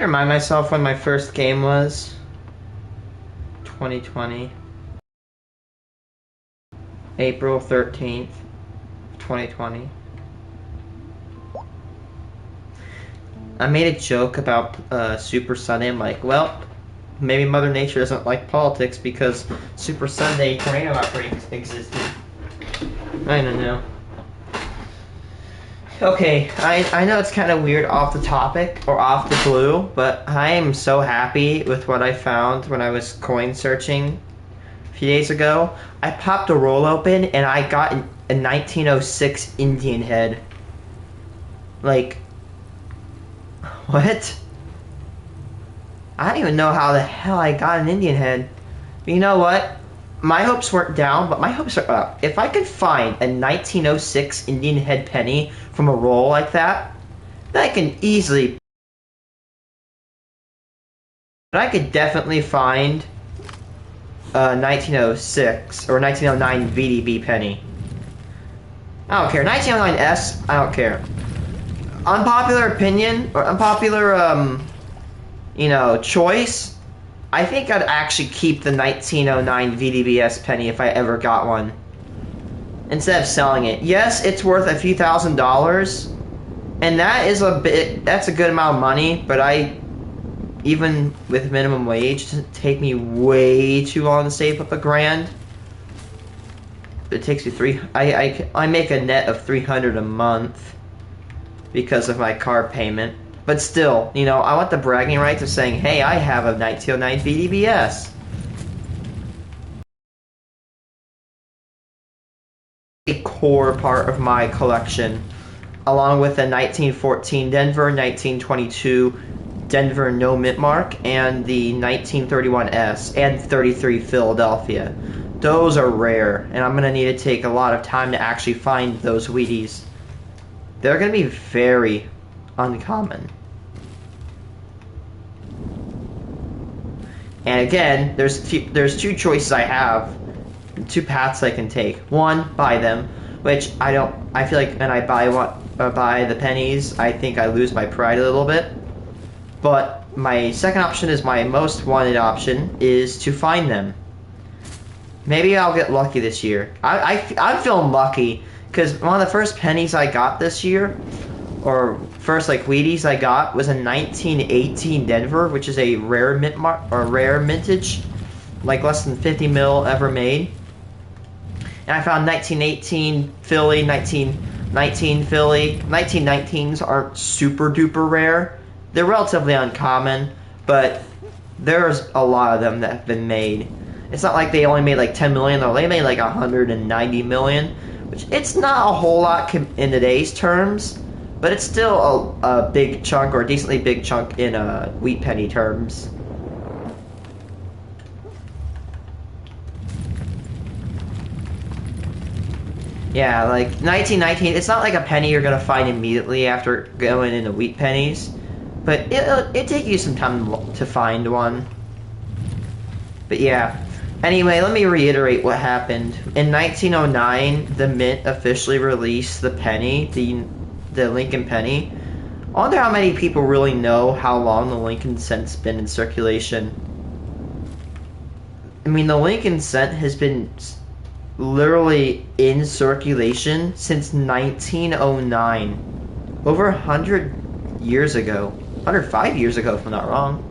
I remind myself when my first game was 2020, April 13th, 2020. I made a joke about Super Sunday. I'm like, well, maybe Mother Nature doesn't like politics because Super Sunday tornado outbreak existed. I don't know. Okay, I know it's kind of weird off the topic or off the blue, but I am so happy with what I found when I was coin searching a few days ago. I popped a roll open and I got a 1906 Indian head. Like, what? I don't even know how the hell I got an Indian head. But you know what? My hopes weren't down, but my hopes are up. If I could find a 1906 Indian head penny from a roll like that, then I can easily. But I could definitely find a 1906 or 1909 VDB penny. I don't care. 1909S, I don't care. Unpopular opinion or unpopular choice. I think I'd actually keep the 1909 VDBS penny if I ever got one, instead of selling it. Yes, it's worth a few $1,000s, and that's a good amount of money, but even with minimum wage, it take me way too long to save up $1,000. It takes me I make a net of $300 a month because of my car payment. But still, I want the bragging rights of saying, hey, I have a 1909 VDBS. A core part of my collection, along with the 1914 Denver, 1922 Denver no mint mark, and the 1931S and 33 Philadelphia. Those are rare, and I'm going to need to take a lot of time to actually find those Wheaties. They're going to be very uncommon. And again, there's two choices I have, two paths I can take. One, buy them, which I feel like when I buy the pennies, I think I lose my pride a little bit. But my second option is my most wanted option, is to find them. Maybe I'll get lucky this year. I'm feeling lucky because one of the first pennies I got this year, or first Wheaties I got, was a 1918 Denver, which is a rare rare mintage, like less than 50 mil ever made. And I found 1918 Philly, 1919 Philly. 1919s aren't super duper rare. They're relatively uncommon, but there's a lot of them that have been made. It's not like they only made like 10 million, though. They made like 190 million, which it's not a whole lot in today's terms. But it's still a big chunk, or a decently big chunk in wheat penny terms. Yeah, like 1919, it's not like a penny you're going to find immediately after going into wheat pennies. But it'll take you some time to find one. But yeah. Anyway, let me reiterate what happened. In 1909, the Mint officially released the penny, the Lincoln penny. I wonder how many people really know how long the Lincoln cent's been in circulation. I mean, the Lincoln cent has been literally in circulation since 1909. Over 100 years ago. 105 years ago, if I'm not wrong.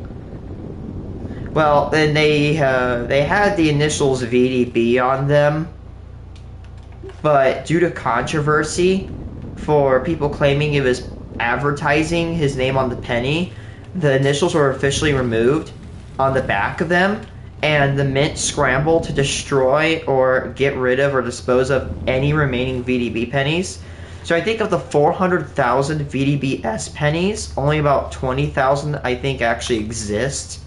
Well, then they had the initials VDB on them, but due to controversy for people claiming it was advertising his name on the penny, the initials were officially removed on the back of them, and the Mint scrambled to destroy or get rid of or dispose of any remaining VDB pennies. So I think of the 400,000 VDBS pennies, only about 20,000 I think actually exist.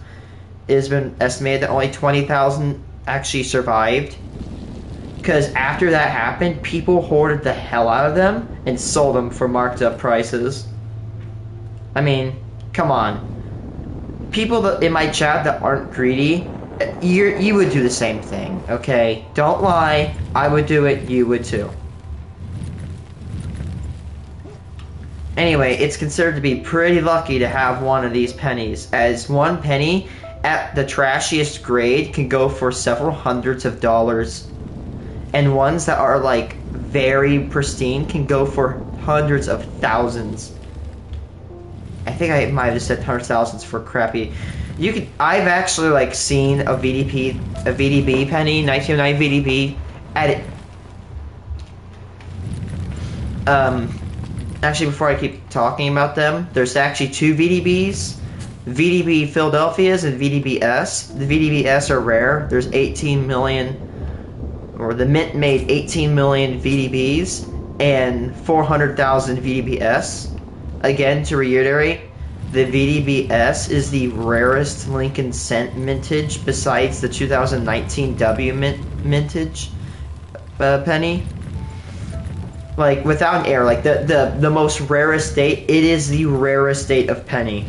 It has been estimated that only 20,000 actually survived. Because after that happened, people hoarded the hell out of them and sold them for marked up prices. I mean, come on. People in my chat that aren't greedy, you would do the same thing, okay? Don't lie. I would do it. You would too. Anyway, it's considered to be pretty lucky to have one of these pennies, as one penny at the trashiest grade can go for several hundreds of dollars, and ones that are like very pristine can go for hundreds of thousands. I think I might have said hundreds of thousands for crappy. I've actually like seen a VDB penny, 1909 VDB at it. Actually, before I keep talking about them, there's actually two VDBs. VDB Philadelphia's and VDB-S. The VDB-S are rare. There's 18 million, or the Mint made 18 million VDBs and 400,000 VDB-S. Again, to reiterate, the VDB-S is the rarest Lincoln Cent mintage besides the 2019 W mintage penny. Like, without an error, like the most rarest date, it is the rarest date of penny.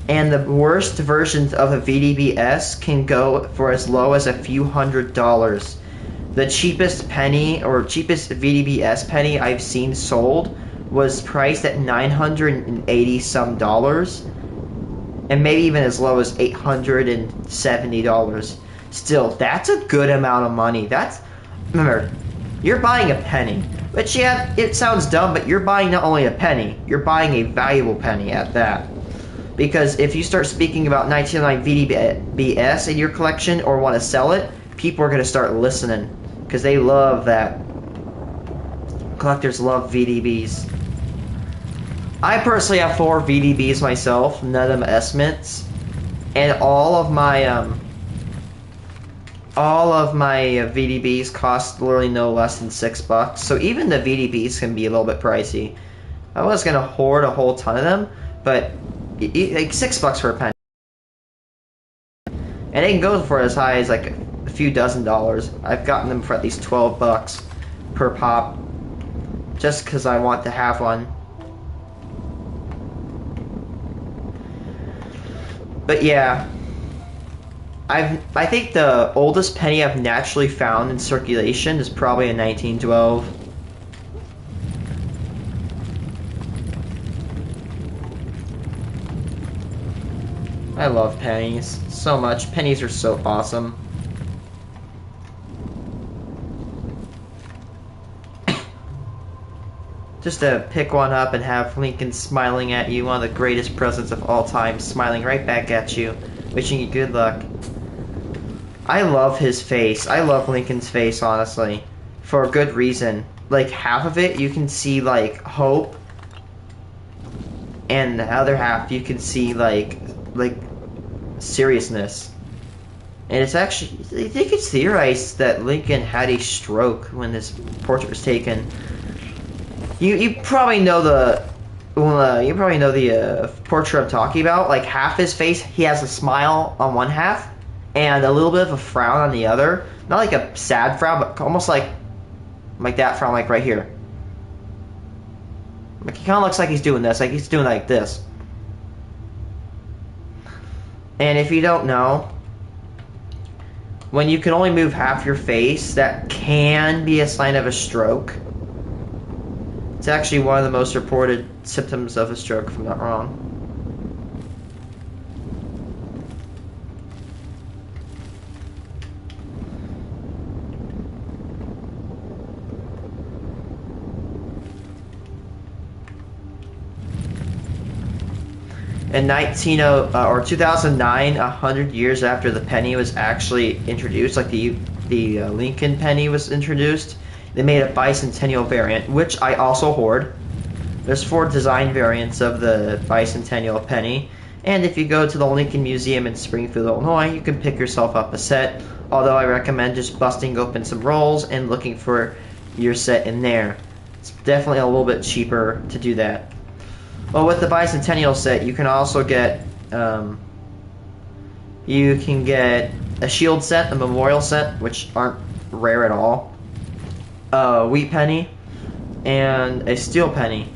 And the worst versions of a VDB-S can go for as low as a few $100s. The cheapest penny, or cheapest VDB-S penny I've seen sold was priced at $980 some, and maybe even as low as $870. Still, that's a good amount of money. Remember, you're buying a penny. But yeah, it sounds dumb, but you're buying not only a penny, you're buying a valuable penny at that. Because if you start speaking about 1909 VDB-S in your collection or want to sell it, people are going to start listening. Because they love that. Collectors love VDBs. I personally have 4 VDBs myself, none of them S-mints. And all of my VDBs cost literally no less than $6, so even the VDBs can be a little bit pricey. I was gonna hoard a whole ton of them, but like $6 for a penny, and they can go for as high as like a few dozen dollars. I've gotten them for at least $12 per pop, just because I want to have one. But yeah. I think the oldest penny I've naturally found in circulation is probably a 1912. I love pennies so much. Pennies are so awesome. Just to pick one up and have Lincoln smiling at you, one of the greatest presents of all time, smiling right back at you, wishing you good luck. I love his face. I love Lincoln's face, honestly, for a good reason. Like, half of it you can see like hope, and the other half you can see like seriousness. And it's actually, I think it's theorized that Lincoln had a stroke when this portrait was taken. You probably know the portrait I'm talking about. Like, half his face, he has a smile on one half and a little bit of a frown on the other. Not like a sad frown, but almost like that frown, like right here. Like, he kind of looks like he's doing this, like he's doing like this. And if you don't know, when you can only move half your face, that can be a sign of a stroke. It's actually one of the most reported symptoms of a stroke, if I'm not wrong. In 2009, 100 years after the penny was actually introduced, like the Lincoln penny was introduced, they made a bicentennial variant, which I also hoard. There's 4 design variants of the bicentennial penny, and if you go to the Lincoln Museum in Springfield, Illinois, you can pick yourself up a set, although I recommend just busting open some rolls and looking for your set in there. It's definitely a little bit cheaper to do that. Well, with the bicentennial set, you can also get a shield set, a memorial set, which aren't rare at all, a wheat penny, and a steel penny.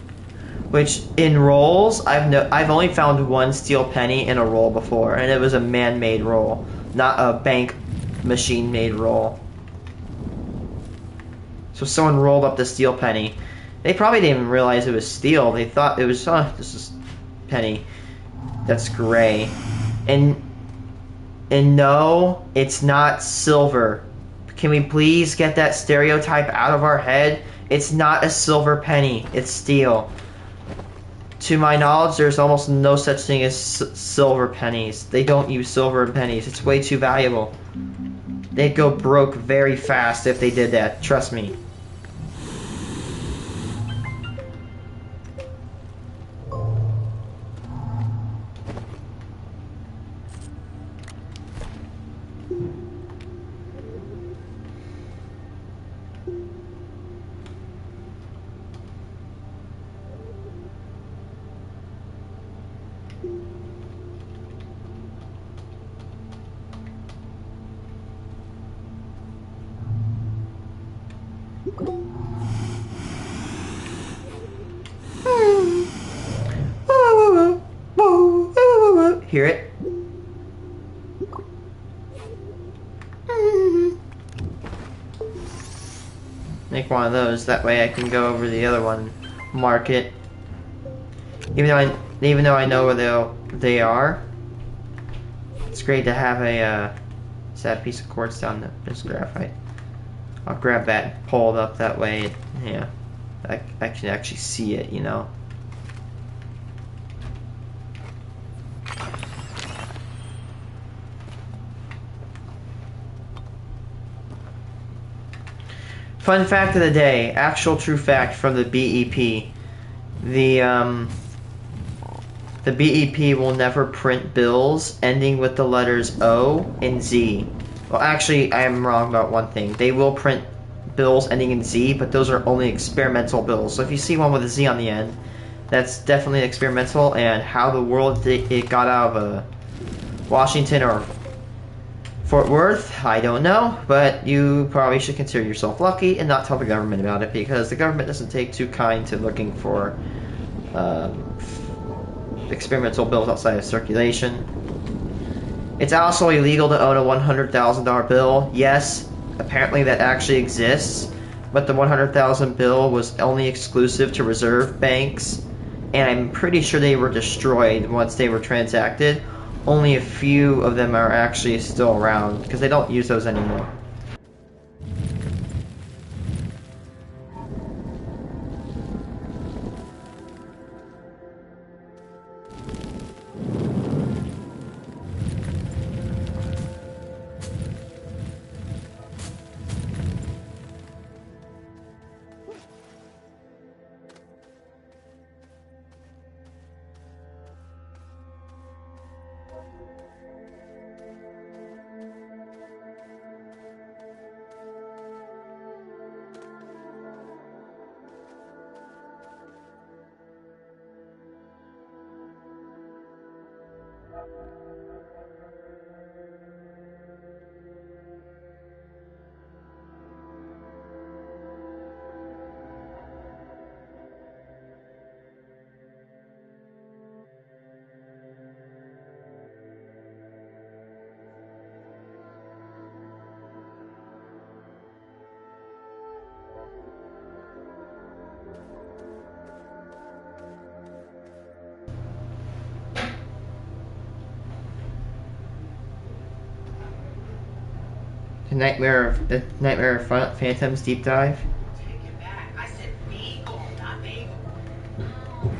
Which in rolls, I've only found one steel penny in a roll before, and it was a man-made roll, not a bank machine-made roll. So someone rolled up the steel penny. They probably didn't even realize it was steel. They thought it was, oh, this is penny. That's gray. And no, it's not silver. Can we please get that stereotype out of our head? It's not a silver penny. It's steel. To my knowledge, there's almost no such thing as silver pennies. They don't use silver in pennies. It's way too valuable. They'd go broke very fast if they did that. Trust me. Hear it? Make one of those. That way I can go over the other one, mark it. Even though I know where they are, it's great to have a sad piece of quartz down there. There's graphite. I'll grab that and pull it up that way. Yeah, I can actually see it, you know. Fun fact of the day, actual true fact from the BEP. The BEP will never print bills ending with the letters O and Z. Well, actually, I am wrong about one thing. They will print bills ending in Z, but those are only experimental bills. So if you see one with a Z on the end, that's definitely experimental, and how the world it got out of Washington or Fort Worth, I don't know, but you probably should consider yourself lucky and not tell the government about it, because the government doesn't take too kind to looking for experimental bills outside of circulation. It's also illegal to own a $100,000 bill. Yes, apparently that actually exists, but the $100,000 bill was only exclusive to reserve banks, and I'm pretty sure they were destroyed once they were transacted. Only a few of them are actually still around, because they don't use those anymore. The Nightmare of Phantoms deep dive. Take it back. I said bagel, not bagel. Oh,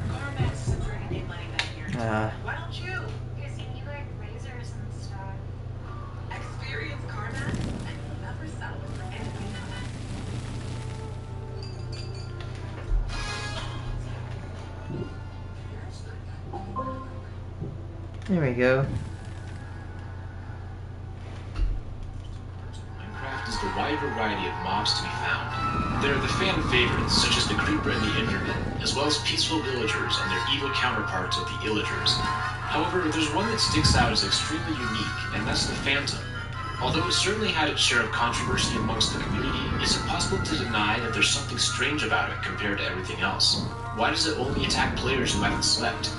Carmax isn't bringing any money back here. Why don't you? Because you need like razors and stuff. Experience Carmax and you'll never settle for anything else. There we go. Is the wide variety of mobs to be found. There are the fan favorites, such as the Creeper and the Enderman, as well as peaceful villagers and their evil counterparts of the Illagers. However, there's one that sticks out as extremely unique, and that's the Phantom. Although it certainly had its share of controversy amongst the community, is it possible to deny that there's something strange about it compared to everything else? Why does it only attack players who haven't slept?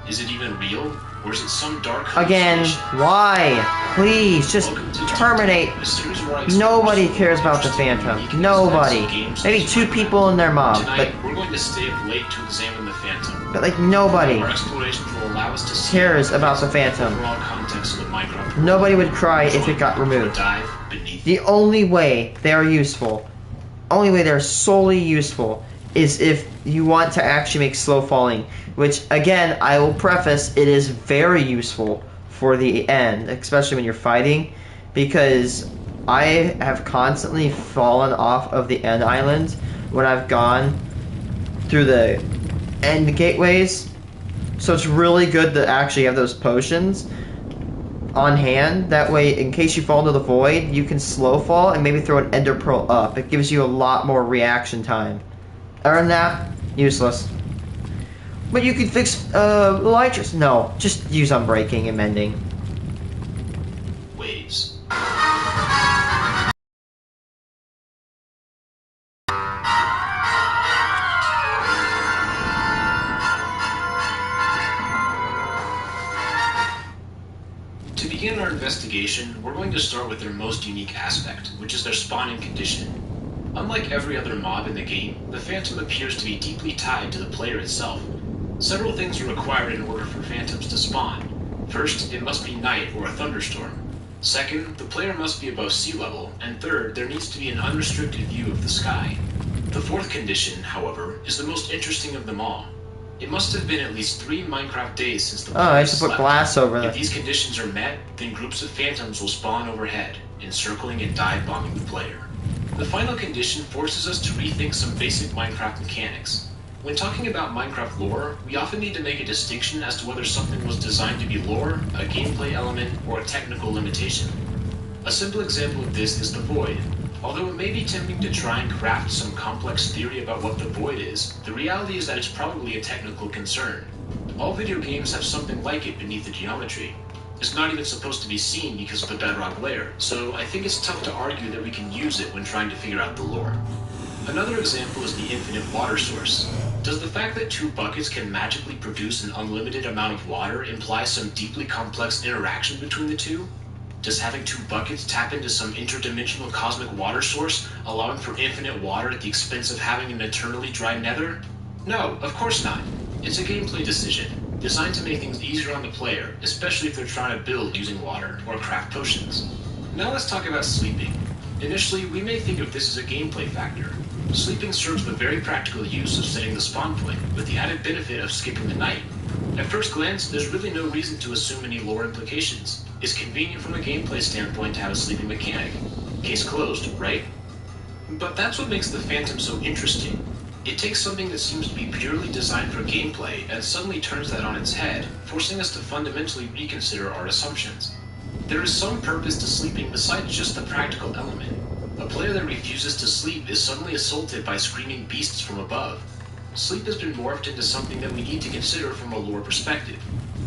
Is it even real, or is it some dark Again, hallucination? why? Please, just Welcome to terminate. a series where I explore Nobody some cares about the interesting and Phantom. unique Nobody. aspects of games Maybe such as 2 Minecraft. people and their mom, Tonight, we're going to stay up late to examine the Phantom. but like nobody Our explorations will allow us to see cares about the Phantom. overall context of the Minecraft world. Nobody would cry if Join it got me for a removed. dive beneath The only way they are useful, only way they're solely useful, is if you want to actually make slow falling, which again, I will preface, it is very useful for the end, especially when you're fighting, because I have constantly fallen off of the end islands when I've gone through the end gateways, so it's really good to actually have those potions on hand. That way, in case you fall into the void, you can slow fall and maybe throw an ender pearl up. It gives you a lot more reaction time. Other than that, useless. But you could fix elytras. No, just use unbreaking and mending. waves. To begin our investigation, we're going to start with their most unique aspect, which is their spawning condition. Unlike every other mob in the game, the Phantom appears to be deeply tied to the player itself. Several things are required in order for Phantoms to spawn. First, it must be night or a thunderstorm. Second, the player must be above sea level, and third, there needs to be an unrestricted view of the sky. The fourth condition, however, is the most interesting of them all. It must have been at least 3 Minecraft days since the player Oh, I used to put slept. glass over If there. these conditions are met, then groups of Phantoms will spawn overhead, encircling and dive bombing the player. The final condition forces us to rethink some basic Minecraft mechanics. When talking about Minecraft lore, we often need to make a distinction as to whether something was designed to be lore, a gameplay element, or a technical limitation. A simple example of this is the Void. Although it may be tempting to try and craft some complex theory about what the Void is, the reality is that it's probably a technical concern. All video games have something like it beneath the geometry. It's not even supposed to be seen because of the bedrock layer, so I think it's tough to argue that we can use it when trying to figure out the lore. Another example is the infinite water source. Does the fact that 2 buckets can magically produce an unlimited amount of water imply some deeply complex interaction between the two? Does having 2 buckets tap into some interdimensional cosmic water source, allowing for infinite water at the expense of having an eternally dry nether? No, of course not. It's a gameplay decision, designed to make things easier on the player, especially if they're trying to build using water or craft potions. Now let's talk about sleeping. Initially, we may think of this as a gameplay factor. Sleeping serves the very practical use of setting the spawn point, with the added benefit of skipping the night. At first glance, there's really no reason to assume any lore implications. It's convenient from a gameplay standpoint to have a sleeping mechanic. Case closed, right? But that's what makes the Phantom so interesting. It takes something that seems to be purely designed for gameplay and suddenly turns that on its head, forcing us to fundamentally reconsider our assumptions. There is some purpose to sleeping besides just the practical element. A player that refuses to sleep is suddenly assaulted by screaming beasts from above. Sleep has been morphed into something that we need to consider from a lore perspective.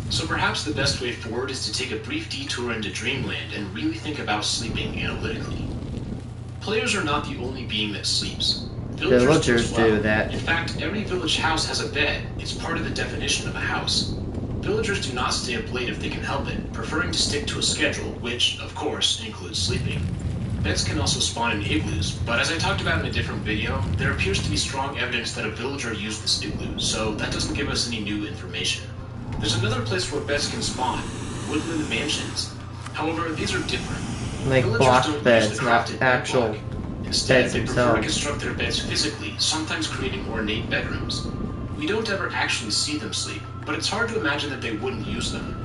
So perhaps the best way forward is to take a brief detour into Dreamland and really think about sleeping analytically. Players are not the only being that sleeps. Villagers as well. do that. In fact, every village house has a bed. It's part of the definition of a house. Villagers do not stay up late if they can help it, preferring to stick to a schedule, which, of course, includes sleeping. Beds can also spawn in igloos, but as I talked about in a different video, there appears to be strong evidence that a villager used this igloo, so that doesn't give us any new information. There's another place where beds can spawn, woodland mansions. However, these are different. Like Villagers block don't use beds, the not crafted actual bed block. Instead, beds they prefer to themselves. construct their beds physically, sometimes creating ornate bedrooms. We don't ever actually see them sleep, but it's hard to imagine that they wouldn't use them.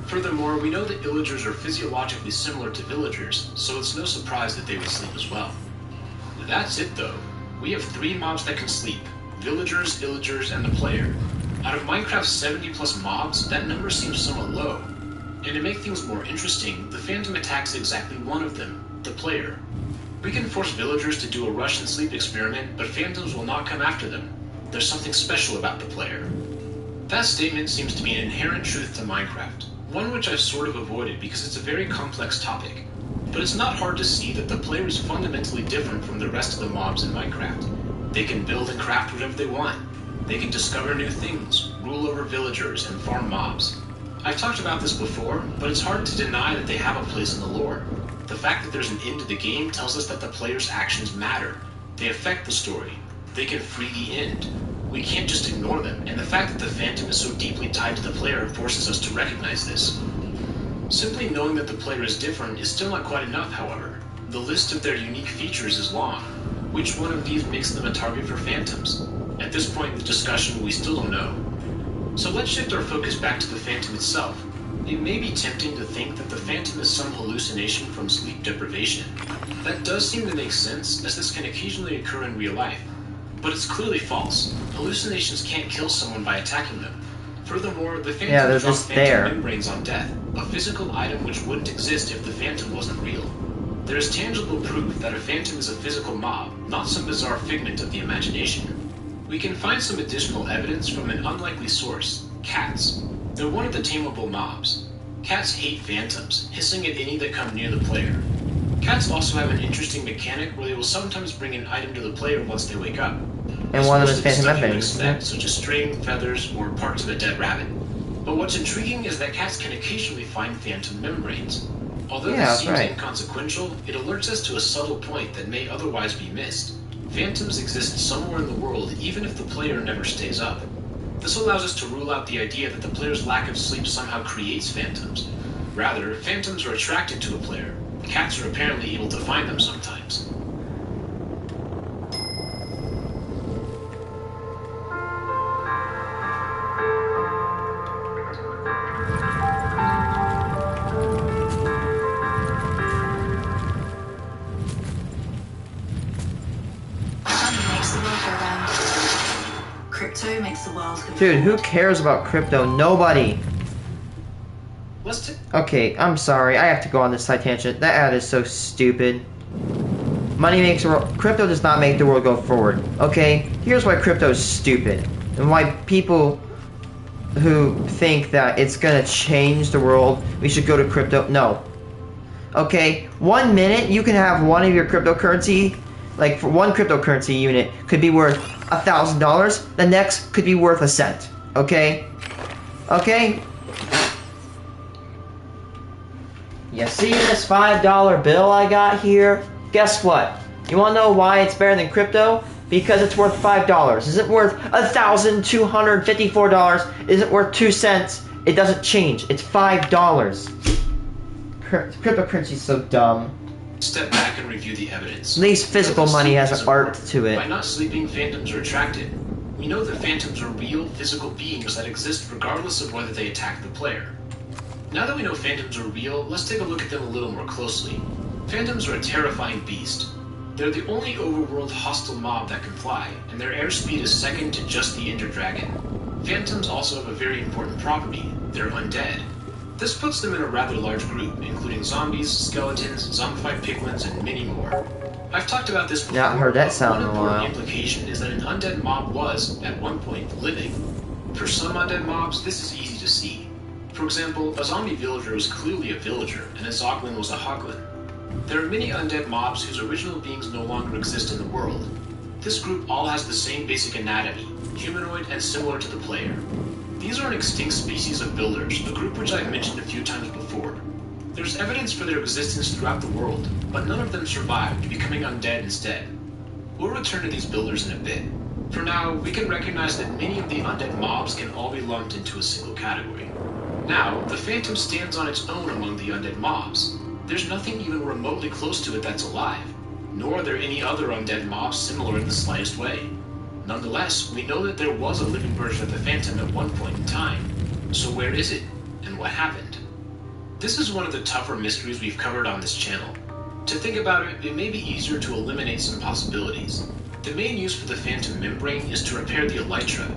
Furthermore, we know that illagers are physiologically similar to villagers, so it's no surprise that they would sleep as well. That's it though. We have 3 mobs that can sleep: villagers, illagers, and the player. Out of Minecraft's 70 plus mobs, that number seems somewhat low. And to make things more interesting, the Phantom attacks exactly one of them, the player. We can force villagers to do a rush and sleep experiment, but Phantoms will not come after them. There's something special about the player. That statement seems to be an inherent truth to Minecraft, one which I've sort of avoided because it's a very complex topic. But it's not hard to see that the player is fundamentally different from the rest of the mobs in Minecraft. They can build and craft whatever they want. They can discover new things, rule over villagers, and farm mobs. I've talked about this before, but it's hard to deny that they have a place in the lore. The fact that there's an end to the game tells us that the player's actions matter. They affect the story. They can free the end. We can't just ignore them, and the fact that the Phantom is so deeply tied to the player forces us to recognize this. Simply knowing that the player is different is still not quite enough, however. The list of their unique features is long. Which one of these makes them a target for Phantoms? At this point in the discussion, we still don't know. So let's shift our focus back to the Phantom itself. It may be tempting to think that the Phantom is some hallucination from sleep deprivation. That does seem to make sense, as this can occasionally occur in real life. But it's clearly false. Hallucinations can't kill someone by attacking them. Furthermore, the Phantom is just Phantom membranes on death, a physical item which wouldn't exist if the Phantom wasn't real. There is tangible proof that a Phantom is a physical mob, not some bizarre figment of the imagination. We can find some additional evidence from an unlikely source: cats. They're one of the tameable mobs. Cats hate Phantoms, hissing at any that come near the player. Cats also have an interesting mechanic where they will sometimes bring an item to the player once they wake up. And one of them is Phantom membranes, such as string, feathers, or parts of a dead rabbit. But what's intriguing is that cats can occasionally find Phantom membranes. Although this seems inconsequential, it alerts us to a subtle point that may otherwise be missed. Phantoms exist somewhere in the world even if the player never stays up. This allows us to rule out the idea that the player's lack of sleep somehow creates Phantoms. Rather, Phantoms are attracted to a player. Cats are apparently able to find them sometimes. Crypto makes the world go Dude, who cares about crypto? Nobody. Okay, I'm sorry. I have to go on this side tangent. That ad is so stupid. Money makes the world... Crypto does not make the world go forward. Okay? Here's why crypto is stupid. And why people who think that it's gonna change the world, we should go to crypto. No. Okay? 1 minute, you can have one of your cryptocurrency... Like, for one cryptocurrency unit could be worth $1,000. The next could be worth a cent. Okay? Okay? You see this $5 bill I got here? Guess what? You wanna know why it's better than crypto? Because it's worth $5. Is it worth $1,254? Is it worth 2 cents? It doesn't change. It's $5. Cryptocurrency is so dumb. Step back and review the evidence. At least physical money has an art to it. By not sleeping, Phantoms are attracted. We know that Phantoms are real, physical beings that exist regardless of whether they attack the player. Now that we know Phantoms are real, let's take a look at them a little more closely. Phantoms are a terrifying beast. They're the only overworld hostile mob that can fly, and their airspeed is second to just the Ender Dragon. Phantoms also have a very important property: they're undead. This puts them in a rather large group, including zombies, skeletons, zombified piglins, and many more. I've talked about this before, not heard that sound in a while. One important while. implication is that an undead mob was, at one point, living. For some undead mobs, this is easy to see. For example, a zombie villager was clearly a villager, and a zoglin was a hoglin. There are many undead mobs whose original beings no longer exist in the world. This group all has the same basic anatomy, humanoid and similar to the player. These are an extinct species of builders, a group which I've mentioned a few times before. There's evidence for their existence throughout the world, but none of them survived, becoming undead instead. We'll return to these builders in a bit. For now, we can recognize that many of the undead mobs can all be lumped into a single category. Now, the Phantom stands on its own among the undead mobs. There's nothing even remotely close to it that's alive, nor are there any other undead mobs similar in the slightest way. Nonetheless, we know that there was a living version of the Phantom at one point in time. So where is it, and what happened? This is one of the tougher mysteries we've covered on this channel. To think about it, it may be easier to eliminate some possibilities. The main use for the Phantom membrane is to repair the elytra.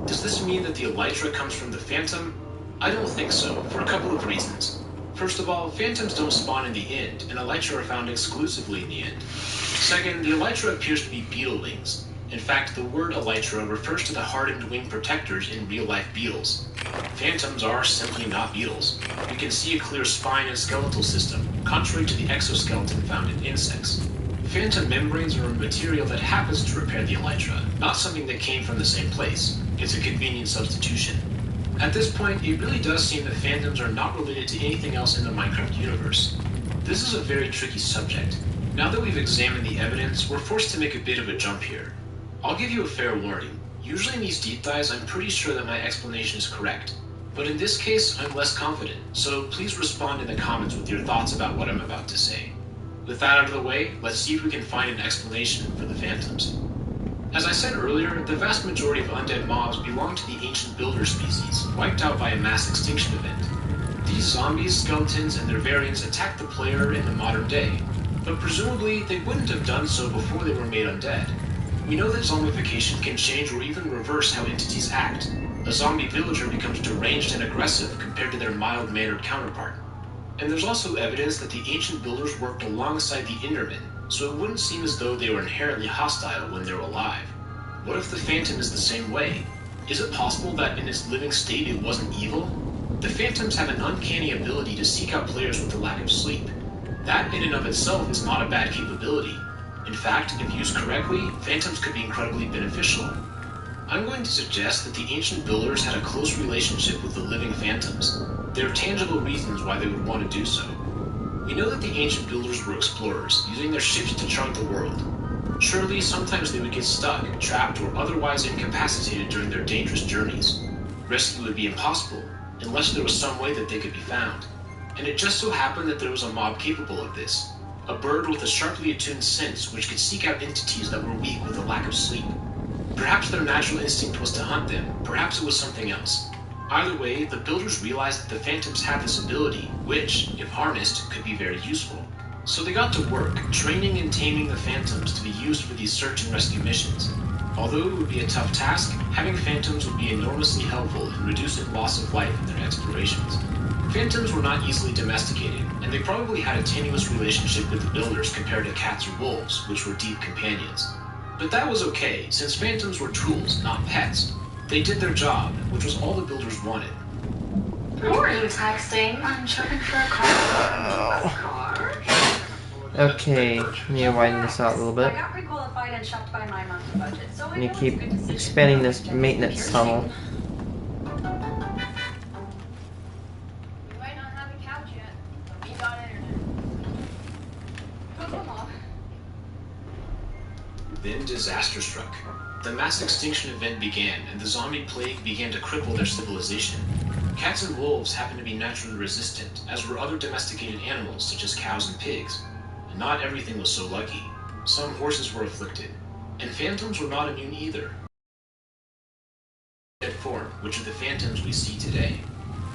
Does this mean that the elytra comes from the Phantom? I don't think so, for a couple of reasons. First of all, Phantoms don't spawn in the end, and elytra are found exclusively in the end. Second, the elytra appears to be beetle wings. In fact, the word elytra refers to the hardened wing protectors in real-life beetles. Phantoms are simply not beetles. We can see a clear spine and skeletal system, contrary to the exoskeleton found in insects. Phantom membranes are a material that happens to repair the elytra, not something that came from the same place. It's a convenient substitution. At this point, it really does seem that phantoms are not related to anything else in the Minecraft universe. This is a very tricky subject. Now that we've examined the evidence, we're forced to make a bit of a jump here. I'll give you a fair warning. Usually in these deep dives, I'm pretty sure that my explanation is correct. But in this case, I'm less confident, so please respond in the comments with your thoughts about what I'm about to say. With that out of the way, let's see if we can find an explanation for the phantoms. As I said earlier, the vast majority of undead mobs belong to the ancient builder species, wiped out by a mass extinction event. These zombies, skeletons, and their variants attack the player in the modern day, but presumably they wouldn't have done so before they were made undead. We know that zombification can change or even reverse how entities act. A zombie villager becomes deranged and aggressive compared to their mild-mannered counterpart. And there's also evidence that the ancient builders worked alongside the Endermen, so it wouldn't seem as though they were inherently hostile when they were alive. What if the Phantom is the same way? Is it possible that in its living state it wasn't evil? The Phantoms have an uncanny ability to seek out players with a lack of sleep. That in and of itself is not a bad capability. In fact, if used correctly, Phantoms could be incredibly beneficial. I'm going to suggest that the ancient builders had a close relationship with the living phantoms. There are tangible reasons why they would want to do so. We know that the ancient builders were explorers, using their ships to chart the world. Surely, sometimes they would get stuck, trapped, or otherwise incapacitated during their dangerous journeys. Rescue would be impossible, unless there was some way that they could be found. And it just so happened that there was a mob capable of this. A bird with a sharply attuned sense which could seek out entities that were weak with a lack of sleep. Perhaps their natural instinct was to hunt them, perhaps it was something else. Either way, the builders realized that the phantoms had this ability, which, if harnessed, could be very useful. So they got to work, training and taming the phantoms to be used for these search and rescue missions. Although it would be a tough task, having phantoms would be enormously helpful in reducing loss of life in their explorations. Phantoms were not easily domesticated, and they probably had a tenuous relationship with the builders compared to cats or wolves, which were deep companions. But that was okay, since phantoms were tools, not pets. They did their job, which was all the builders wanted. Who are you texting? I'm shopping for a car. Okay, need to widen this out a little bit. I got pre-qualified and shopped by my monthly budget, so I Need know to keep it's a good decision. expanding this maintenance tunnel. You might not have a couch yet, but we got internet. Come on. Then disaster struck. The mass extinction event began, and the zombie plague began to cripple their civilization. Cats and wolves happened to be naturally resistant, as were other domesticated animals such as cows and pigs. And not everything was so lucky. Some horses were afflicted, and phantoms were not immune either. Dead form, which are the phantoms we see today.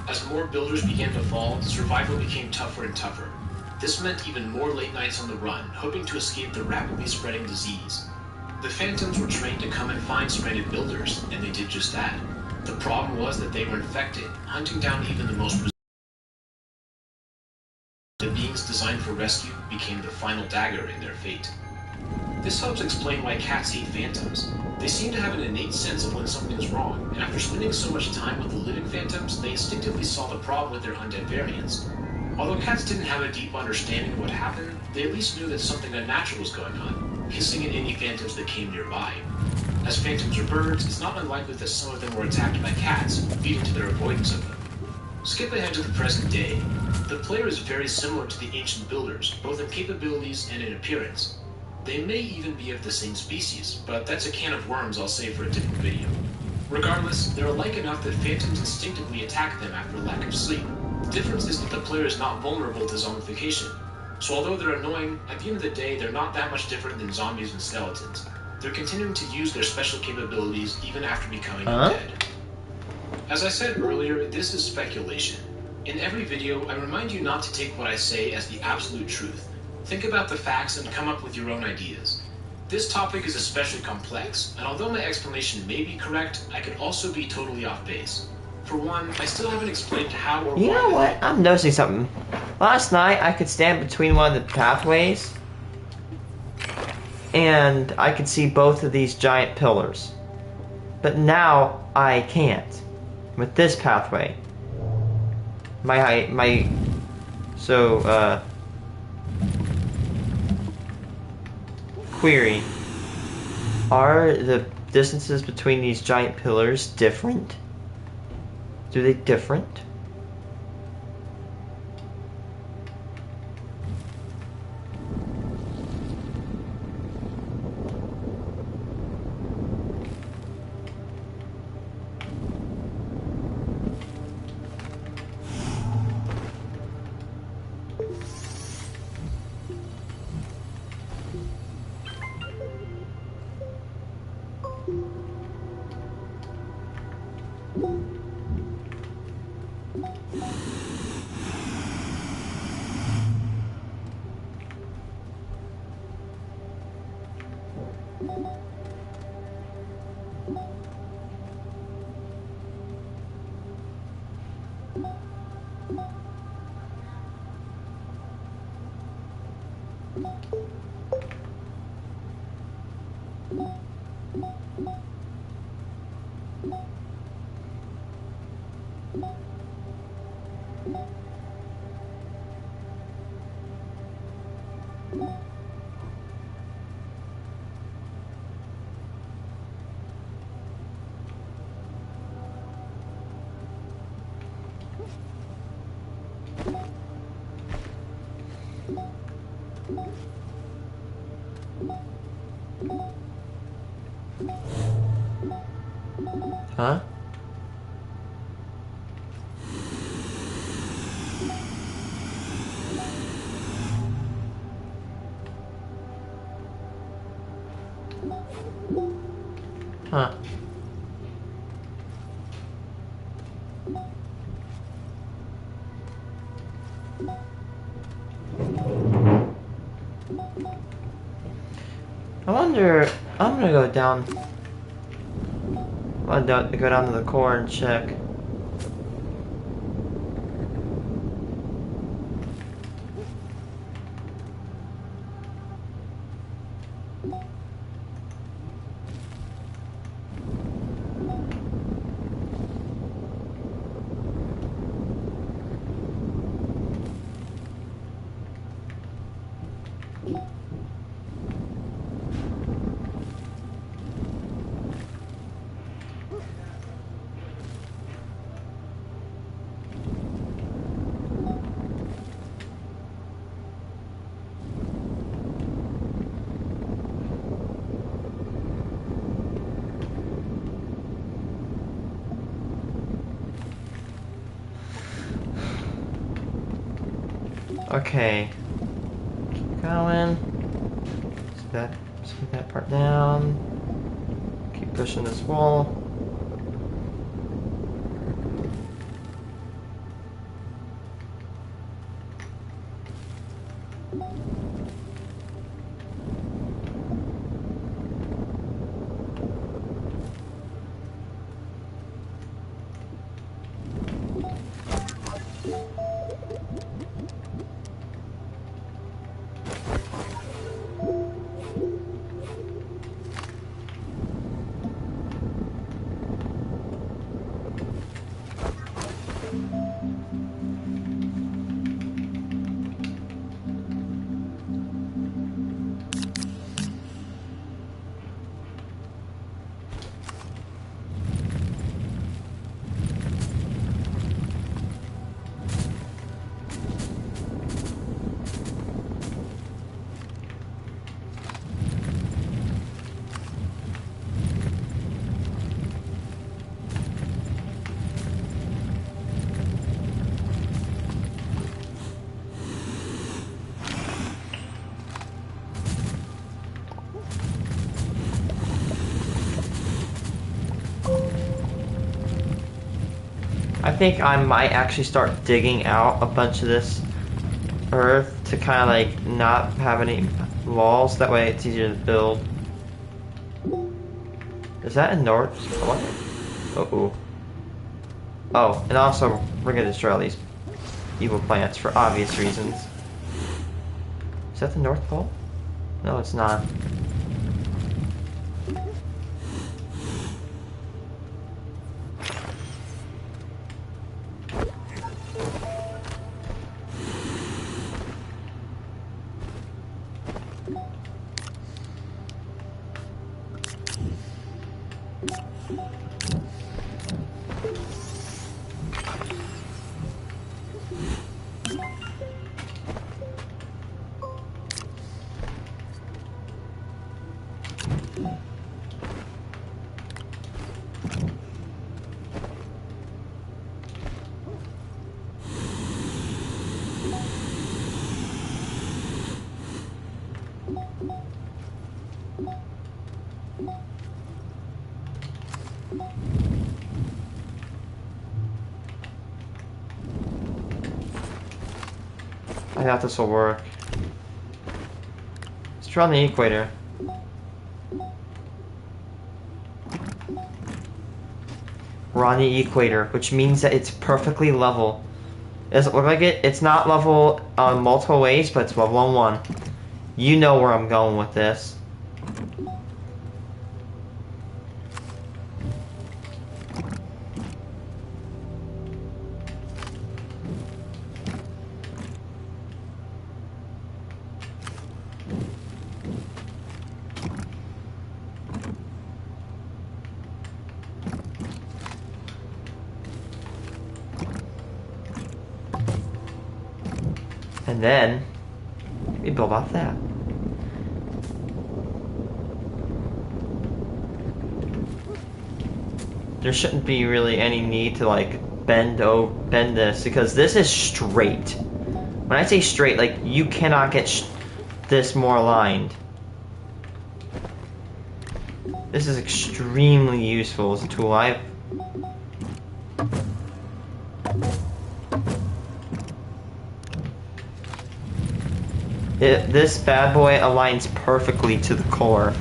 As more builders began to fall, survival became tougher and tougher. This meant even more late nights on the run, hoping to escape the rapidly spreading disease. The phantoms were trained to come and find stranded builders, and they did just that. The problem was that they were infected, hunting down even the most the beings designed for rescue became the final dagger in their fate. This helps explain why cats hate phantoms. They seem to have an innate sense of when something is wrong, and after spending so much time with the living phantoms, they instinctively saw the problem with their undead variants. Although cats didn't have a deep understanding of what happened, they at least knew that something unnatural was going on, hissing at any phantoms that came nearby. As phantoms are birds, it's not unlikely that some of them were attacked by cats, leading to their avoidance of them. Skip ahead to the present day. The player is very similar to the ancient builders, both in capabilities and in appearance. They may even be of the same species, but that's a can of worms I'll save for a different video. Regardless, they're alike enough that phantoms instinctively attack them after a lack of sleep. The difference is that the player is not vulnerable to zombification. So although they're annoying, at the end of the day they're not that much different than zombies and skeletons. They're continuing to use their special capabilities even after becoming undead. As I said earlier, this is speculation. In every video, I remind you not to take what I say as the absolute truth. Think about the facts and come up with your own ideas. This topic is especially complex, and although my explanation may be correct, I could also be totally off base. For one, I still haven't explained how or why. You know what? I'm noticing something. Last night, I could stand between one of the pathways, and I could see both of these giant pillars. But now, I can't. With this pathway. Query. Are the distances between these giant pillars different? Do they different? Huh? Huh. I wonder, I'm gonna go down, go down to the core and check. Okay. Keep going. Smooth that part down. Keep pushing this wall. I think I might actually start digging out a bunch of this earth to kind of like not have any walls. That way it's easier to build. Is that a north? Uh-oh. Oh, and also we're gonna destroy all these evil plants for obvious reasons. Is that the North Pole? No, it's not. I doubt this will work. Let's try on the equator. We're on the equator, which means that it's perfectly level. Does it look like it? It's not level on multiple ways, but it's level on one. You know where I'm going with this. And then we build off that. There shouldn't be really any need to like bend this because this is straight. When I say straight, like you cannot get this more aligned. This is extremely useful as a tool. This bad boy aligns perfectly to the core,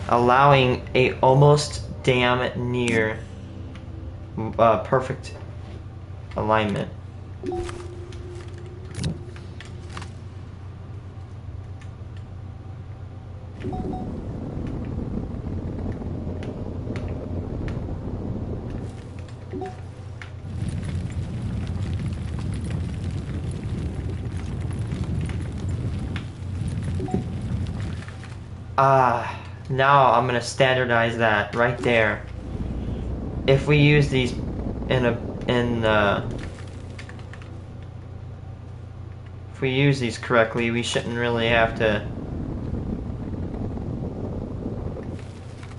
allowing a almost damn near perfect alignment. Now I'm gonna standardize that right there. If we use these if we use these correctly, we shouldn't really have to.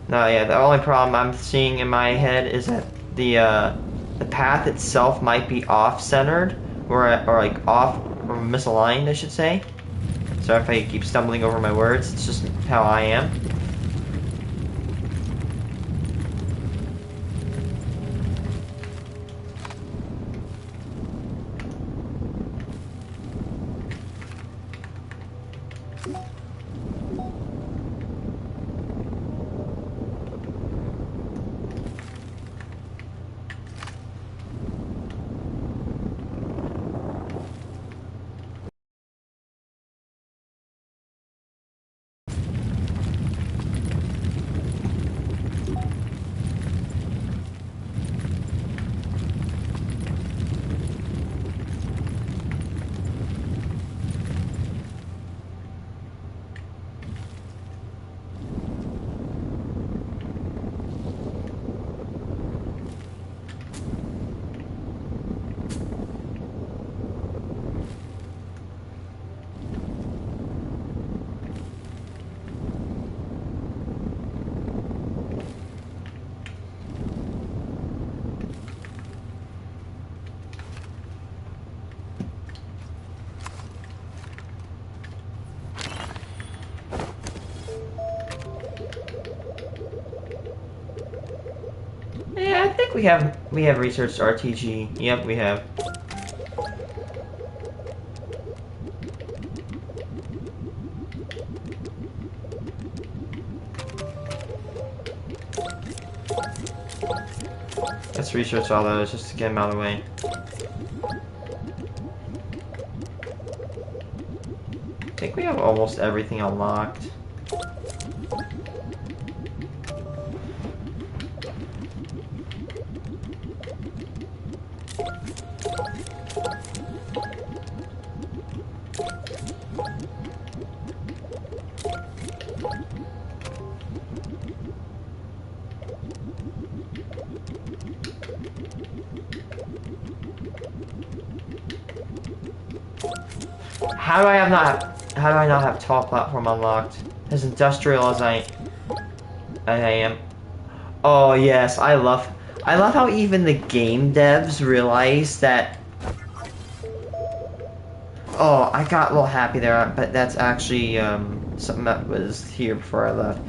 No, yeah, the only problem I'm seeing in my head is that the path itself might be off-centered, or like off or misaligned, I should say. Sorry if I keep stumbling over my words. It's just how I am. Yeah, I think we have researched RTG. Yep, we have. Let's research all those just to get them out of the way. I think we have almost everything unlocked. How do I not have tall platform unlocked? As industrial as I I am. Oh yes, I love how even the game devs realize that. Oh, I got a little happy there, but that's actually something that was here before I left.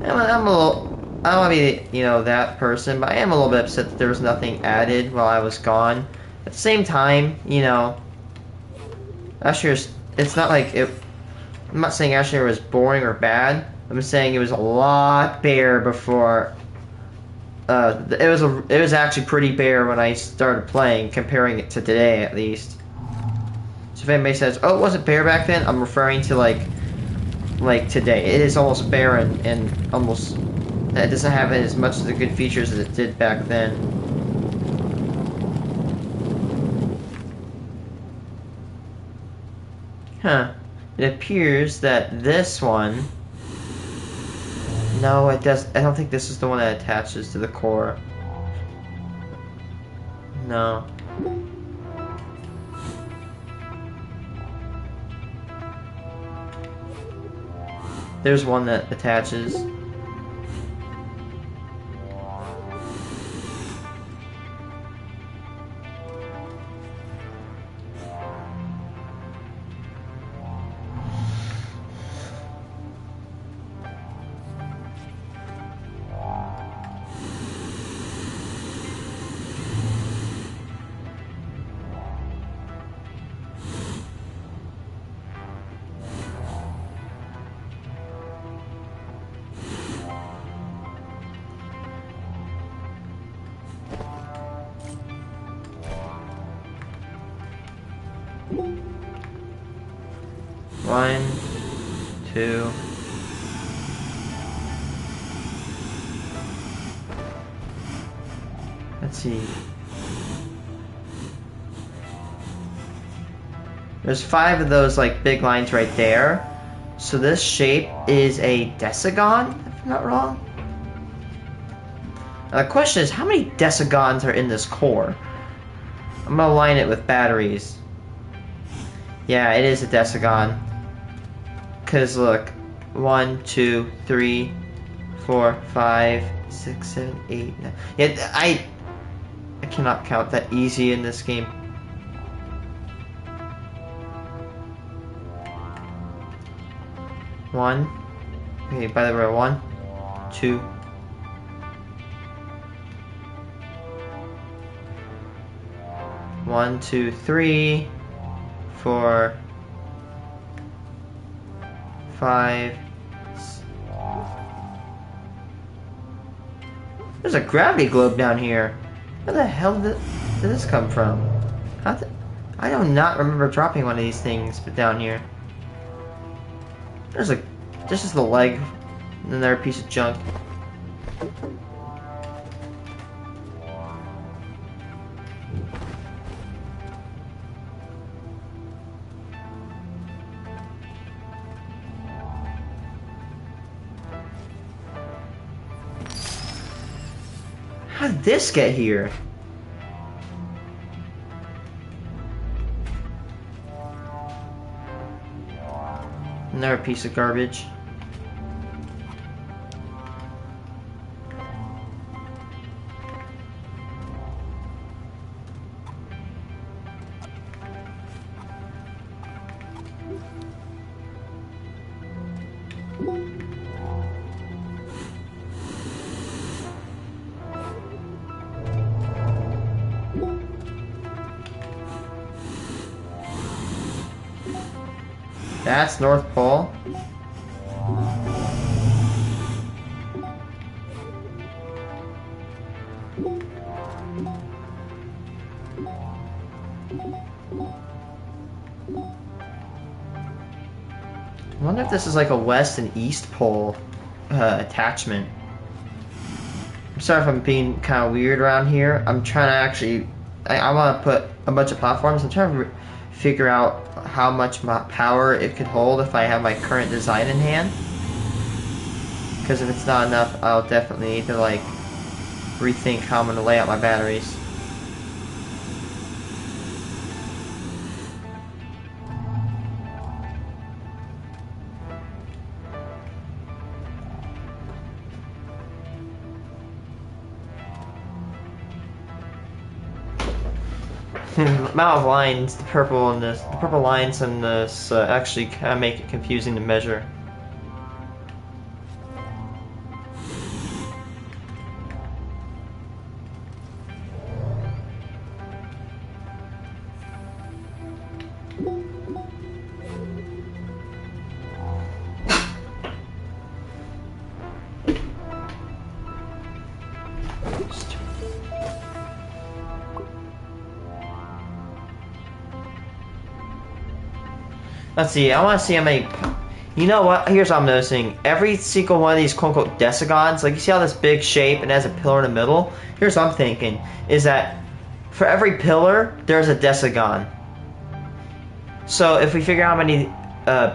I'm a little. I don't want to be, that person, but I am a little bit upset that there was nothing added while I was gone. At the same time, Astroneer, it's not like it. I'm not saying Astroneer was boring or bad. I'm saying it was a lot bare before. It was actually pretty bare when I started playing, comparing it to today at least. So if anybody says, "Oh, it wasn't bare back then," I'm referring to like today. It is almost barren and almost. It doesn't have as much of the good features as it did back then. Huh. It appears that this one... No, it does. I don't think this is the one that attaches to the core. No. There's one that attaches. One, two. Let's see. There's 5 of those like big lines right there. So this shape is a decigon, if I'm not wrong. Now the question is, how many decigons are in this core? I'm gonna line it with batteries. Yeah, it is a decigon. Cause look, 1, 2, 3, 4, 5, 6, 7, 8, 9. Yeah, I cannot count that easy in this game. One. Okay, by the way, 1, 2. 1, 2, 3, 4, 5. There's a gravity globe down here. Where the hell did this come from? I do not remember dropping one of these things down here. This is the leg, and another piece of junk. How did this get here? Another piece of garbage. That's North Pole. I wonder if this is like a west and east pole attachment. I'm sorry if I'm being kind of weird around here. I'm trying to actually... I want to put a bunch of platforms. I'm trying to figure out how much power it could hold if I have my current design in hand. Because if it's not enough, I'll definitely need to like rethink how I'm going to lay out my batteries. The amount of lines, the purple lines in this actually kind of make it confusing to measure. Let's see, I want to see how many... You know what? Here's what I'm noticing. Every single one of these quote-unquote decagons, like you see how this big shape and has a pillar in the middle? Here's what I'm thinking, is that for every pillar, there's a decagon. So if we figure out how many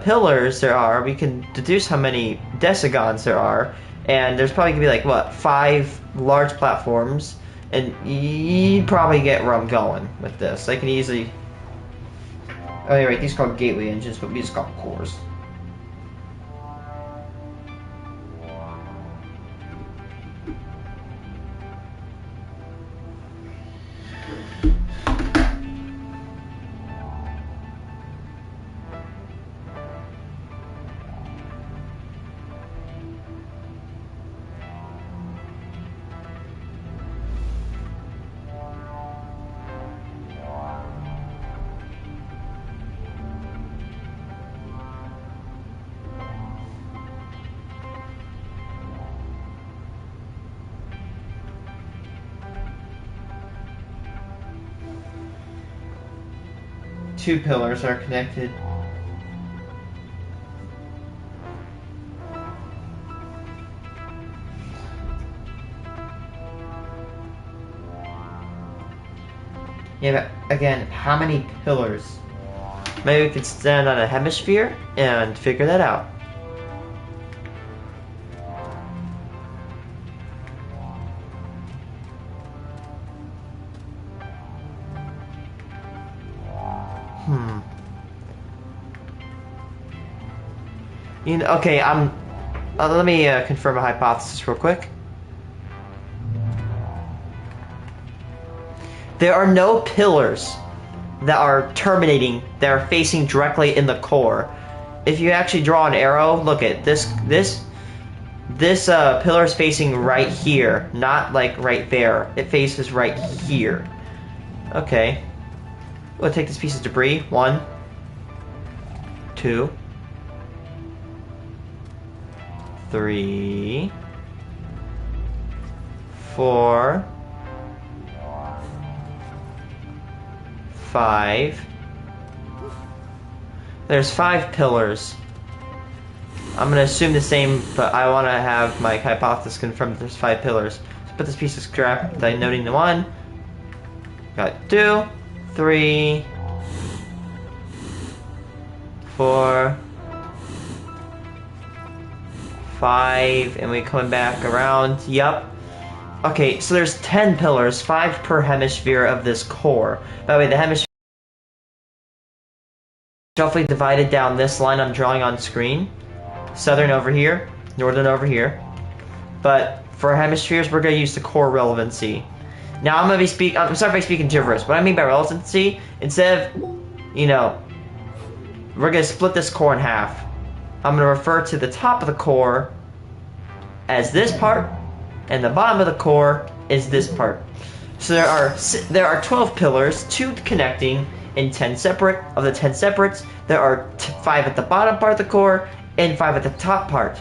pillars there are, we can deduce how many decagons there are, and there's probably going to be like, what, 5 large platforms, and you probably get where I'm going with this. I can easily... Oh, yeah, right, these are called gateway engines, but we just call them cores. Two pillars are connected. Yeah, but again, how many pillars? Maybe we could stand on a hemisphere and figure that out. You know, okay, let me confirm a hypothesis real quick. There are no pillars that are terminating, that are facing directly in the core. If you actually draw an arrow, look at this pillar is facing right here, not like right there. It faces right here. Okay. We'll take this piece of debris. 1, 2, 3, 4, 5. There's 5 pillars. I'm gonna assume the same, but I want to have my hypothesis confirmed that there's 5 pillars. So put this piece of scrap by noting the 1. Got 2, 3, 4, 5, and we coming back around. Yup. Okay, so there's 10 pillars, 5 per hemisphere of this core. By the way, the hemisphere is roughly divided down this line I'm drawing on screen. Southern over here, northern over here. But for hemispheres, we're going to use the core relevancy. Now I'm sorry if I speak in gibberish. What I mean by relevancy, instead of, we're going to split this core in half. I'm going to refer to the top of the core as this part, and the bottom of the core is this part. So there are 12 pillars, 2 connecting, and 10 separate. Of the 10 separates, there are 5 at the bottom part of the core, and 5 at the top part.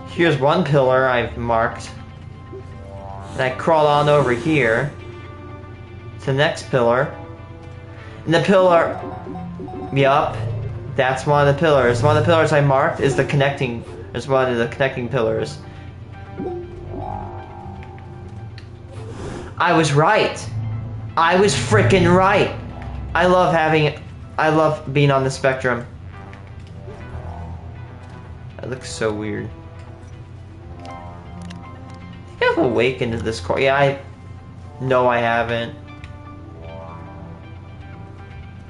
Here's one pillar I've marked. And I crawl on over here. to the next pillar. And the pillar, yup, that's one of the pillars. One of the pillars I marked is the connecting, is one of the connecting pillars. I was right. I was freaking right. I love being on the spectrum. That looks so weird. I think I've awakened to this core. Yeah, no, I haven't.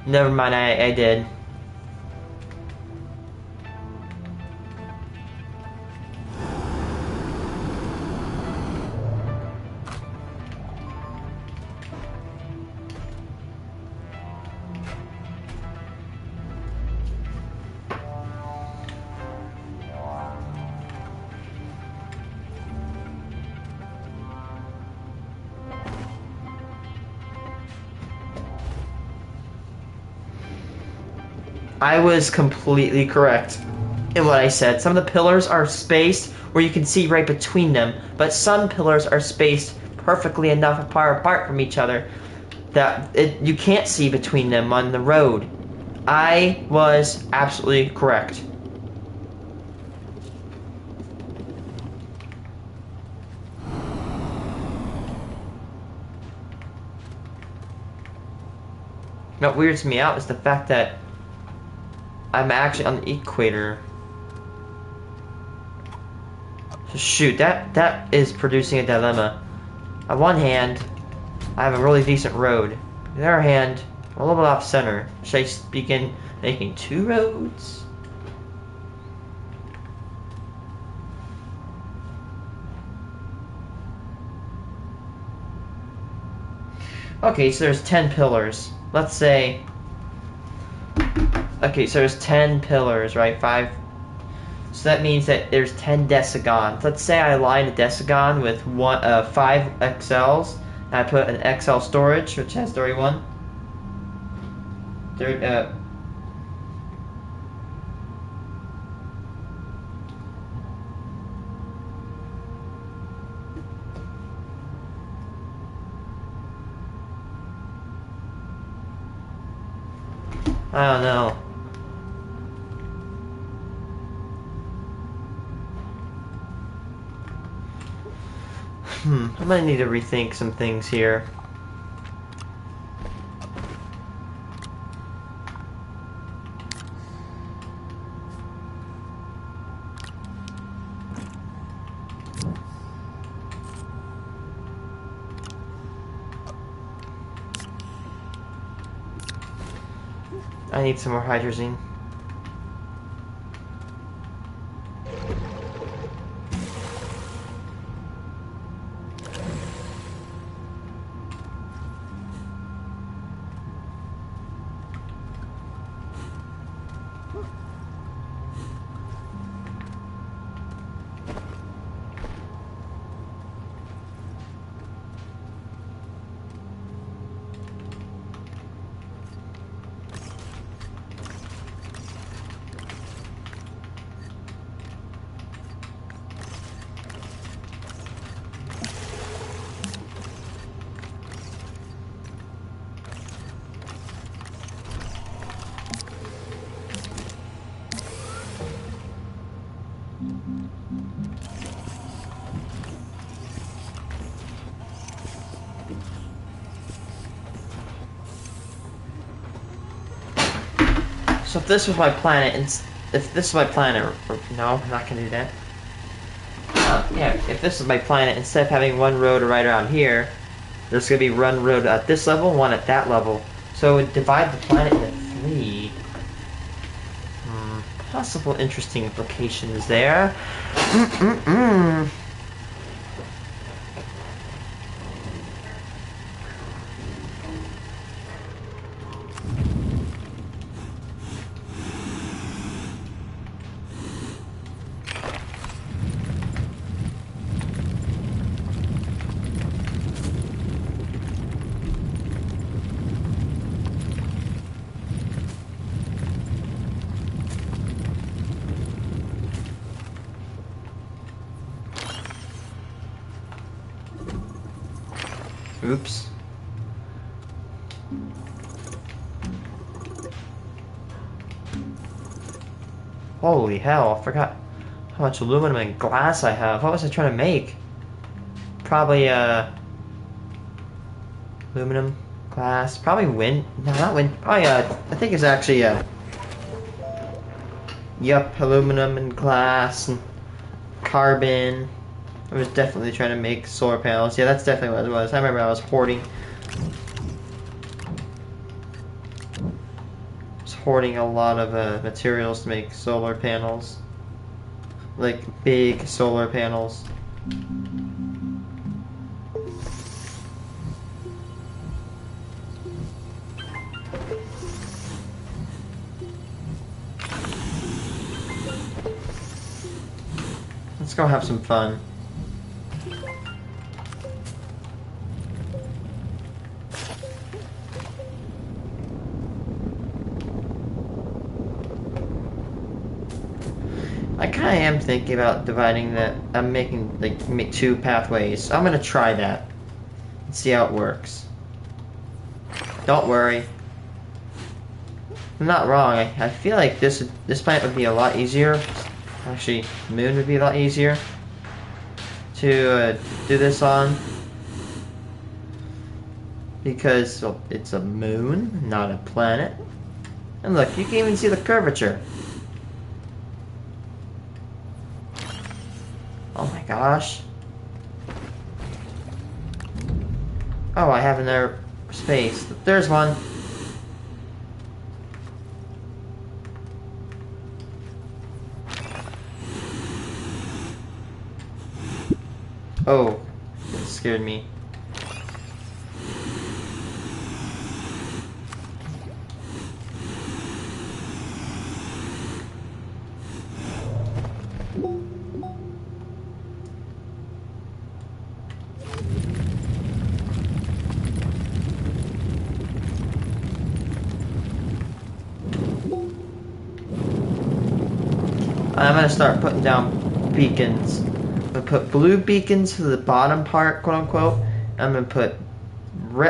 Never mind, I did. I was completely correct in what I said. Some of the pillars are spaced where you can see right between them, but some pillars are spaced perfectly enough apart from each other that you can't see between them on the road. I was absolutely correct. What weirds me out is the fact that I'm actually on the equator. So shoot, that is producing a dilemma. On one hand, I have a really decent road. On the other hand, I'm a little bit off center. Should I begin making two roads? Okay, so there's 10 pillars. Let's say... Okay, so there's 10 pillars, right? 5. So that means that there's 10 decagons. Let's say I align a decagon with 5 XLs, and I put an XL storage, which has 31. I don't know. I might need to rethink some things here. I need some more hydrazine. So if this was my planet, if this is my planet, no, I'm not gonna do that. Yeah, if this is my planet, instead of having one road right around here, there's gonna be one road at this level, one at that level. So it would divide the planet into 3. Possible interesting implications there. Oops. Holy hell, I forgot how much aluminum and glass I have. What was I trying to make? Probably, aluminum, glass, probably wind. No, not wind. Oh, yeah, I think it's actually, yup, aluminum and glass and carbon. I was definitely trying to make solar panels. Yeah, that's definitely what it was. I remember I was hoarding. Hoarding a lot of materials to make solar panels. Like big solar panels. Let's go have some fun. I kind of am thinking about dividing that. I'm making, like, make 2 pathways. I'm gonna try that and see how it works. Don't worry. I'm not wrong. I feel like this planet would be a lot easier. Actually, the moon would be a lot easier to do this on. Because, well, it's a moon, not a planet. And look, you can even see the curvature. Oh my gosh. Oh, I have another space. There's one. Oh, that scared me. I'm gonna start putting down beacons. I'm gonna put blue beacons to the bottom part, quote unquote. I'm gonna put blue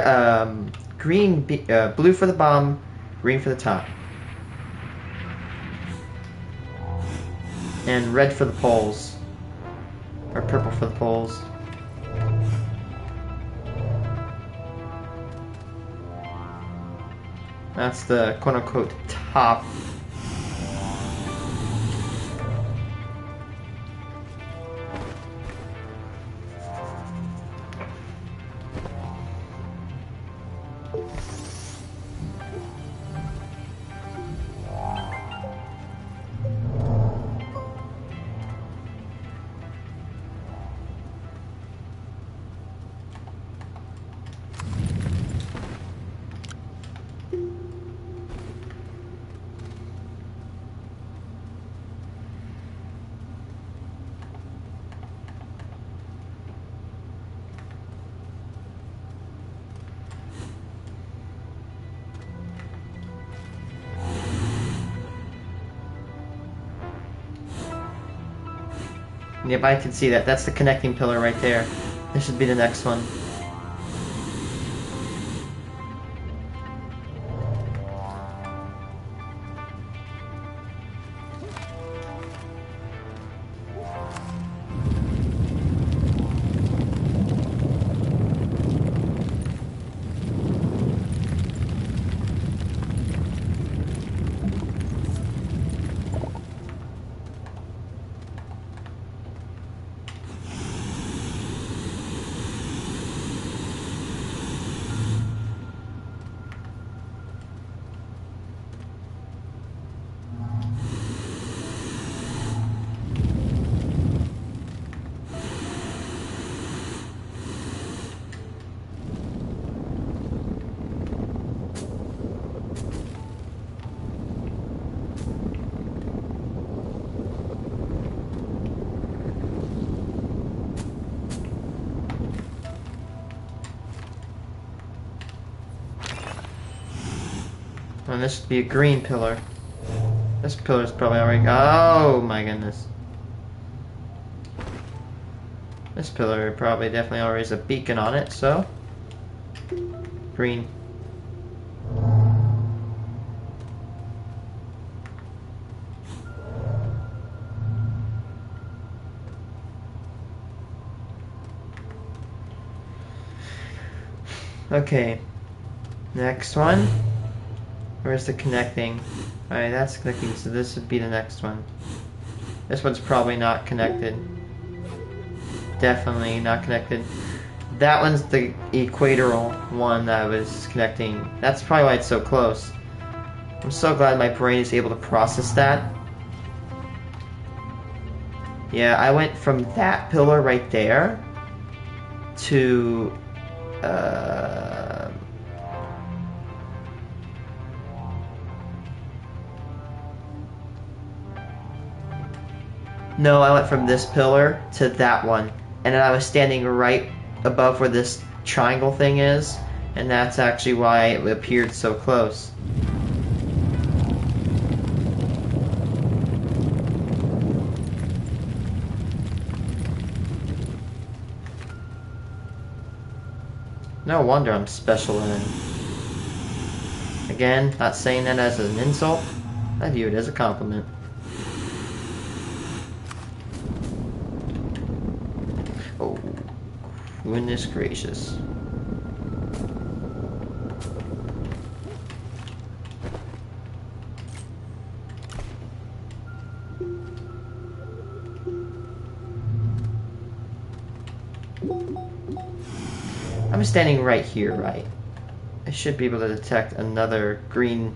for the bottom, green for the top, and red for the poles, or purple for the poles. That's the quote unquote top. Yep, I can see that. That's the connecting pillar right there. This should be the next one. And this would be a green pillar. This pillar's probably already. Oh my goodness. This pillar probably definitely already has a beacon on it, so. Green. Okay. Next one. Where's the connecting? Alright, that's connecting, so this would be the next one. This one's probably not connected. Definitely not connected. That one's the equatorial one that I was connecting. That's probably why it's so close. I'm so glad my brain is able to process that. Yeah, I went from that pillar right there to no, I went from this pillar to that one, and then I was standing right above where this triangle thing is, and that's actually why it appeared so close. No wonder I'm special then. Again, not saying that as an insult. I view it as a compliment. Oh, goodness gracious. I'm standing right here, right? I should be able to detect another green.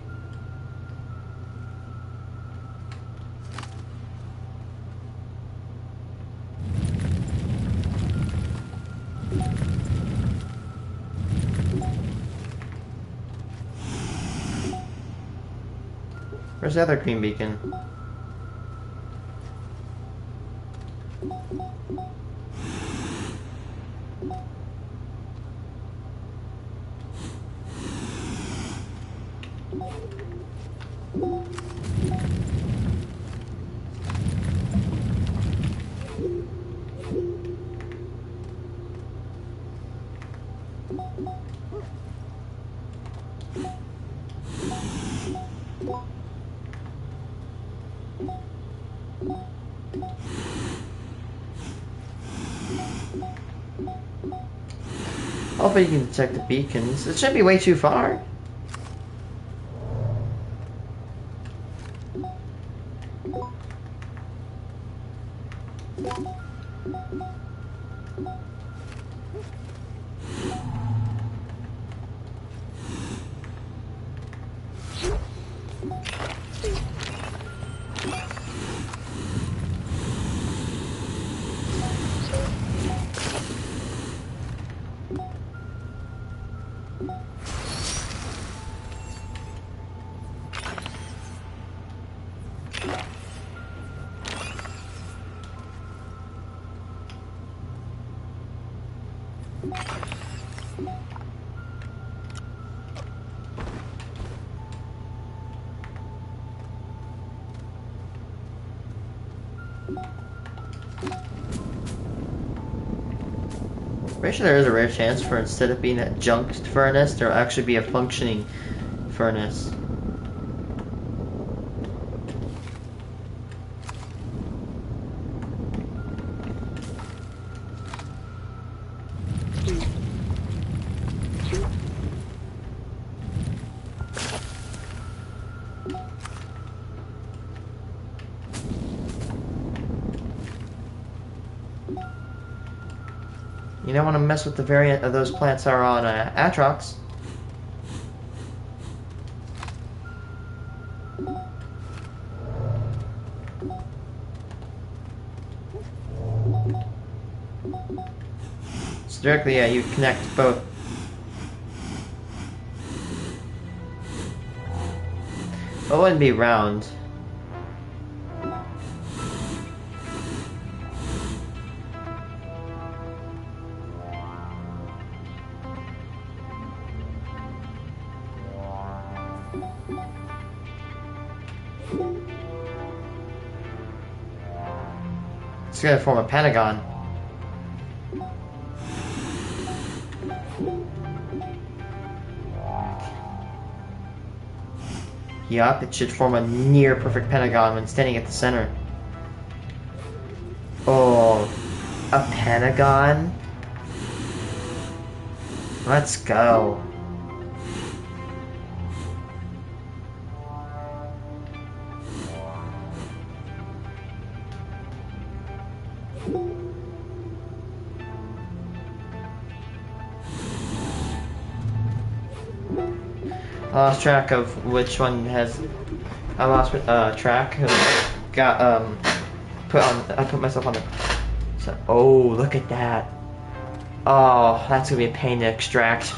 Where's the other green beacon? Hopefully you can detect the beacons. It shouldn't be way too far. Pretty sure there is a rare chance for instead of being a junk furnace, there'll actually be a functioning furnace. You don't want to mess with the variant of those plants that are on Atrox. So directly, yeah, you connect both. It wouldn't be round. It's gonna form a pentagon. Yup, it should form a near perfect pentagon when standing at the center. Oh, a pentagon? Let's go. I lost track of which one has. I lost track. Got put on. I put myself on the. So, oh, look at that. Oh, that's gonna be a pain to extract.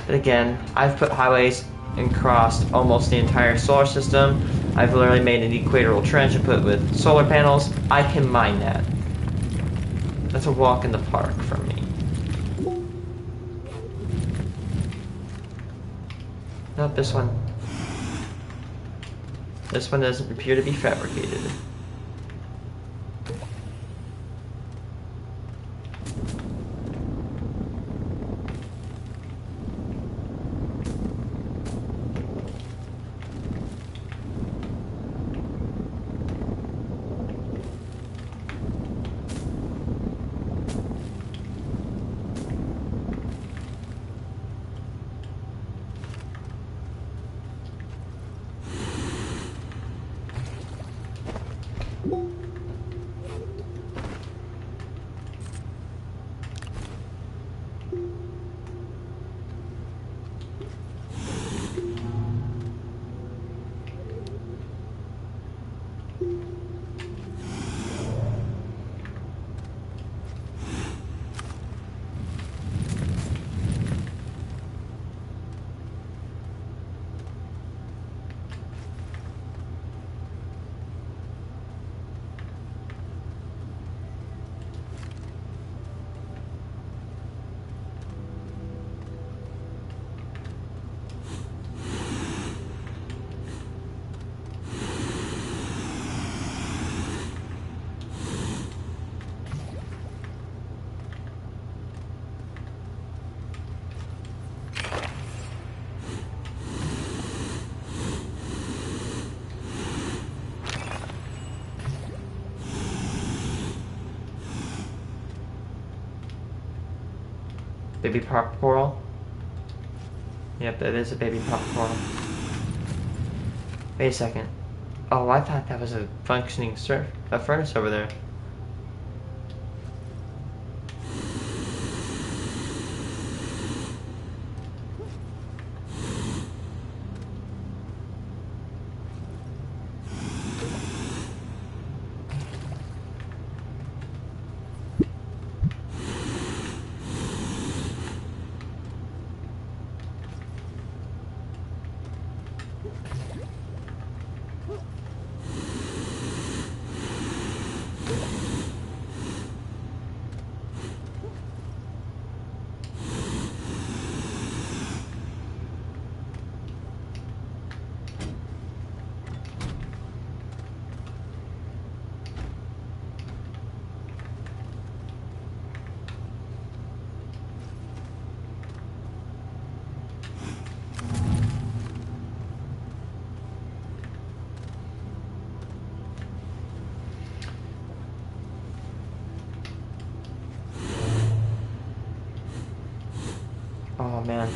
But again, I've put highways and crossed almost the entire solar system. I've literally made an equatorial trench and put it with solar panels. I can mine that. That's a walk in the park for me. Nope, this one. This one doesn't appear to be fabricated. Baby pop coral. Yep, that is a baby pop coral. Wait a second. Oh, I thought that was a functioning furnace over there. Oh man.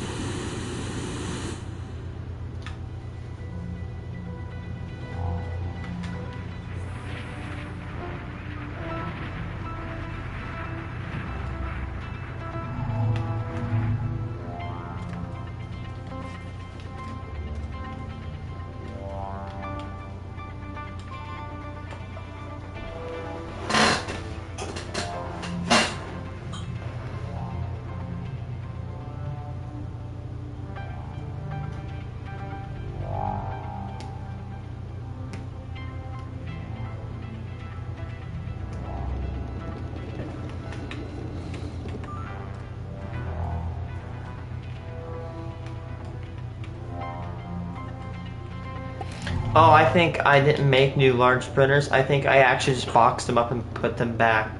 Oh, I think I didn't make new large printers. I think I actually just boxed them up and put them back.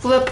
Flip.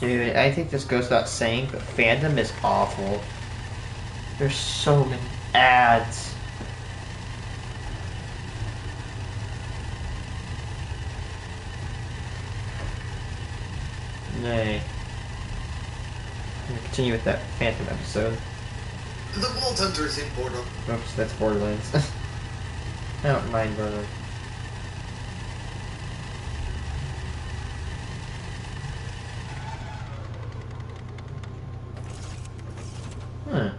Dude, I think this goes without saying, but fandom is awful. There's so many ads. Nay. I'm gonna continue with that Phantom episode. The Vault Hunters in Borderlands. Oops, that's Borderlands. I don't mind Borderlands. Huh.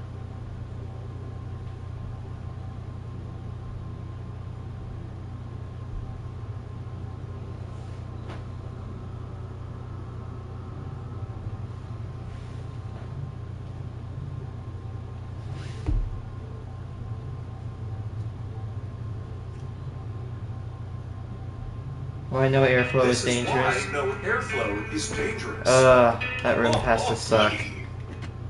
Well, I know airflow is dangerous. No airflow is dangerous. That room has to suck.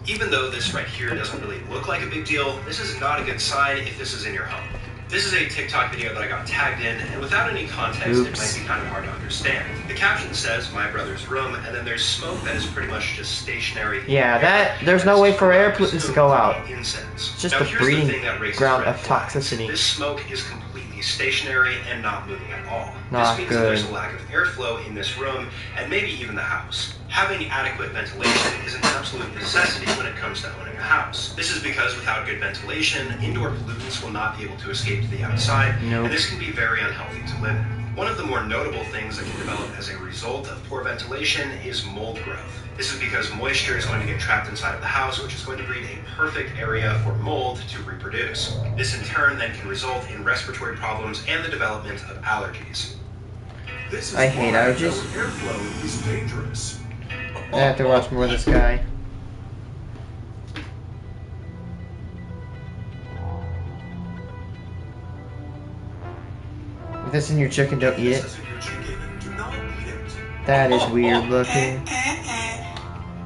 Even though this right here doesn't really look like a big deal, this is not a good sign if this is in your home. This is a TikTok video that I got tagged in, and without any context, it might be kind of hard to understand. The caption says, "My brother's room," and then there's smoke that is pretty much just stationary. Yeah, there's no way for air pollutants to go out. Incense. It's just now, the here's breeding thing that raises ground red of flags. toxicity. This smoke is completely stationary and not moving at all. Not this means good. that there's a lack of airflow in this room, and maybe even the house. Having adequate ventilation is an absolute necessity when it comes to owning a house. This is because without good ventilation, indoor pollutants will not be able to escape to the outside, Nope. and this can be very unhealthy to live in. One of the more notable things that can develop as a result of poor ventilation is mold growth. This is because moisture is going to get trapped inside of the house, which is going to breed a perfect area for mold to reproduce. This in turn then can result in respiratory problems and the development of allergies. I hate allergies. Airflow is dangerous. I have to watch more of this guy. If this in your chicken, don't eat it. That is weird looking.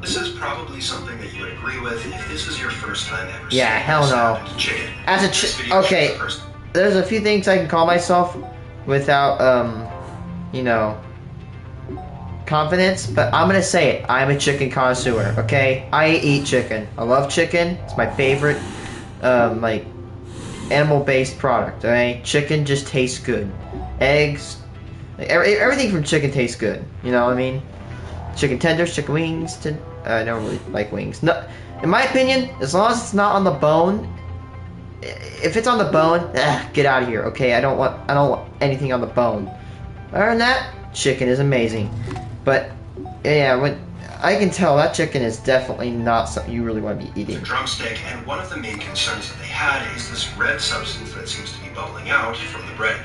This is probably something that you would agree with if this is your first time ever Yeah, seeing hell this no. happen to chicken. As a This video is okay, the first- there's a few things I can call myself without, you know, confidence, but I'm gonna say it. I'm a chicken connoisseur, okay? I eat chicken. I love chicken. It's my favorite, like, animal-based product, okay? Chicken just tastes good. Eggs, like, everything from chicken tastes good. You know what I mean? Chicken tenders, chicken wings. I don't really like wings. No, in my opinion, as long as it's not on the bone. If it's on the bone, get out of here. Okay, I don't want anything on the bone. Other than that, chicken is amazing. But yeah, when I can tell that chicken is definitely not something you really want to be The eating. drumstick, and one of the main concerns that they had is this red substance that seems to be bubbling out from the bread.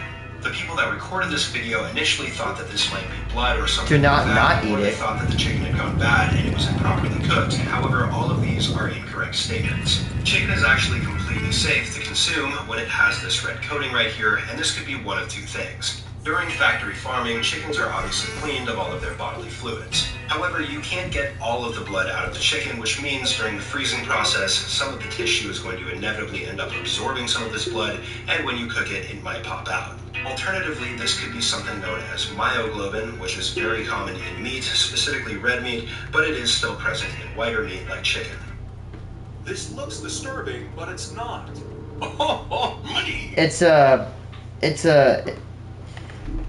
The people that recorded this video initially thought that this might be blood or something Do not like that, not eat or they it. thought that the chicken had gone bad and it was improperly cooked. However, all of these are incorrect statements. Chicken is actually completely safe to consume when it has this red coating right here, and this could be one of two things. During factory farming, chickens are obviously cleaned of all of their bodily fluids. However, you can't get all of the blood out of the chicken, which means during the freezing process, some of the tissue is going to inevitably end up absorbing some of this blood, and when you cook it, it might pop out. Alternatively, this could be something known as myoglobin, which is very common in meat, specifically red meat, but it is still present in whiter meat like chicken. This looks disturbing, but it's not. Oh, money! It's a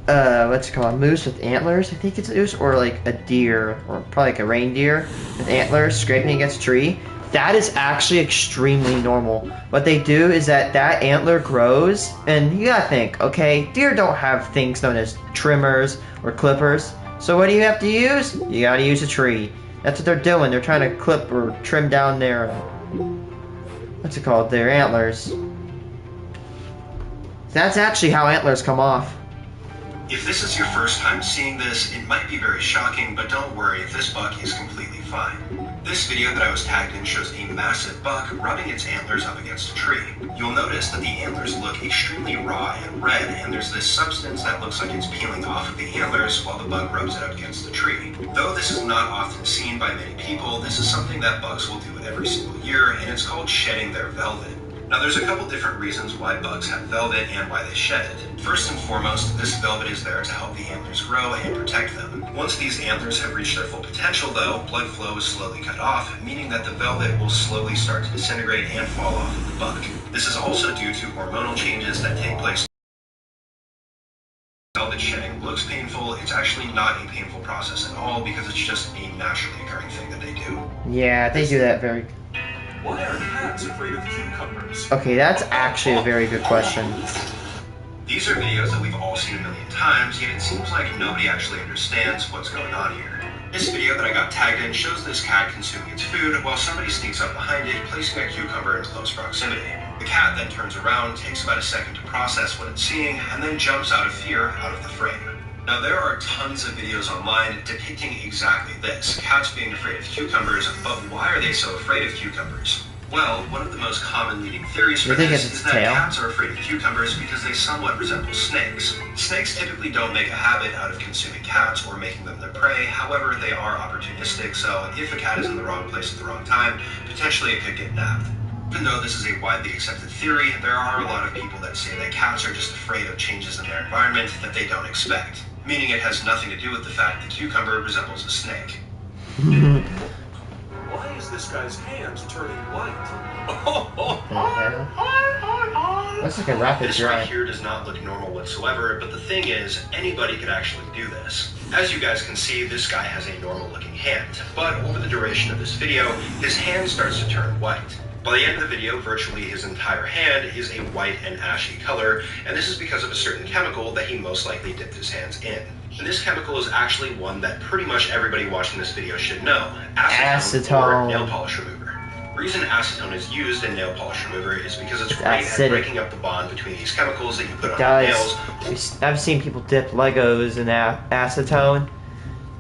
what's it called? Moose with antlers. I think it's a moose, or like a deer, or probably like a reindeer with antlers scraping against a tree. That is actually extremely normal. What they do is that antler grows, and you gotta think, okay, deer don't have things known as trimmers or clippers. So what do you have to use? You gotta use a tree. That's what they're doing. They're trying to clip or trim down their, what's it called? Their antlers. That's actually how antlers come off. If this is your first time seeing this, it might be very shocking, but don't worry, this buck is completely fine. This video that I was tagged in shows a massive buck rubbing its antlers up against a tree. You'll notice that the antlers look extremely raw and red, and there's this substance that looks like it's peeling off of the antlers while the buck rubs it up against the tree. Though this is not often seen by many people, this is something that bucks will do every single year, and it's called shedding their velvet. Now there's a couple different reasons why bugs have velvet and why they shed it. First and foremost, this velvet is there to help the antlers grow and protect them. Once these antlers have reached their full potential though, blood flow is slowly cut off, meaning that the velvet will slowly start to disintegrate and fall off of the buck. This is also due to hormonal changes that take place. Velvet shedding looks painful. It's actually not a painful process at all because it's just a naturally occurring thing that they do. Yeah, they do that very... Why are cats afraid of cucumbers? Okay, that's actually a very good question. These are videos that we've all seen a million times, yet it seems like nobody actually understands what's going on here. This video that I got tagged in shows this cat consuming its food while somebody sneaks up behind it, placing a cucumber in close proximity. The cat then turns around, takes about a second to process what it's seeing, and then jumps out of fear out of the frame. Now there are tons of videos online depicting exactly this, cats being afraid of cucumbers, but why are they so afraid of cucumbers? Well, one of the most common leading theories for this is that cats are afraid of cucumbers because they somewhat resemble snakes. Snakes typically don't make a habit out of consuming cats or making them their prey, however they are opportunistic, so if a cat is in the wrong place at the wrong time, potentially it could get nabbed. Even though this is a widely accepted theory, there are a lot of people that say that cats are just afraid of changes in their environment that they don't expect, meaning it has nothing to do with the fact the cucumber resembles a snake. Why is this guy's hand turning white? That's like a rapid This dry. right here does not look normal whatsoever, but the thing is, anybody could actually do this. As you guys can see, this guy has a normal looking hand, but over the duration of this video, his hand starts to turn white. By the end of the video, virtually his entire hand is a white and ashy color, and this is because of a certain chemical that he most likely dipped his hands in. And this chemical is actually one that pretty much everybody watching this video should know. Acetone. Or nail polish remover. The reason acetone is used in nail polish remover is because it's great at breaking up the bond between these chemicals that you put on your nails. I've seen people dip Legos in acetone.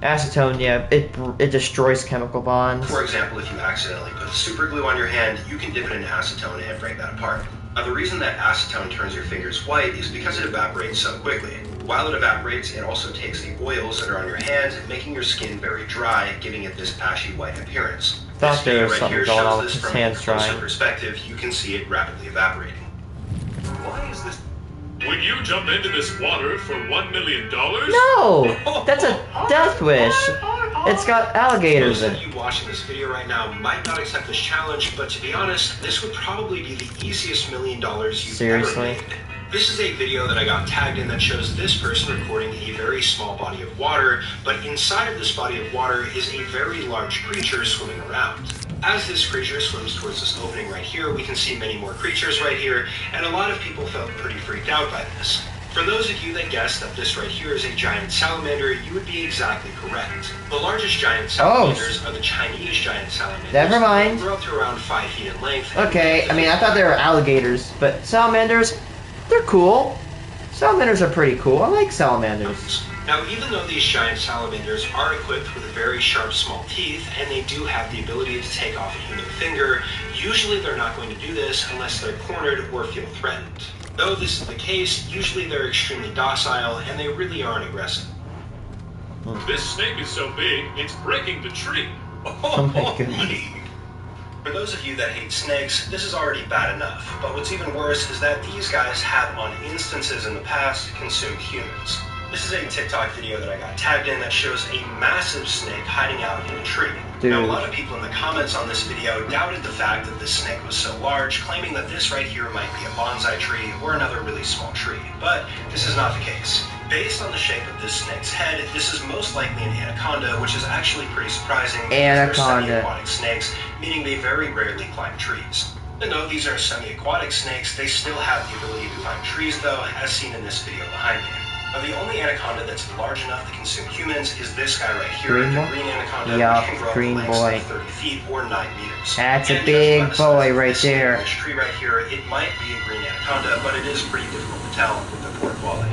Acetone, yeah, it destroys chemical bonds. For example, if you accidentally put super glue on your hand, you can dip it in acetone and break that apart. Now, the reason that acetone turns your fingers white is because it evaporates so quickly. While it evaporates, it also takes the oils that are on your hand, making your skin very dry, giving it this ashy white appearance. Thought there was something going on with his hands drying. From a closer perspective, you can see it rapidly evaporating. Why is this? Would you jump into this water for $1 million? No! That's a death wish. It's got alligators in Most it. of you watching this video right now might not accept this challenge, but to be honest, this would probably be the easiest $1 million you've ever made. This is a video that I got tagged in that shows this person recording a very small body of water, but inside of this body of water is a very large creature swimming around. As this creature swims towards this opening right here, we can see many more creatures right here, and a lot of people felt pretty freaked out by this. For those of you that guessed that this right here is a giant salamander, you would be exactly correct. The largest giant salamanders are the Chinese giant salamanders. Never mind. They grow up to around 5 feet in length. Okay, I mean, I thought they were alligators, but salamanders, they're cool. Salamanders are pretty cool. I like salamanders. Now, even though these giant salamanders are equipped with very sharp, small teeth, and they do have the ability to take off a human finger, usually they're not going to do this unless they're cornered or feel threatened. Though this is the case, usually they're extremely docile and they really aren't aggressive. This snake is so big, it's breaking the tree. Oh my goodness. Money. For those of you that hate snakes, this is already bad enough. But what's even worse is that these guys have, on instances in the past, consumed humans. This is a TikTok video that I got tagged in that shows a massive snake hiding out in a tree. Dude. Now, a lot of people in the comments on this video doubted the fact that this snake was so large, claiming that this right here might be a bonsai tree or another really small tree. But this is not the case. Based on the shape of this snake's head, this is most likely an anaconda, which is actually pretty surprising because they're semi-aquatic snakes, meaning they very rarely climb trees. Even though these are semi-aquatic snakes, they still have the ability to climb trees though, as seen in this video behind me. Now, the only anaconda that's large enough to consume humans is this guy right here, Green the boy? green anaconda, Yup, which can grow green to lengths boy. of 30 feet or 9 meters. That's a And big judging by the size boy of right this snake there. in this tree right here, it might be a green anaconda, but it is pretty difficult to tell with the poor quality.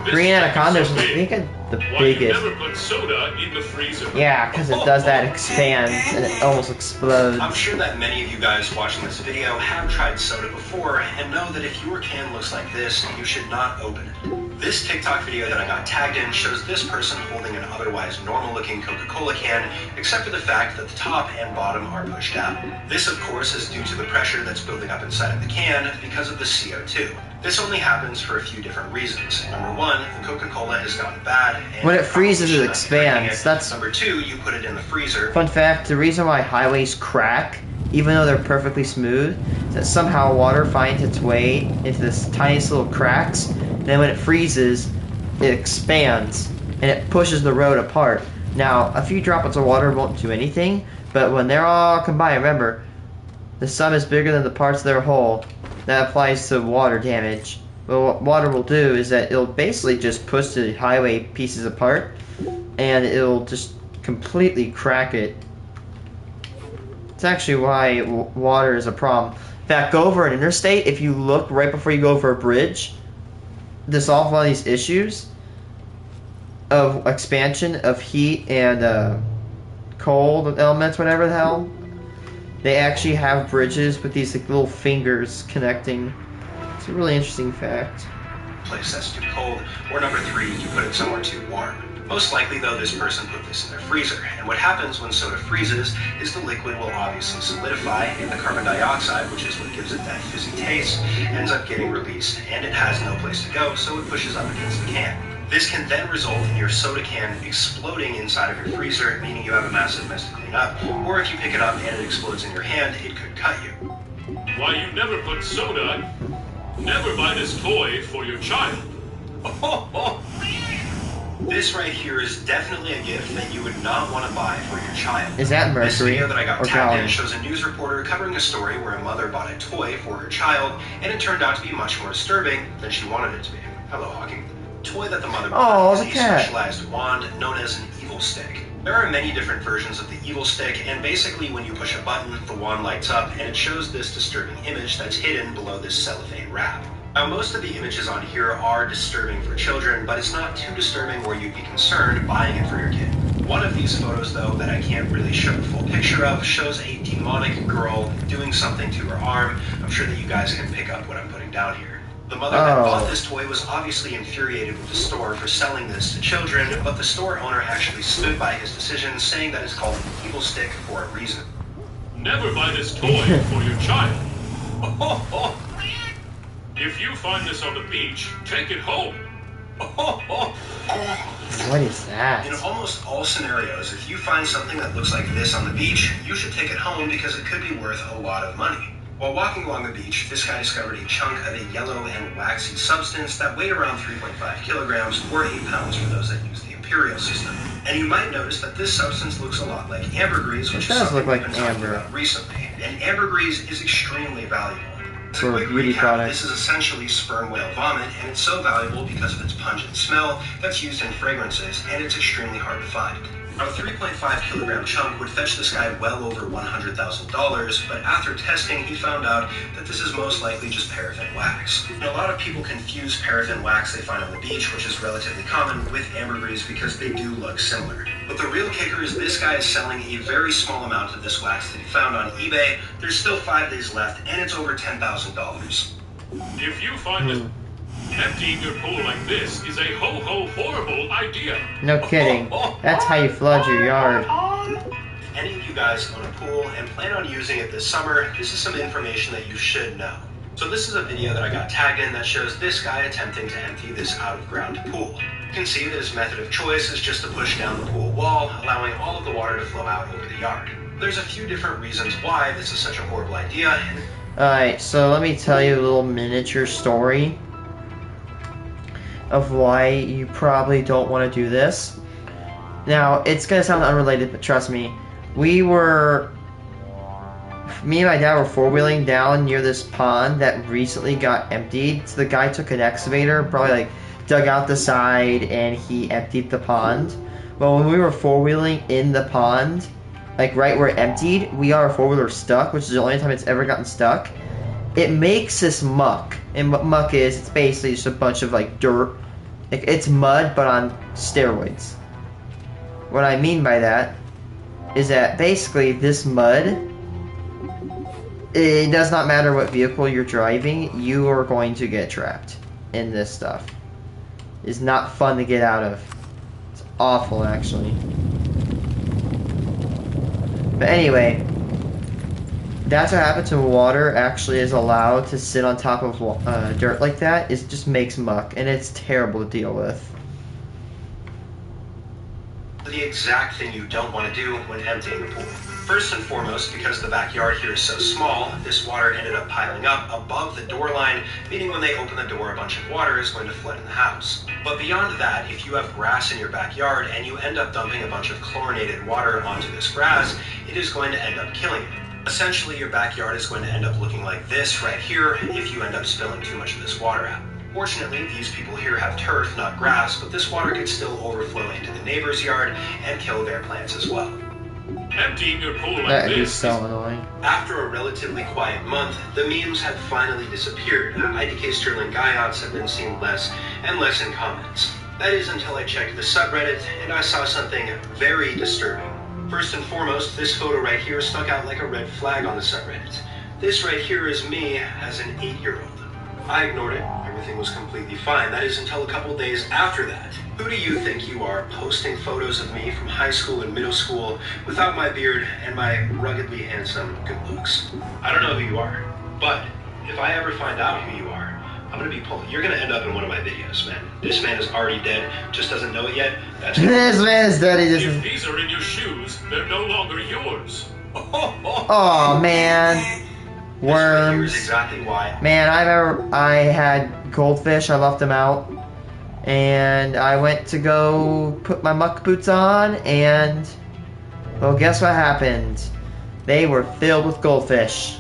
This Green snake is anacondas, so I big. think, the Why biggest. you never put soda in the freezer? Yeah, because it does that, expands, and it almost explodes. I'm sure that many of you guys watching this video have tried soda before and know that if your can looks like this, you should not open it. This TikTok video that I got tagged in shows this person holding an otherwise normal looking Coca-Cola can, except for the fact that the top and bottom are pushed out. This of course is due to the pressure that's building up inside of the can because of the CO2. This only happens for a few different reasons. Number one, the Coca-Cola has gotten bad. And When it you probably freezes, it should not be drinking expands. That's- Number two, you put it in the freezer. Fun fact, the reason why highways crack, even though they're perfectly smooth, is that somehow water finds its way into this tiniest little cracks, and then when it freezes, it expands, and it pushes the road apart. Now, a few droplets of water won't do anything, but when they're all combined, remember, the sum is bigger than the parts of their whole. That applies to water damage. But what water will do is that it'll basically just push the highway pieces apart, and it'll just completely crack it. It's actually why water is a problem. In fact, go over an interstate, if you look right before you go over a bridge, to solve all these issues of expansion of heat and cold elements, whatever the hell, they actually have bridges with these like, little fingers connecting. It's a really interesting fact. Place that's too cold, or number three, you put it somewhere too warm. Most likely though, this person put this in their freezer, and what happens when soda freezes is the liquid will obviously solidify, and the carbon dioxide, which is what gives it that fizzy taste, ends up getting released, and it has no place to go, so it pushes up against the can. This can then result in your soda can exploding inside of your freezer, meaning you have a massive mess to clean up, or if you pick it up and it explodes in your hand, it could cut you. Why you never put soda? Never buy this toy for your child. This right here is definitely a gift that you would not want to buy for your child. Is that This mercury video that I got or tagged in gallium? shows a news reporter covering a story where a mother bought a toy for her child, and it turned out to be much more disturbing than she wanted it to be. Hello, Hawking. The toy that the mother Oh, bought the is a cat. specialized wand known as an evil stick. There are many different versions of the evil stick, and basically when you push a button, the wand lights up, and it shows this disturbing image that's hidden below this cellophane wrap. Now, most of the images on here are disturbing for children, but it's not too disturbing where you'd be concerned buying it for your kid. One of these photos, though, that I can't really show the full picture of, shows a demonic girl doing something to her arm. I'm sure that you guys can pick up what I'm putting down here. The mother that bought this toy was obviously infuriated with the store for selling this to children, but the store owner actually stood by his decision, saying that it's called an evil stick for a reason. Never buy this toy for your child. If you find this on the beach, take it home. What is that? In almost all scenarios, if you find something that looks like this on the beach, you should take it home because it could be worth a lot of money. While walking along the beach, this guy discovered a chunk of a yellow and waxy substance that weighed around 3.5 kilograms or 8 pounds for those that use the imperial system. And you might notice that this substance looks a lot like ambergris, which It is does something look like we've been talking amber. about recently. And ambergris is extremely valuable. As a For a quick beauty recap, product. this is essentially sperm whale vomit, and it's so valuable because of its pungent smell that's used in fragrances, and it's extremely hard to find. A 3.5 kilogram chunk would fetch this guy well over $100,000, but after testing, he found out that this is most likely just paraffin wax. And a lot of people confuse paraffin wax they find on the beach, which is relatively common, with ambergris because they do look similar. But the real kicker is this guy is selling a very small amount of this wax that he found on eBay. There's still 5 days left, and it's over $10,000. If you find this, Emptying your pool like this is a ho-ho horrible idea. No kidding. That's how you flood your yard. If any of you guys own a pool and plan on using it this summer, this is some information that you should know. So this is a video that I got tagged in that shows this guy attempting to empty this out-of-ground pool. You can see that his method of choice is just to push down the pool wall, allowing all of the water to flow out over the yard. There's a few different reasons why this is such a horrible idea. Alright, so let me tell you a little miniature story of why you probably don't want to do this. Now, it's going to sound unrelated, but trust me. Me and my dad were four-wheeling down near this pond that recently got emptied. So the guy took an excavator, probably like dug out the side, and he emptied the pond. Well, when we were four-wheeling in the pond, like right where it emptied, we got our four-wheeler stuck, which is the only time it's ever gotten stuck. It makes this muck, and what muck is, it's basically just a bunch of like dirt. It's mud, but on steroids. What I mean by that is that basically this mud, it does not matter what vehicle you're driving, you are going to get trapped in this stuff. It's not fun to get out of. It's awful, actually. But anyway, that's what happens when water actually is allowed to sit on top of dirt like that. It just makes muck, and it's terrible to deal with. The exact thing you don't want to do when emptying a pool. First and foremost, because the backyard here is so small, this water ended up piling up above the door line, meaning when they open the door, a bunch of water is going to flood in the house. But beyond that, if you have grass in your backyard and you end up dumping a bunch of chlorinated water onto this grass, it is going to end up killing it. Essentially, your backyard is going to end up looking like this right here if you end up spilling too much of this water out. Fortunately, these people here have turf, not grass, but this water could still overflow into the neighbor's yard and kill their plants as well. Emptying your pool like That this is so annoying. After a relatively quiet month, the memes have finally disappeared. IDK Sterling Guyouts have been seen less and less in comments. That is until I checked the subreddit and I saw something very disturbing. First and foremost, this photo right here stuck out like a red flag on the subreddit. This right here is me as an 8-year-old. I ignored it. Everything was completely fine. That is until a couple days after that. Who do you think you are, posting photos of me from high school and middle school without my beard and my ruggedly handsome good looks? I don't know who you are, but if I ever find out who you are, I'm gonna be pulled. You're gonna end up in one of my videos, man. This man is already dead, just doesn't know it yet. That's This man is dead. If these are in your shoes, they're no longer yours. Oh man. This right here is Worms. exactly why. Man, I remember I had goldfish. I left them out. And I went to go put my muck boots on, and well, guess what happened? They were filled with goldfish.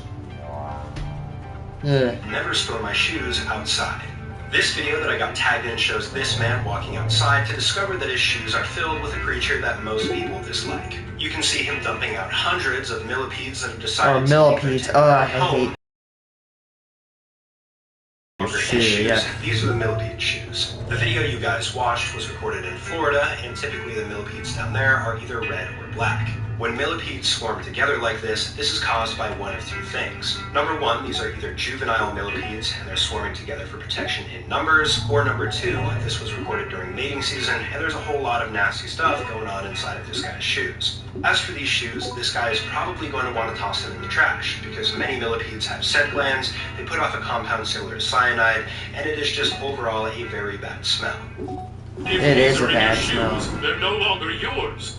Ugh. Never store my shoes outside. This video that I got tagged in shows this man walking outside to discover that his shoes are filled with a creature that most people dislike. You can see him dumping out hundreds of millipedes that have decided to Millipedes. leave Oh, their I home. hate Shoes. yeah. These are the millipede shoes. The video you guys watched was recorded in Florida, and typically the millipedes down there are either red or black. When millipedes swarm together like this is caused by one of two things. Number one, these are either juvenile millipedes and they're swarming together for protection in numbers, or number two, this was recorded during mating season and there's a whole lot of nasty stuff going on inside of this guy's shoes. As for these shoes, this guy is probably going to want to toss them in the trash because many millipedes have scent glands, they put off a compound similar to cyanide, and it is just overall a very bad smell. If It these is a are in your bad shoes, smell. they're no longer yours.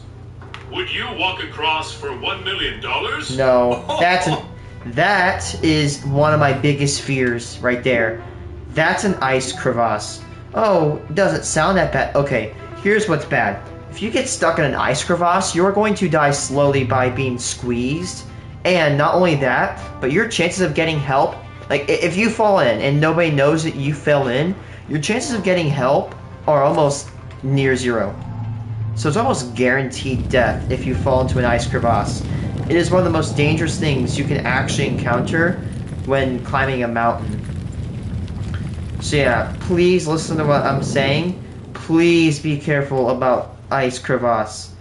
Would you walk across for $1 million? No, that is one of my biggest fears right there. That's an ice crevasse. Oh, doesn't sound that bad. Okay, here's what's bad. If you get stuck in an ice crevasse, you're going to die slowly by being squeezed. And not only that, but your chances of getting help, like if you fall in and nobody knows that you fell in, your chances of getting help are almost near zero. So it's almost guaranteed death if you fall into an ice crevasse. It is one of the most dangerous things you can actually encounter when climbing a mountain. So yeah, please listen to what I'm saying. Please be careful about ice crevasse.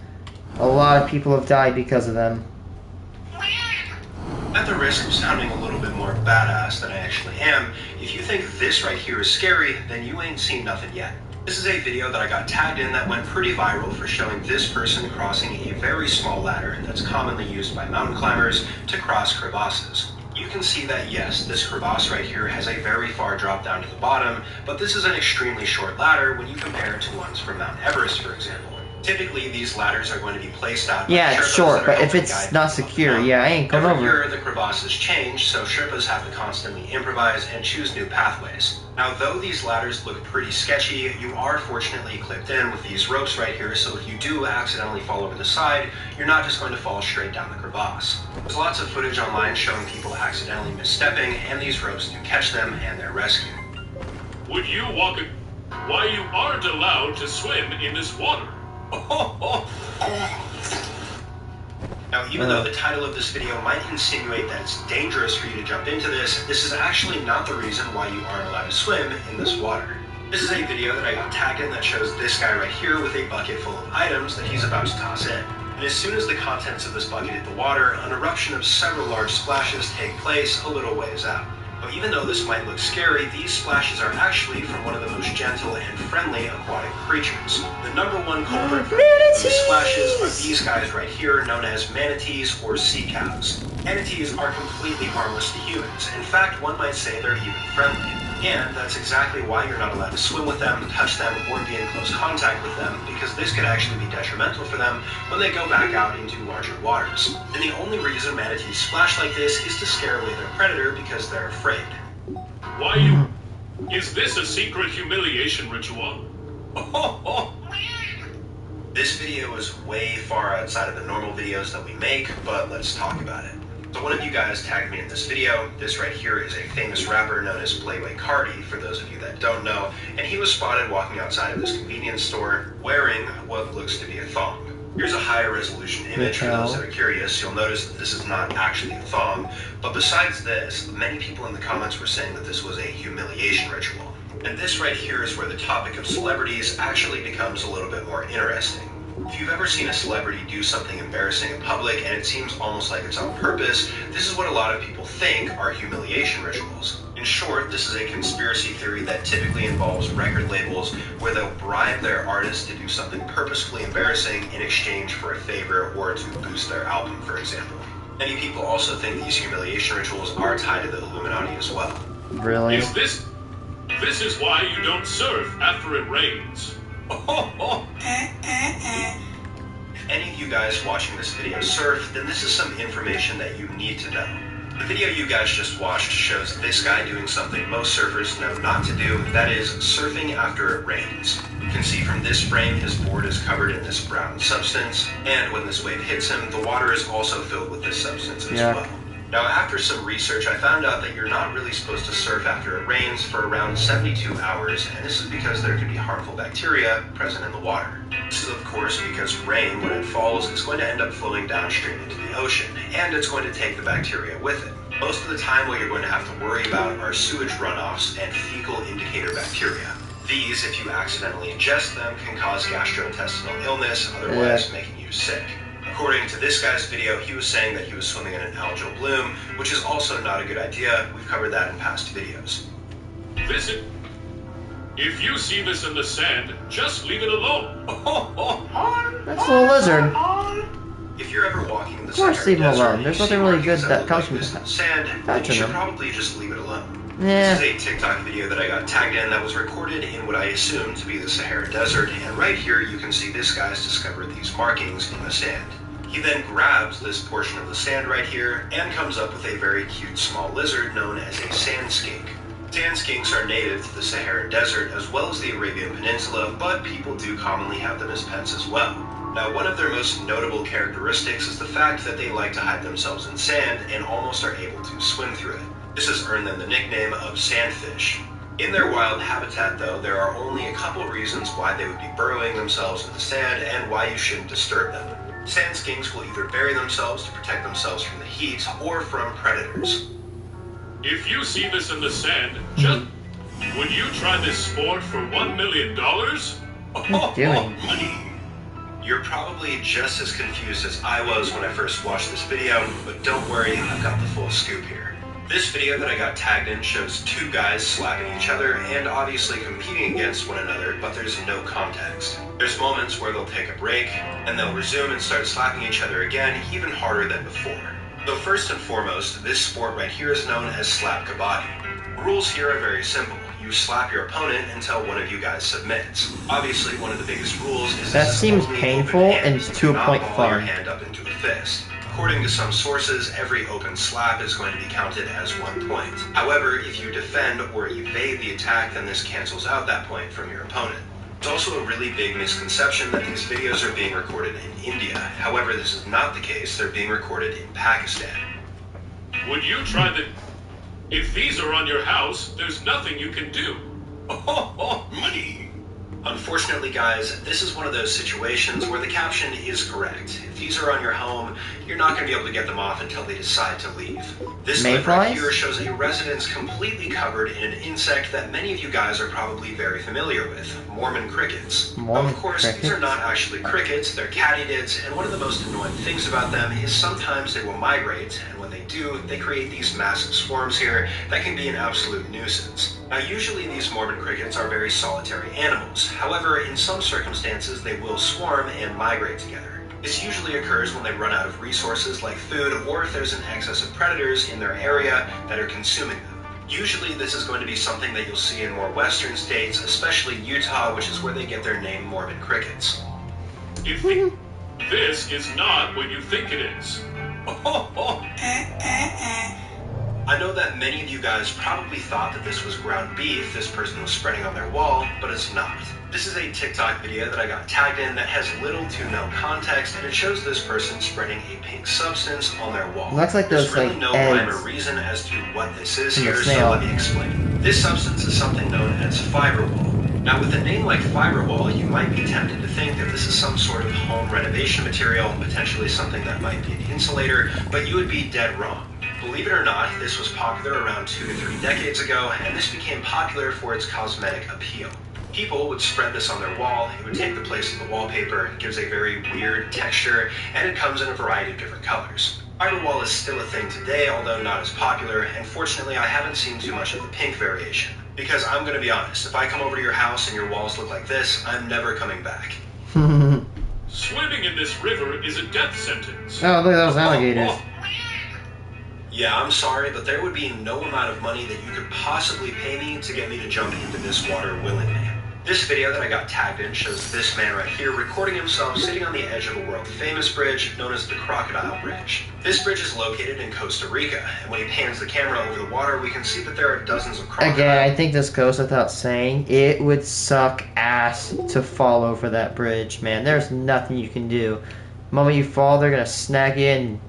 A lot of people have died because of them. At the risk of sounding a little bit more badass than I actually am, if you think this right here is scary, then you ain't seen nothing yet. This is a video that I got tagged in that went pretty viral for showing this person crossing a very small ladder that's commonly used by mountain climbers to cross crevasses. You can see that yes, this crevasse right here has a very far drop down to the bottom, but this is an extremely short ladder when you compare it to ones from Mount Everest, for example. Typically, these ladders are going to be placed out. Yeah, it's short, but if it's not secure, yeah, I ain't going over. Every year, the crevasses change, so Sherpas have to constantly improvise and choose new pathways. Now, though these ladders look pretty sketchy, you are fortunately clipped in with these ropes right here, so if you do accidentally fall over the side, you're not just going to fall straight down the crevasse. There's lots of footage online showing people accidentally misstepping, and these ropes do catch them and they're rescued. Would you walk it? Why you aren't allowed to swim in this water? Now, even though the title of this video might insinuate that it's dangerous for you to jump into this is actually not the reason why you aren't allowed to swim in this water. This is a video that I got tagged in that shows this guy right here with a bucket full of items that he's about to toss in. And as soon as the contents of this bucket hit the water, an eruption of several large splashes take place a little ways out. But even though this might look scary, these splashes are actually from one of the most gentle and friendly aquatic creatures. The number one culprit for these splashes are these guys right here, known as manatees or sea cows. Manatees are completely harmless to humans. In fact, one might say they're even friendly. And that's exactly why you're not allowed to swim with them, touch them, or be in close contact with them, because this could actually be detrimental for them when they go back out into larger waters. And the only reason manatees splash like this is to scare away their predator because they're afraid. Why you? Is this a secret humiliation ritual? This video is way far outside of the normal videos that we make, but let's talk about it. So one of you guys tagged me in this video. This right here is a famous rapper known as Playway Carti, for those of you that don't know, and he was spotted walking outside of this convenience store wearing what looks to be a thong. Here's a higher resolution image for those that are curious. You'll notice that this is not actually a thong, but besides this, many people in the comments were saying that this was a humiliation ritual. And this right here is where the topic of celebrities actually becomes a little bit more interesting. If you've ever seen a celebrity do something embarrassing in public and it seems almost like it's on purpose, this is what a lot of people think are humiliation rituals. In short, this is a conspiracy theory that typically involves record labels where they'll bribe their artists to do something purposefully embarrassing in exchange for a favor or to boost their album, for example. Many people also think these humiliation rituals are tied to the Illuminati as well. Really? This is why you don't surf after it rains. If any of you guys watching this video surf, then this is some information that you need to know. The video you guys just watched shows this guy doing something most surfers know not to do, that is, surfing after it rains. You can see from this frame his board is covered in this brown substance, and when this wave hits him, the water is also filled with this substance as well. Now, after some research, I found out that you're not really supposed to surf after it rains for around 72 hours, and this is because there could be harmful bacteria present in the water. This is, of course, because rain, when it falls, is going to end up flowing downstream into the ocean, and it's going to take the bacteria with it. Most of the time, what you're going to have to worry about are sewage runoffs and fecal indicator bacteria. These, if you accidentally ingest them, can cause gastrointestinal illness, otherwise making you sick. According to this guy's video, he was saying that he was swimming in an algal bloom, which is also not a good idea. We've covered that in past videos. If you see this in the sand, just leave it alone. That's a little lizard. If you're ever walking in the Of course, Sahara leave him Desert alone. and There's you see nothing really markings good that look comes like from this in the sand, then you touching should them. probably just leave it alone. Yeah. This is a TikTok video that I got tagged in that was recorded in what I assume to be the Sahara Desert, and right here you can see this guy's discovered these markings in the sand. He then grabs this portion of the sand right here and comes up with a very cute small lizard known as a sand skink. Sand skinks are native to the Sahara Desert as well as the Arabian Peninsula, but people do commonly have them as pets as well. Now, one of their most notable characteristics is the fact that they like to hide themselves in sand and almost are able to swim through it. This has earned them the nickname of sandfish. In their wild habitat, though, there are only a couple reasons why they would be burrowing themselves in the sand and why you shouldn't disturb them. Sand skinks will either bury themselves to protect themselves from the heat or from predators. If you see this in the sand, would you try this sport for $1 million? What are you doing? You You're probably just as confused as I was when I first watched this video, but don't worry, I've got the full scoop here. This video that I got tagged in shows two guys slapping each other and obviously competing against one another, but there's no context. There's moments where they'll take a break, and they'll resume and start slapping each other again, even harder than before. So first and foremost, this sport right here is known as slap kabaddi. Rules here are very simple. You slap your opponent until one of you guys submits. Obviously, one of the biggest rules is That this is seems only painful open hand. and it's to a Do not point ball your fun. hand up into a fist. According to some sources, every open slap is going to be counted as 1 point. However, if you defend or evade the attack, then this cancels out that point from your opponent. There's also a really big misconception that these videos are being recorded in India. However, this is not the case. They're being recorded in Pakistan. Would you try the... If these are on your house, there's nothing you can do. Oh, money! Unfortunately, guys, this is one of those situations where the caption is correct. If these are on your home, you're not going to be able to get them off until they decide to leave. This clip right Mayflies? here shows a residence completely covered in an insect that many of you guys are probably very familiar with, Mormon crickets. Mormon Of course, these crickets? are not actually crickets, they're katydids, and one of the most annoying things about them is sometimes they will migrate, and when they do, they create these massive swarms here that can be an absolute nuisance. Now, usually these Mormon crickets are very solitary animals. However, in some circumstances, they will swarm and migrate together. This usually occurs when they run out of resources like food, or if there's an excess of predators in their area that are consuming them. Usually this is going to be something that you'll see in more western states, especially Utah, which is where they get their name Mormon crickets. If this is not what you think it is. I know that many of you guys probably thought that this was ground beef this person was spreading on their wall, but it's not. This is a TikTok video that I got tagged in that has little to no context, and it shows this person spreading a pink substance on their wall. Looks like There's those, really like, no rhyme or eggs reason as to what this is in the here, so snail. let me explain. This substance is something known as fiberwall. Now, with a name like fiberwall, you might be tempted to think that this is some sort of home renovation material, potentially something that might be an insulator, but you would be dead wrong. Believe it or not, this was popular around 2 to 3 decades ago, and this became popular for its cosmetic appeal. People would spread this on their wall, it would take the place of the wallpaper, it gives a very weird texture, and it comes in a variety of different colors. Fiberwall is still a thing today, although not as popular, and fortunately I haven't seen too much of the pink variation. Because I'm gonna be honest, if I come over to your house and your walls look like this, I'm never coming back. Swimming in this river is a death sentence. Oh, look at those alligators. Yeah, I'm sorry, but there would be no amount of money that you could possibly pay me to get me to jump into this water willingly. This video that I got tagged in shows this man right here recording himself sitting on the edge of a world-famous bridge known as the Crocodile Bridge. This bridge is located in Costa Rica, and when he pans the camera over the water, we can see that there are dozens of crocodiles. Again, I think this goes without saying. It would suck ass to fall over that bridge, man. There's nothing you can do. The moment you fall, they're gonna snag you and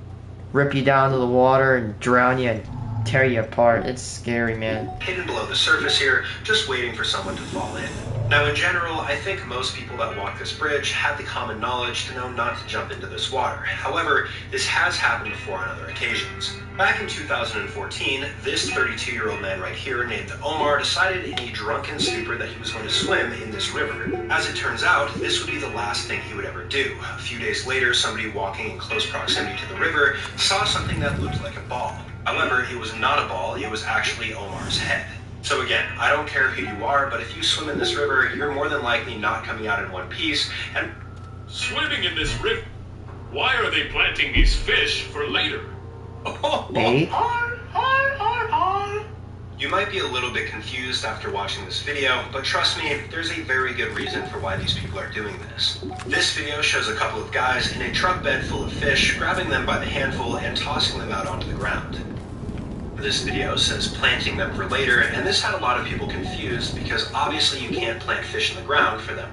rip you down to the water and drown you and tear you apart. It's scary, man. Hidden below the surface here, just waiting for someone to fall in. Now, in general, I think most people that walk this bridge have the common knowledge to know not to jump into this water. However, this has happened before on other occasions. Back in 2014, this 32-year-old man right here named Omar decided in a drunken stupor that he was going to swim in this river. As it turns out, this would be the last thing he would ever do. A few days later, somebody walking in close proximity to the river saw something that looked like a ball. However, it was not a ball, it was actually Omar's head. So again, I don't care who you are, but if you swim in this river, you're more than likely not coming out in one piece, and... Swimming in this river? Why are they planting these fish for later? Bait? You might be a little bit confused after watching this video, but trust me, there's a very good reason for why these people are doing this. This video shows a couple of guys in a truck bed full of fish, grabbing them by the handful and tossing them out onto the ground. This video says planting them for later, and this had a lot of people confused because obviously you can't plant fish in the ground for them.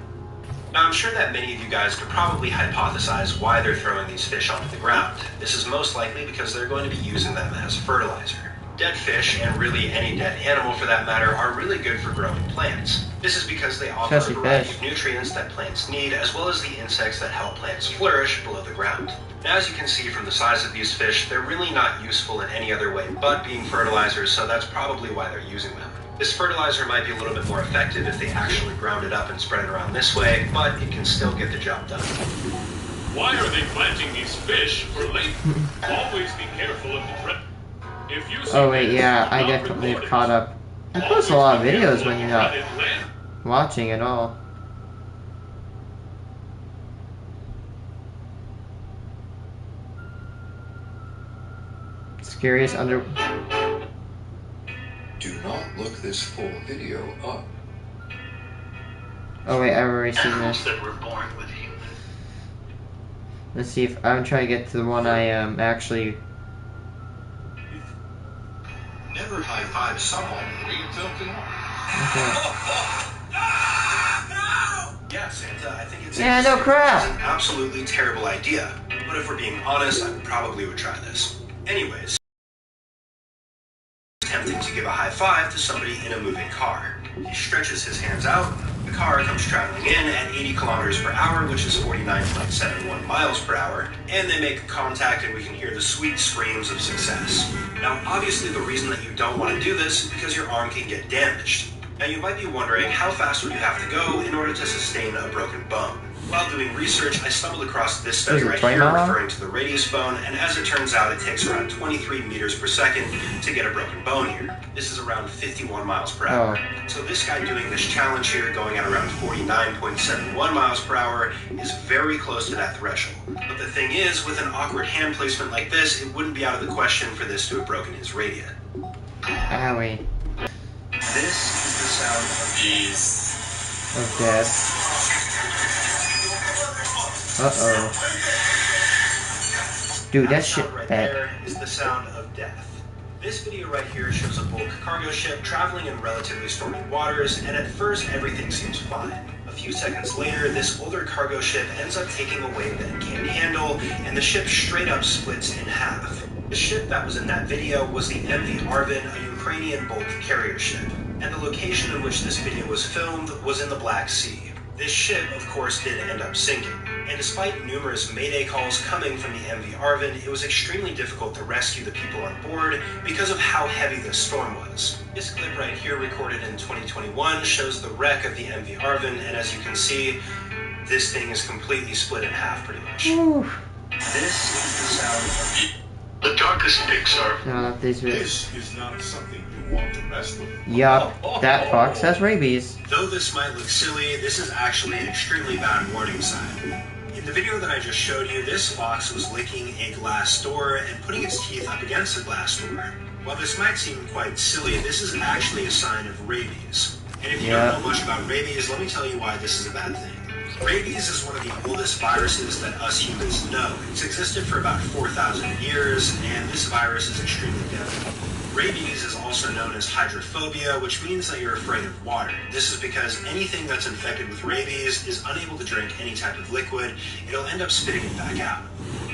Now, I'm sure that many of you guys could probably hypothesize why they're throwing these fish onto the ground. This is most likely because they're going to be using them as fertilizer. Dead fish, and really any dead animal for that matter, are really good for growing plants. This is because they offer a Especially variety fish. of nutrients that plants need, as well as the insects that help plants flourish below the ground. Now, as you can see from the size of these fish, they're really not useful in any other way but being fertilizers, so that's probably why they're using them. This fertilizer might be a little bit more effective if they actually ground it up and spread it around this way, but it can still get the job done. Why are they planting these fish for later? Always be careful of the threat. If you see Oh wait, fish, yeah, I not definitely report it. caught up. I post a lot of videos when you're not Always be careful of land. watching at all. Scariest under. Do not look this full video up. Oh wait, I've already seen this. That were born with you. Let's see if I'm trying to get to the one I actually. Never high five someone. Read something. Okay. Yeah, Santa, I think it's Yeah, no crap. It's an absolutely terrible idea. But if we're being honest, I probably would try this. Anyways, attempting to give a high five to somebody in a moving car. He stretches his hands out. The car comes traveling in at 80 kilometers per hour, which is 49.71 miles per hour, and they make contact and we can hear the sweet screams of success. Now, obviously the reason that you don't want to do this is because your arm can get damaged. Now, you might be wondering, how fast would you have to go in order to sustain a broken bone? While doing research, I stumbled across this study right here referring to the radius bone, and as it turns out, it takes around 23 meters per second to get a broken bone here. This is around 51 miles per hour. So this guy doing this challenge here, going at around 49.71 miles per hour, is very close to that threshold. But the thing is, with an awkward hand placement like this, it wouldn't be out of the question for this to have broken his radii. Owie. This is the sound Of death. Uh-oh. Dude, that shit right bad. there is the sound of death. This video right here shows a bulk cargo ship traveling in relatively stormy waters, and at first everything seems fine. A few seconds later, this older cargo ship ends up taking a wave that it can't handle, and the ship straight up splits in half. The ship that was in that video was the MV Arvin, a Ukrainian bulk carrier ship, and the location in which this video was filmed was in the Black Sea. This ship, of course, did end up sinking, and despite numerous mayday calls coming from the MV Arvin, it was extremely difficult to rescue the people on board because of how heavy this storm was. This clip right here, recorded in 2021, shows the wreck of the MV Arvin, and as you can see, this thing is completely split in half pretty much. Ooh. This is the sound of... The darkest pigs are. No, these are. This is not something you want to mess with. Yup, that fox has rabies. Though this might look silly, this is actually an extremely bad warning sign. In the video that I just showed you, this fox was licking a glass door and putting its teeth up against the glass door. While this might seem quite silly, this is actually a sign of rabies. And if you don't know much about rabies, let me tell you why this is a bad thing. Rabies is one of the oldest viruses that us humans know. It's existed for about 4,000 years, and this virus is extremely deadly. Rabies is also known as hydrophobia, which means that you're afraid of water. This is because anything that's infected with rabies is unable to drink any type of liquid. It'll end up spitting it back out.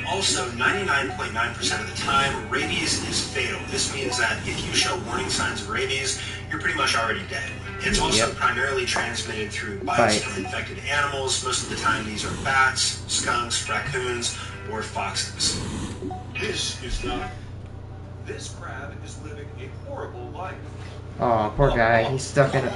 Also, 99.9% of the time, rabies is fatal. This means that if you show warning signs of rabies, you're pretty much already dead. It's also primarily transmitted through bites from infected animals. Most of the time, these are bats, skunks, raccoons, or foxes. This is not. This crab is living a horrible life. Oh, poor guy. He's stuck in it.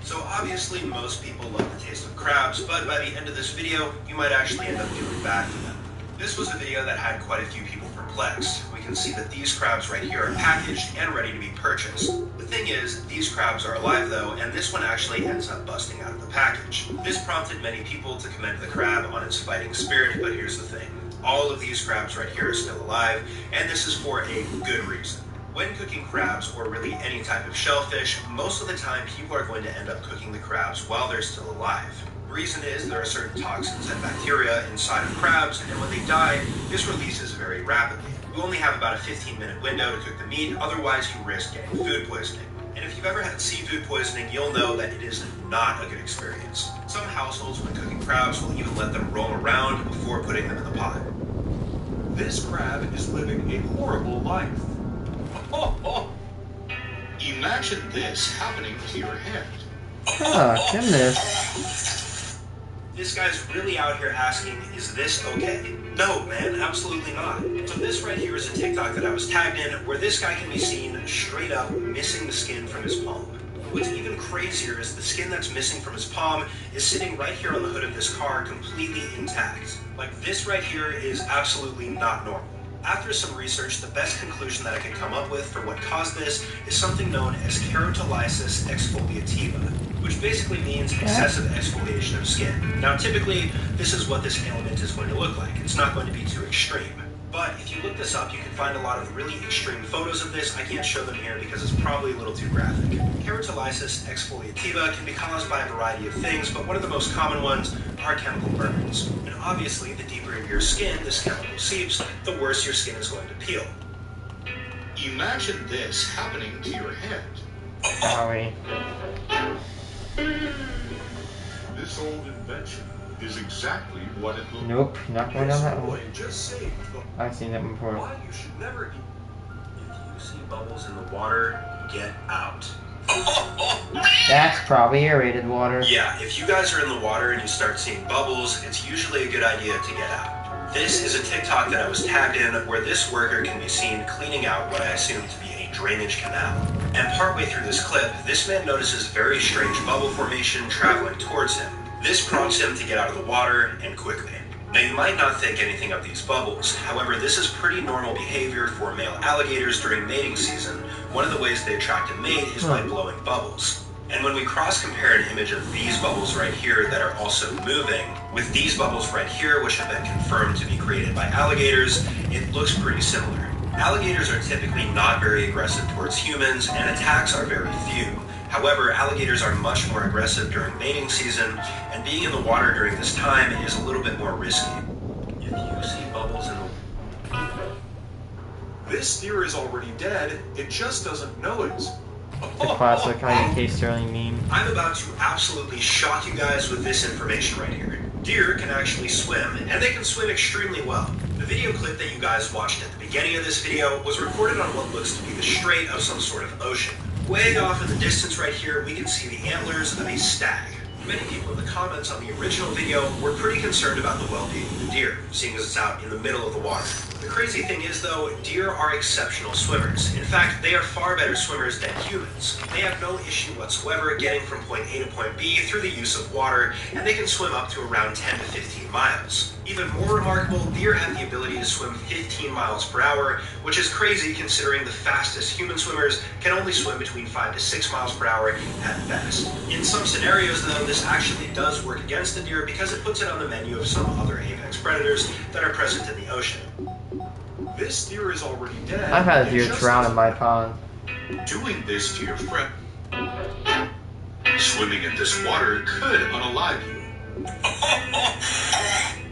So obviously, most people love the taste of crabs, but by the end of this video, you might actually end up doing bad for them. This was a video that had quite a few people perplexed. We can see that these crabs right here are packaged and ready to be purchased. The thing is, these crabs are alive though, and this one actually ends up busting out of the package. This prompted many people to commend the crab on its fighting spirit, but here's the thing. All of these crabs right here are still alive, and this is for a good reason. When cooking crabs, or really any type of shellfish, most of the time people are going to end up cooking the crabs while they're still alive. The reason is there are certain toxins and bacteria inside of crabs, and when they die, this releases very rapidly. You only have about a 15-minute window to cook the meat, otherwise you risk getting food poisoning. And if you've ever had seafood poisoning, you'll know that it is not a good experience. Some households, when cooking crabs, will even let them roam around before putting them in the pot. This crab is living a horrible life. Imagine this happening to your head. Oh, goodness. This guy's really out here asking, is this okay? No, man, absolutely not. So this right here is a TikTok that I was tagged in where this guy can be seen straight up missing the skin from his palm. What's even crazier is the skin that's missing from his palm is sitting right here on the hood of this car completely intact. Like, this right here is absolutely not normal. After some research, the best conclusion that I could come up with for what caused this is something known as keratolysis exfoliativa, which basically means excessive exfoliation of skin. Now, typically, this is what this ailment is going to look like. It's not going to be too extreme. But if you look this up, you can find a lot of really extreme photos of this. I can't show them here because it's probably a little too graphic. Keratolysis exfoliativa can be caused by a variety of things, but one of the most common ones are chemical burns. And obviously, the deeper into your skin this chemical seeps, the worse your skin is going to peel. Imagine this happening to your head. Sorry. This old invention is exactly what it looks Nope, not going down that one. boy just saved the I've seen that one before. why you should never eat. If you see bubbles in the water, get out. That's probably aerated water. Yeah, if you guys are in the water and you start seeing bubbles, it's usually a good idea to get out. This is a TikTok that I was tagged in where this worker can be seen cleaning out what I assume to be a drainage canal. And partway through this clip, this man notices very strange bubble formation traveling towards him. This prompts him to get out of the water, and quickly. Now, you might not think anything of these bubbles. However, this is pretty normal behavior for male alligators during mating season. One of the ways they attract a mate is by blowing bubbles. And when we cross-compare an image of these bubbles right here that are also moving with these bubbles right here, which have been confirmed to be created by alligators, it looks pretty similar. Alligators are typically not very aggressive towards humans, and attacks are very few. However, alligators are much more aggressive during mating season, and being in the water during this time is a little bit more risky. If you see bubbles in the... This deer is already dead, it just doesn't know it. The classic IUK Sterling meme. I'm about to absolutely shock you guys with this information right here. Deer can actually swim, and they can swim extremely well. The video clip that you guys watched at the beginning of this video was recorded on what looks to be the strait of some sort of ocean. Way off in the distance right here, we can see the antlers of a stag. Many people in the comments on the original video were pretty concerned about the well-being of the deer, seeing as it's out in the middle of the water. The crazy thing is, though, deer are exceptional swimmers. In fact, they are far better swimmers than humans. They have no issue whatsoever getting from point A to point B through the use of water, and they can swim up to around 10 to 15 miles. Even more remarkable, deer have the ability to swim 15 miles per hour, which is crazy considering the fastest human swimmers can only swim between 5 to 6 miles per hour at best. In some scenarios, though, this actually does work against the deer because it puts it on the menu of some other apex predators that are present in the ocean. This deer is already dead. I've had a it deer just drown in doesn't my know. pond. Doing this to your friend. Swimming in this water could unalive you.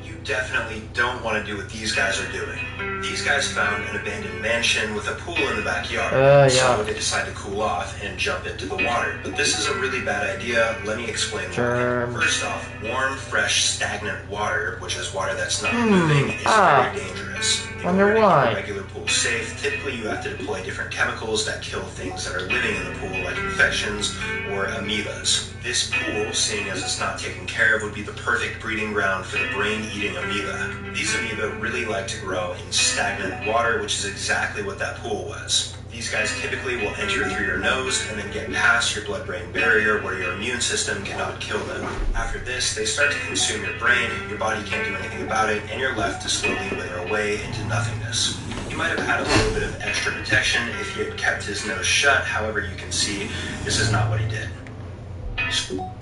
You definitely don't want to do what these guys are doing. These guys found an abandoned mansion with a pool in the backyard. Yeah. So they decide to cool off and jump into the water. But this is a really bad idea. Let me explain why. Germ. First off, warm, fresh, stagnant water, which is water that's not moving, is very dangerous. In Wonder order to keep why. a regular pool safe, typically you have to deploy different chemicals that kill things that are living in the pool, like infections or amoebas. This pool, seeing as it's not taken care of, would be the perfect breeding ground for the brain-eating amoeba. These amoeba really like to grow in stagnant water, which is exactly what that pool was. These guys typically will enter through your nose and then get past your blood-brain barrier where your immune system cannot kill them. After this, they start to consume your brain, your body can't do anything about it, and you're left to slowly wither away into nothingness. He might have had a little bit of extra protection if he had kept his nose shut. However, you can see this is not what he did.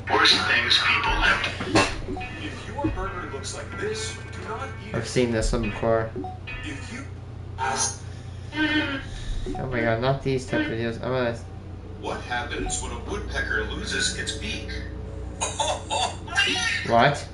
Worst things people have. If your burger looks like this, do not eat I've it. seen this one before. If you Oh my god, not these type of videos. I'm gonna... What happens when a woodpecker loses its beak? What?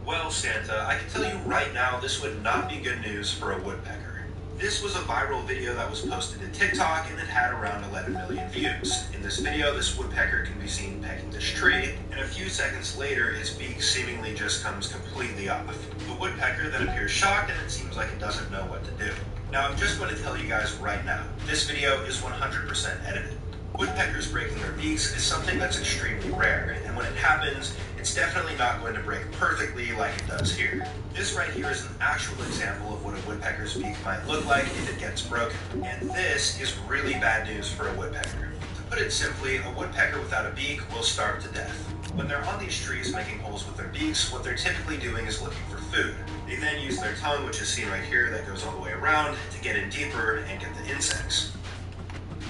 Well, Santa, I can tell you right now, this would not be good news for a woodpecker. This was a viral video that was posted to TikTok and it had around 11 million views. In this video, this woodpecker can be seen pecking this tree, and a few seconds later, its beak seemingly just comes completely off. The woodpecker then appears shocked and it seems like it doesn't know what to do. Now, I'm just going to tell you guys right now, this video is 100% edited. Woodpeckers breaking their beaks is something that's extremely rare, and when it happens, it's definitely not going to break perfectly like it does here. This right here is an actual example of what a woodpecker's beak might look like if it gets broken. And this is really bad news for a woodpecker. To put it simply, a woodpecker without a beak will starve to death. When they're on these trees making holes with their beaks, what they're typically doing is looking for food. They then use their tongue, which is seen right here, that goes all the way around, to get in deeper and get the insects.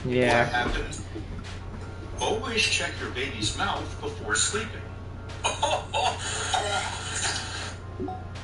Yeah. What happens? Always check your baby's mouth before sleeping.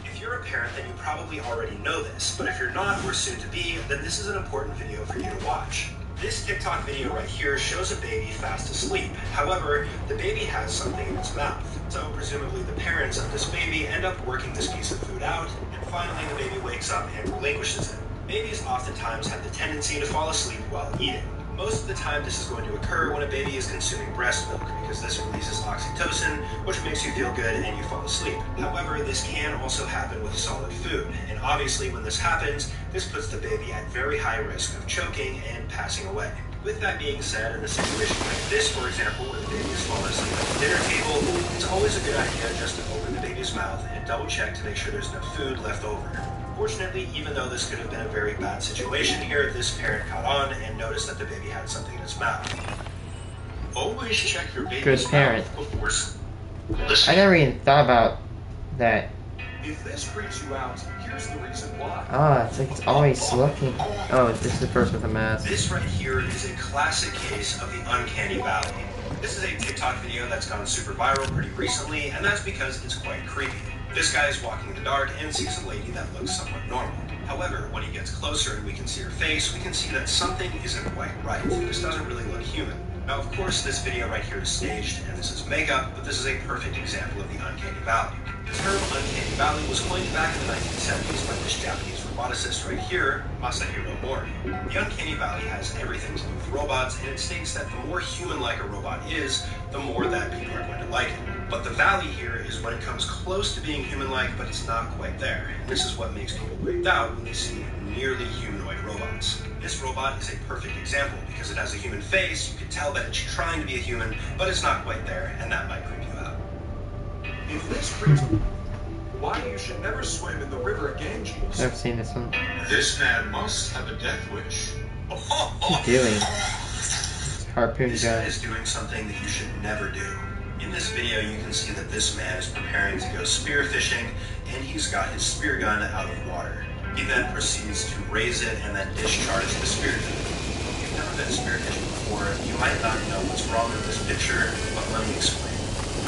If you're a parent, then you probably already know this, but if you're not or soon to be, then this is an important video for you to watch. This TikTok video right here shows a baby fast asleep. However, the baby has something in its mouth. So presumably the parents of this baby end up working this piece of food out, and finally the baby wakes up and relinquishes it. Babies oftentimes have the tendency to fall asleep while eating. Most of the time this is going to occur when a baby is consuming breast milk, because this releases oxytocin, which makes you feel good and you fall asleep. However, this can also happen with solid food, and obviously when this happens, this puts the baby at very high risk of choking and passing away. With that being said, in a situation like this, for example, where the baby is falling asleep at the dinner table, it's always a good idea just to open the baby's mouth and double check to make sure there's no food left over. Fortunately, even though this could have been a very bad situation here, this parent caught on and noticed that the baby had something in its mouth. Always check your Good baby's parent. mouth before I Listen. never even thought about that. If this creeps you out, here's the reason why. Ah, it's like it's always looking. Oh, this is the first with the mask. This right here is a classic case of the uncanny valley. This is a TikTok video that's gone super viral pretty recently, and that's because it's quite creepy. This guy is walking in the dark and sees a lady that looks somewhat normal. However, when he gets closer and we can see her face, we can see that something isn't quite right. This doesn't really look human. Now, of course, this video right here is staged and this is makeup, but this is a perfect example of the uncanny valley. The term uncanny valley was coined back in the 1970s by this Japanese roboticist right here, Masahiro Mori. The uncanny valley has everything to do with robots, and it states that the more human-like a robot is, the more that people are going to like it. But the valley here is when it comes close to being human-like, but it's not quite there. And this is what makes people weirded out when they see nearly humanoid robots. This robot is a perfect example because it has a human face. You can tell that it's trying to be a human, but it's not quite there, and that might creep you out. If this creeps why you should never swim in the river Ganges. I've seen this one. This man must have a death wish. What's he doing? It's harpoon This guy gun. is doing something that you should never do. In this video, you can see that this man is preparing to go spear fishing, and he's got his spear gun out of water. He then proceeds to raise it and then discharge the spear gun. If you've never been spear fishing before, you might not know what's wrong with this picture, but let me explain.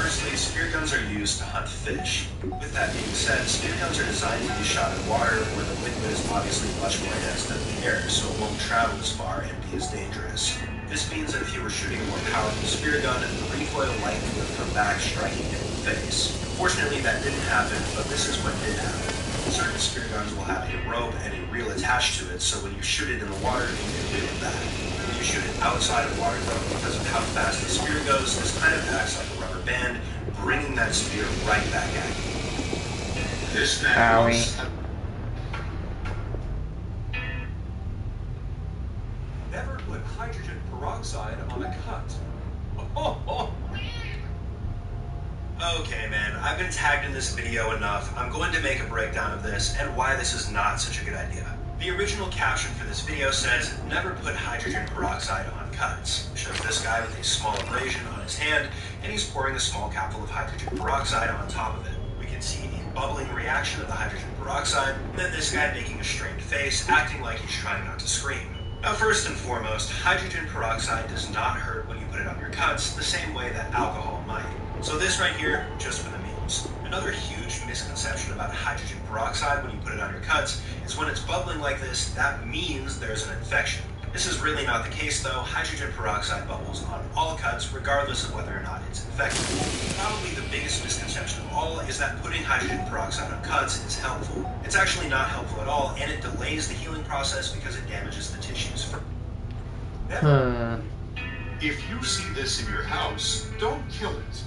Firstly, spear guns are used to hunt fish. With that being said, spear guns are designed to be shot in water where the liquid is obviously much more dense than the air, so it won't travel as far and be as dangerous. This means that if you were shooting a more powerful spear gun, the recoil likely would have come back, striking him in the face. Fortunately, that didn't happen, but this is what did happen. Certain spear guns will have a rope and a reel attached to it, so when you shoot it in the water, you can reel it back. When you shoot it outside of water, though, because of how fast the spear goes, this kind of acts like a rubber band, bringing that spear right back at you. This man Owie. must have... Never put hydrogen peroxide on a cut. Okay, man, I've been tagged in this video enough. I'm going to make a breakdown of this and why this is not such a good idea. The original caption for this video says, never put hydrogen peroxide on cuts. It shows this guy with a small abrasion on his hand, and he's pouring a small capful of hydrogen peroxide on top of it. We can see a bubbling reaction of the hydrogen peroxide, and then this guy making a strained face, acting like he's trying not to scream. Now, first and foremost, hydrogen peroxide does not hurt when you put it on your cuts the same way that alcohol might. So this right here, just for the memes. Another huge misconception about hydrogen peroxide when you put it on your cuts is when it's bubbling like this, that means there's an infection. This is really not the case though. Hydrogen peroxide bubbles on all cuts regardless of whether or not it's infected. Probably the biggest misconception of all is that putting hydrogen peroxide on cuts is helpful. It's actually not helpful at all, and it delays the healing process because it damages the tissues first. Huh. If you see this in your house, don't kill it.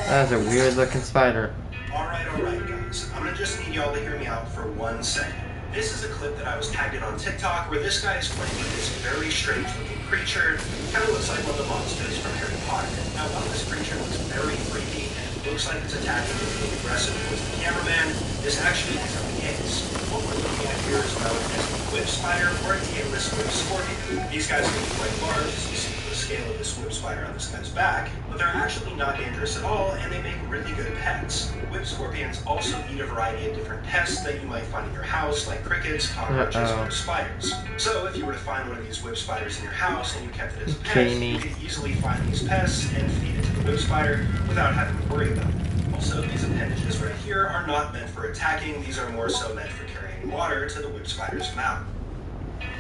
That was a weird looking spider. Alright, guys. I'm gonna just need y'all to hear me out for 1 second. This is a clip that I was tagged in on TikTok where this guy is playing with this very strange looking creature. Kind of looks like one of the monsters from Harry Potter. Now, while this creature looks very freaky and looks like it's attacking and being aggressive towards the cameraman, this actually isn't the case. What we're looking at here is known as a whip spider or a tailless whip scorpion. These guys can be quite large, as you see from the scale of this whip spider on this guy's back, but they're actually not dangerous at all, and they make really good pets. Whip scorpions also eat a variety of different pests that you might find in your house, like crickets, cockroaches, or spiders. So if you were to find one of these whip spiders in your house and you kept it as a pet, you could easily find these pests and feed it to the whip spider without having to worry about it. Also, these appendages right here are not meant for attacking. These are more so meant for carrying water to the whip spider's mouth.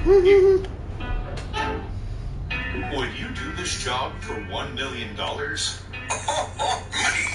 Would you do this job for $1 million?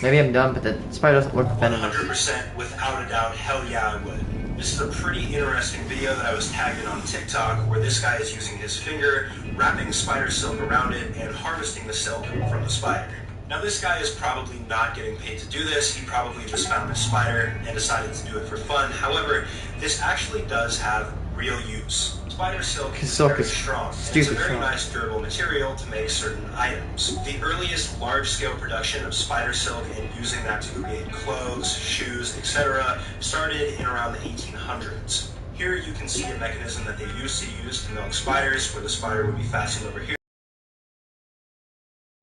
Maybe I'm dumb, but the spider doesn't look venomous. 100% without a doubt, hell yeah, I would. This is a pretty interesting video that I was tagged in on TikTok where this guy is using his finger, wrapping spider silk around it, and harvesting the silk from the spider. Now this guy is probably not getting paid to do this. He probably just found a spider and decided to do it for fun. However, this actually does have real use. Spider silk is very strong. It's a very nice durable material to make certain items. The earliest large-scale production of spider silk and using that to create clothes, shoes, etc. started in around the 1800s. Here you can see a mechanism that they used to use to milk spiders, where the spider would be fastened over here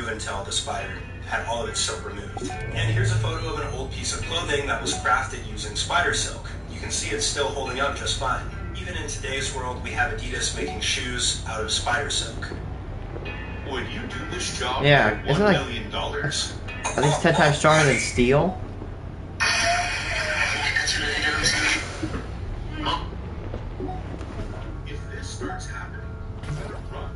until the spider had all of its silk removed. And here's a photo of an old piece of clothing that was crafted using spider silk. You can see it's still holding up just fine. Even in today's world, we have Adidas making shoes out of spider silk. Would you do this job Yeah, for isn't $1 it million? at least 10 times stronger than steel? If this starts happening, run.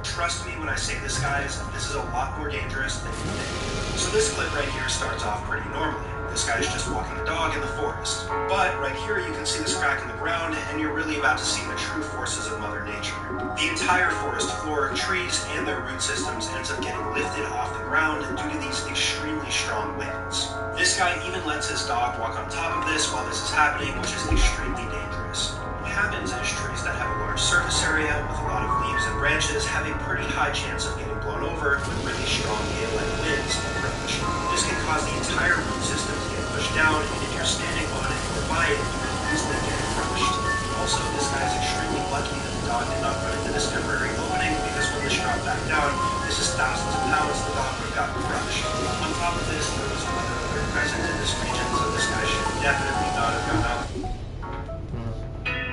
Trust me when I say this, guys, this is a lot more dangerous than you think. So this clip right here starts off pretty normally. This guy's just walking a dog in the forest. But right here you can see this crack in the ground, and you're really about to see the true forces of Mother Nature. The entire forest floor, trees, and their root systems ends up getting lifted off the ground due to these extremely strong winds. This guy even lets his dog walk on top of this while this is happening, which is extremely dangerous. What happens is trees that have a large surface area with a lot of leaves and branches have a pretty high chance of getting blown over when really strong gale-like winds approach. This can cause the entire root system to get pushed down, and if you're standing on it or by it, you can easily get crushed. Also, this guy is extremely lucky that the dog did not run into this temporary opening, because when this dropped back down, this is thousands of pounds, the dog would have gotten crushed. On top of this, there was weather alert present in this region, so this guy should definitely not have gone out.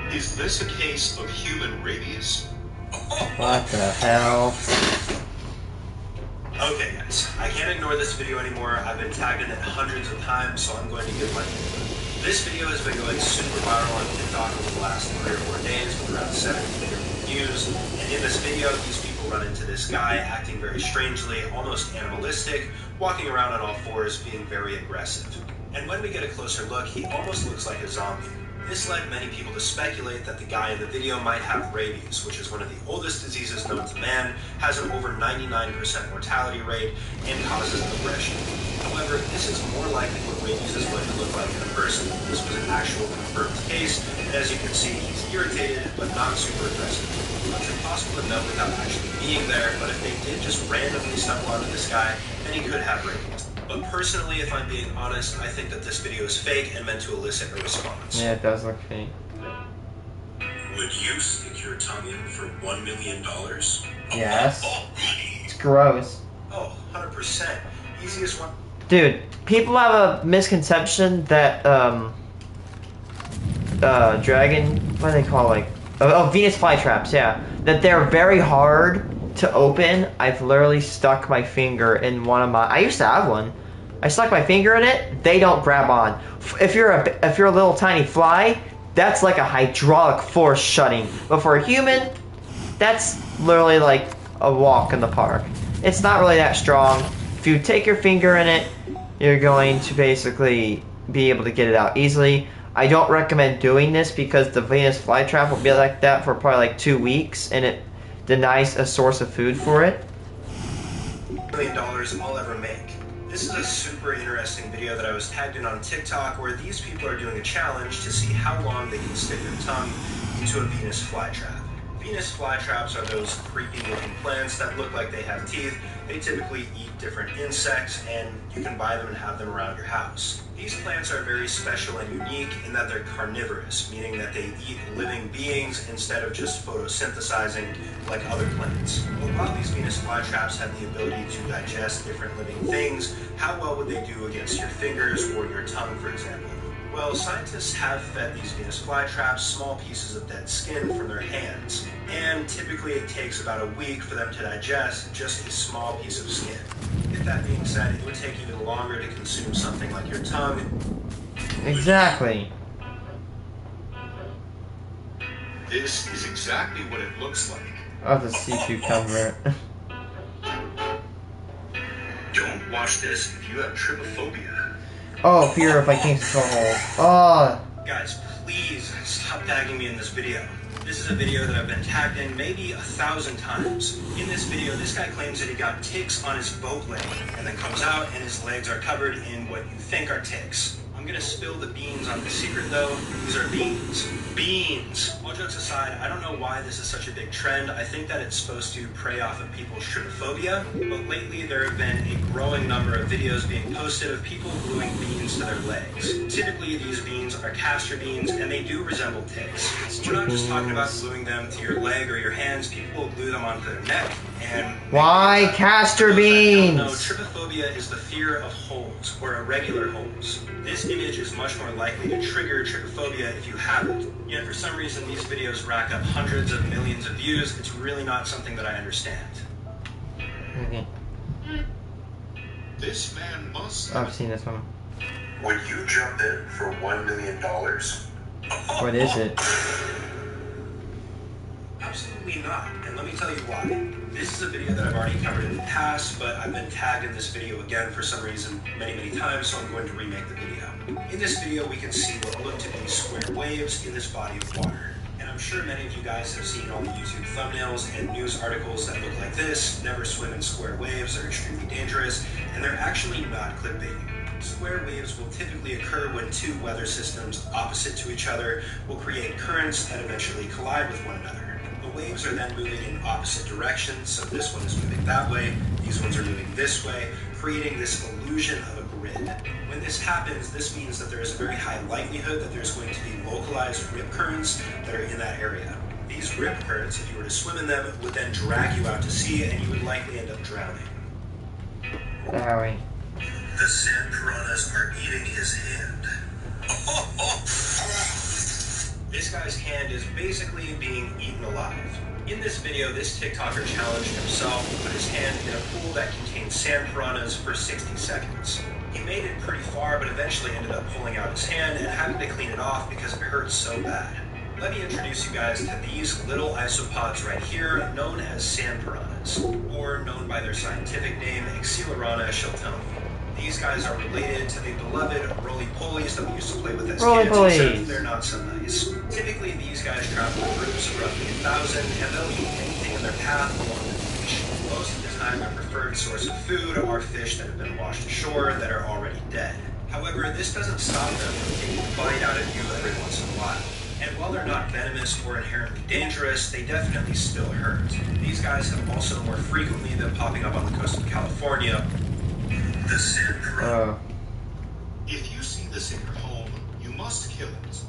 Is this a case of human rabies? What the hell? Okay guys, I can't ignore this video anymore. I've been tagged in it hundreds of times, so I'm going to give my input. This video has been going super viral on TikTok over the last 3 or 4 days with around 70 million views. And in this video, these people run into this guy acting very strangely, almost animalistic, walking around on all fours, being very aggressive. And when we get a closer look, he almost looks like a zombie. This led many people to speculate that the guy in the video might have rabies, which is one of the oldest diseases known to man, has an over 99% mortality rate, and causes aggression. However, this is more likely what rabies is going to look like in a person. This was an actual confirmed case, and as you can see, he's irritated, but not super aggressive. It's impossible to know without actually being there, but if they did just randomly stumble onto this guy, then he could have rabies. But personally, if I'm being honest, I think that this video is fake and meant to elicit a response. Yeah, it does look fake. Would you stick your tongue in for $1 million? Yes. It's gross. Oh, 100%. Easiest one. Dude, people have a misconception that, dragon, what do they call, like, Venus flytraps, yeah. That they're very hard to open. I've literally stuck my finger in one of my, I used to have one. I stuck my finger in it, they don't grab on. If you're a little tiny fly, that's like a hydraulic force shutting. But for a human, that's literally like a walk in the park. It's not really that strong. If you take your finger in it, you're going to basically be able to get it out easily. I don't recommend doing this because the Venus flytrap will be like that for probably like 2 weeks, and it denies a source of food for it. $1 million I'll ever make. This is a super interesting video that I was tagged in on TikTok where these people are doing a challenge to see how long they can stick their tongue into a Venus flytrap. Venus flytraps are those creepy looking plants that look like they have teeth. They typically eat different insects, and you can buy them and have them around your house. These plants are very special and unique in that they're carnivorous, meaning that they eat living beings instead of just photosynthesizing like other plants. But while these Venus flytraps have the ability to digest different living things, how well would they do against your fingers or your tongue, for example? Well, scientists have fed these Venus flytraps small pieces of dead skin from their hands, and typically it takes about a week for them to digest just a small piece of skin. With that being said, it would take even longer to consume something like your tongue. Exactly. This is exactly what it looks like. Oh, the sea cucumber. Don't watch this if you have trypophobia. Oh, fear if I can't control. Oh. Guys, please stop tagging me in this video. This is a video that I've been tagged in maybe 1,000 times. In this video, this guy claims that he got ticks on his boat leg and then comes out and his legs are covered in what you think are ticks. I'm gonna spill the beans on the secret though. These are beans. Beans! All jokes aside, I don't know why this is such a big trend. I think that it's supposed to prey off of people's trypophobia, but lately there have been a growing number of videos being posted of people gluing beans to their legs. Typically these beans are castor beans and they do resemble ticks. We're not just talking about gluing them to your leg or your hands, people will glue them onto their neck and... Why castor beans? No, trypophobia is the fear of holes or irregular holes. This image is much more likely to trigger trypophobia if you have it. Yet for some reason these videos rack up hundreds of millions of views. It's really not something that I understand. Okay. This man must. I've seen this one. Would you jump in for $1 million? What is it? Absolutely not, and let me tell you why. This is a video that I've already covered in the past, but I've been tagged in this video again for some reason many times, so I'm going to remake the video. In this video, we can see what look to be square waves in this body of water. And I'm sure many of you guys have seen all the YouTube thumbnails and news articles that look like this: never swim in square waves, they're extremely dangerous, and they're actually not clickbaiting. Square waves will typically occur when two weather systems opposite to each other will create currents that eventually collide with one another. The waves are then moving in opposite directions, so this one is moving that way, these ones are moving this way, creating this illusion of a grid. When this happens, this means that there is a very high likelihood that there's going to be localized rip currents that are in that area. These rip currents, if you were to swim in them, would then drag you out to sea and you would likely end up drowning. Sorry. The sand piranhas are eating his hand. This guy's hand is basically being eaten alive. In this video, this TikToker challenged himself to put his hand in a pool that contained sand piranhas for 60 seconds. He made it pretty far, but eventually ended up pulling out his hand and having to clean it off because it hurt so bad. Let me introduce you guys to these little isopods right here, known as sand piranhas, or known by their scientific name, Xylarana sheltoni. These guys are related to the beloved roly-polies that we used to play with as kids, except they're not so nice. Typically, these guys travel in groups of roughly 1,000, and they'll eat anything in their path along the beach. Most of the time, their preferred source of food are fish that have been washed ashore that are already dead. However, this doesn't stop them from taking a bite out of you every once in a while. And while they're not venomous or inherently dangerous, they definitely still hurt. These guys have also more frequently been popping up on the coast of California. The sand piranha. If you see this in your home, you must kill it.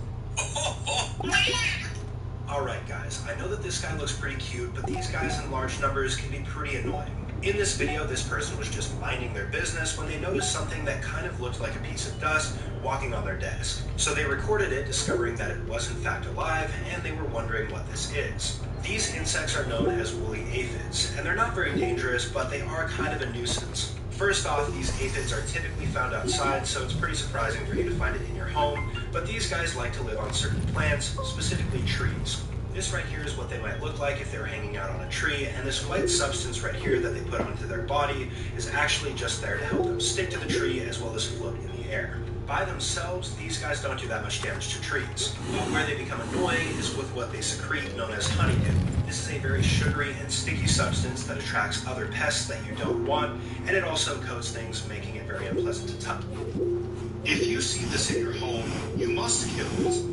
Alright guys, I know that this guy looks pretty cute, but these guys in large numbers can be pretty annoying. In this video, this person was just minding their business when they noticed something that kind of looked like a piece of dust walking on their desk. So they recorded it, discovering that it was in fact alive, and they were wondering what this is. These insects are known as woolly aphids, and they're not very dangerous, but they are kind of a nuisance. First off, these aphids are typically found outside, so it's pretty surprising for you to find it in your home, but these guys like to live on certain plants, specifically trees. This right here is what they might look like if they were hanging out on a tree, and this white substance right here that they put onto their body is actually just there to help them stick to the tree as well as float in the air. By themselves, these guys don't do that much damage to trees. But where they become annoying is with what they secrete, known as honeydew. This is a very sugary and sticky substance that attracts other pests that you don't want, and it also coats things, making it very unpleasant to touch. If you see this in your home, you must kill it.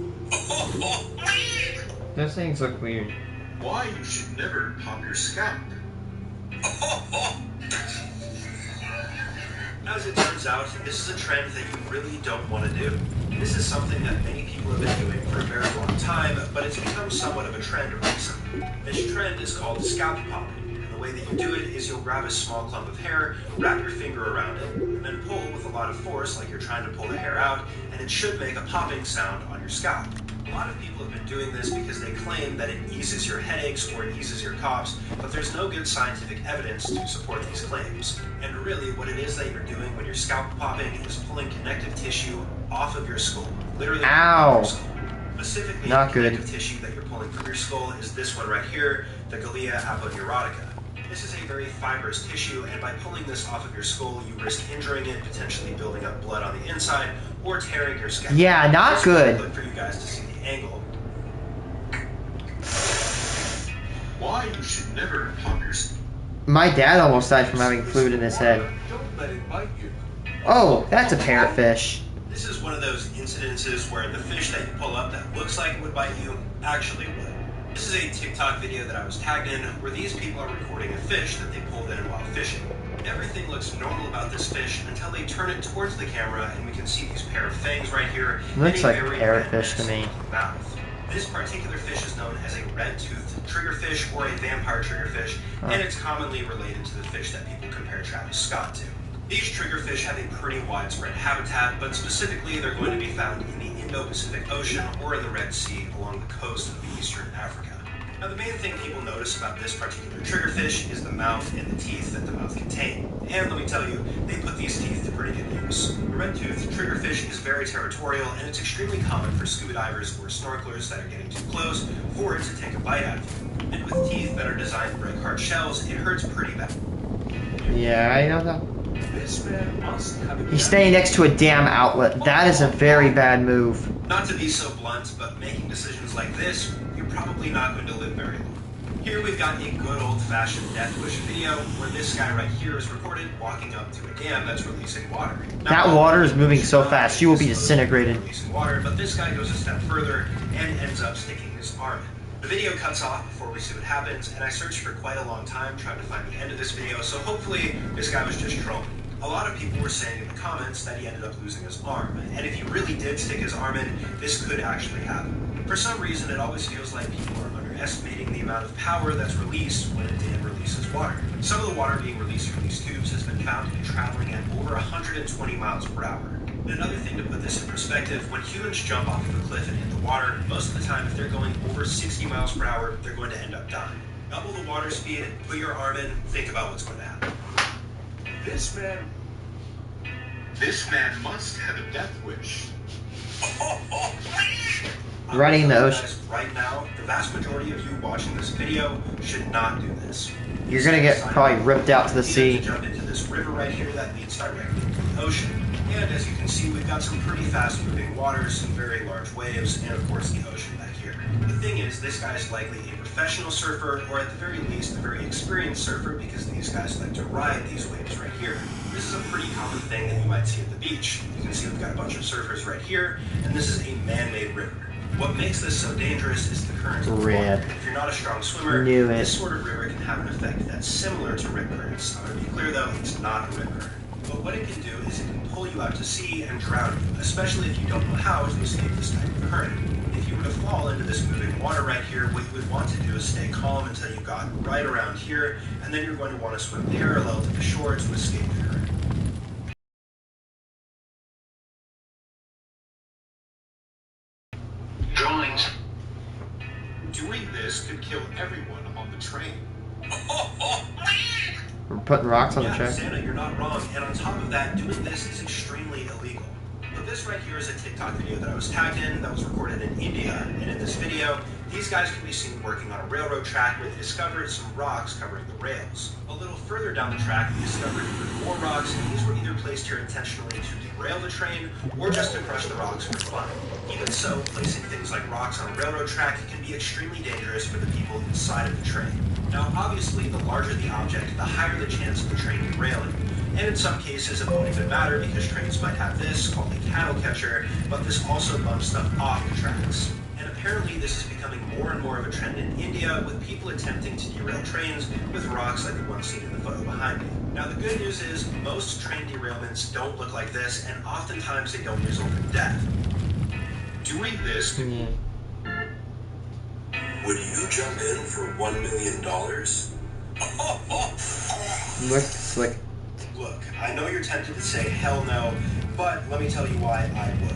Those things look weird. Why you should never pop your scalp. As it turns out, this is a trend that you really don't want to do. This is something that many people have been doing for a very long time, but it's become somewhat of a trend recently. This trend is called scalp popping, and the way that you do it is you'll grab a small clump of hair, wrap your finger around it, and then pull with a lot of force like you're trying to pull the hair out, and it should make a popping sound on your scalp. A lot of people have been doing this because they claim that it eases your headaches or it eases your coughs, but there's no good scientific evidence to support these claims. And really, what it is that you're doing when you're scalp popping is pulling connective tissue off of your skull. Literally off your skull. Specifically, not the good. connective tissue that you're pulling from your skull is this one right here, the Galea aponeurotica. This is a very fibrous tissue, and by pulling this off of your skull, you risk injuring it, potentially building up blood on the inside, or tearing your scalp. Yeah, not good. Look for you guys to see the angle. Why you should never pop your scalp. My dad almost died from having fluid in his head. Don't let it bite you. Oh, that's a parrotfish. This is one of those incidences where the fish that you pull up that looks like it would bite you actually would. This is a TikTok video that I was tagged in where these people are recording a fish that they pulled in while fishing. Everything looks normal about this fish until they turn it towards the camera and we can see these pair of fangs right here. Looks like a very parrotfish to me. Mouth. This particular fish is known as a red-toothed triggerfish or a vampire triggerfish, and it's commonly related to the fish that people compare Travis Scott to. These triggerfish have a pretty widespread habitat, but specifically they're going to be found in the Indo-Pacific Ocean or in the Red Sea along the coast of eastern Africa. Now the main thing people notice about this particular triggerfish is the mouth and the teeth that the mouth contain. And let me tell you, they put these teeth to pretty good use. The red-toothed triggerfish is very territorial, and it's extremely common for scuba divers or snorkelers that are getting too close for it to take a bite out of you. And with teeth that are designed to break hard shells, it hurts pretty bad. Yeah, I know that. This man must have a He's staying next to a damn outlet. That is a very bad move. Not to be so blunt, but making decisions like this, you're probably not going to live very long. Here we've got a good old-fashioned death wish video where this guy right here is recorded walking up to a dam that's releasing water. Now, That water is moving so fast, you will be disintegrated. Releasing water, but this guy goes a step further and ends up sticking his arm in. The video cuts off before we see what happens, and I searched for quite a long time trying to find the end of this video, so hopefully this guy was just trolling. A lot of people were saying in the comments that he ended up losing his arm, and if he really did stick his arm in, this could actually happen. For some reason, it always feels like people are underestimating the amount of power that's released when a dam releases water. Some of the water being released from these tubes has been found to be traveling at over 120 miles per hour. And another thing to put this in perspective, when humans jump off of a cliff and hit the water, most of the time if they're going over 60 miles per hour, they're going to end up dying. Double the water speed, put your arm in, think about what's going to happen. This man must have a death wish. Running in the ocean. Guys, right now, the vast majority of you watching this video should not do this. You're gonna get probably ripped out to the sea. Jump into this river right here that leads directly into the ocean. And as you can see, we've got some pretty fast-moving waters, some very large waves, and of course the ocean back here. The thing is, this guy's likely a professional surfer, or at the very least, a very experienced surfer, because these guys like to ride these waves right here. This is a pretty common thing that you might see at the beach. You can see we've got a bunch of surfers right here, and this is a man-made river. What makes this so dangerous is the current of the water. If you're not a strong swimmer, Knew it. this sort of river can have an effect that's similar to rip currents. I'm going to be clear though, it's not a rip current. But what it can do is it can pull you out to sea and drown you, especially if you don't know how to escape this type of current. If you were to fall into this moving water right here, what you would want to do is stay calm until you got right around here, and then you're going to want to swim parallel to the shore to escape the current. Drawings. Doing this could kill everyone on the train. We're putting rocks on the Yeah, track. Santa, you're not wrong. And on top of that, doing this is extremely illegal. But this right here is a TikTok video that I was tagged in that was recorded in India. And in this video, These guys can be seen working on a railroad track where they discovered some rocks covering the rails. A little further down the track, they discovered even more rocks, and these were either placed here intentionally to derail the train or just to crush the rocks for fun. Even so, placing things like rocks on a railroad track can be extremely dangerous for the people inside of the train. Now, obviously, the larger the object, the higher the chance of the train derailing. And in some cases, it won't even matter because trains might have this, called a cattle catcher, but this also bumps stuff off the tracks. And apparently this is becoming more and more of a trend in India, with people attempting to derail trains with rocks like the one seen in the photo behind me. Now the good news is, most train derailments don't look like this, and oftentimes they don't result in death. Doing this, Yeah. would you jump in for $1 million? Look slick. Look, I know you're tempted to say hell no, but let me tell you why I would.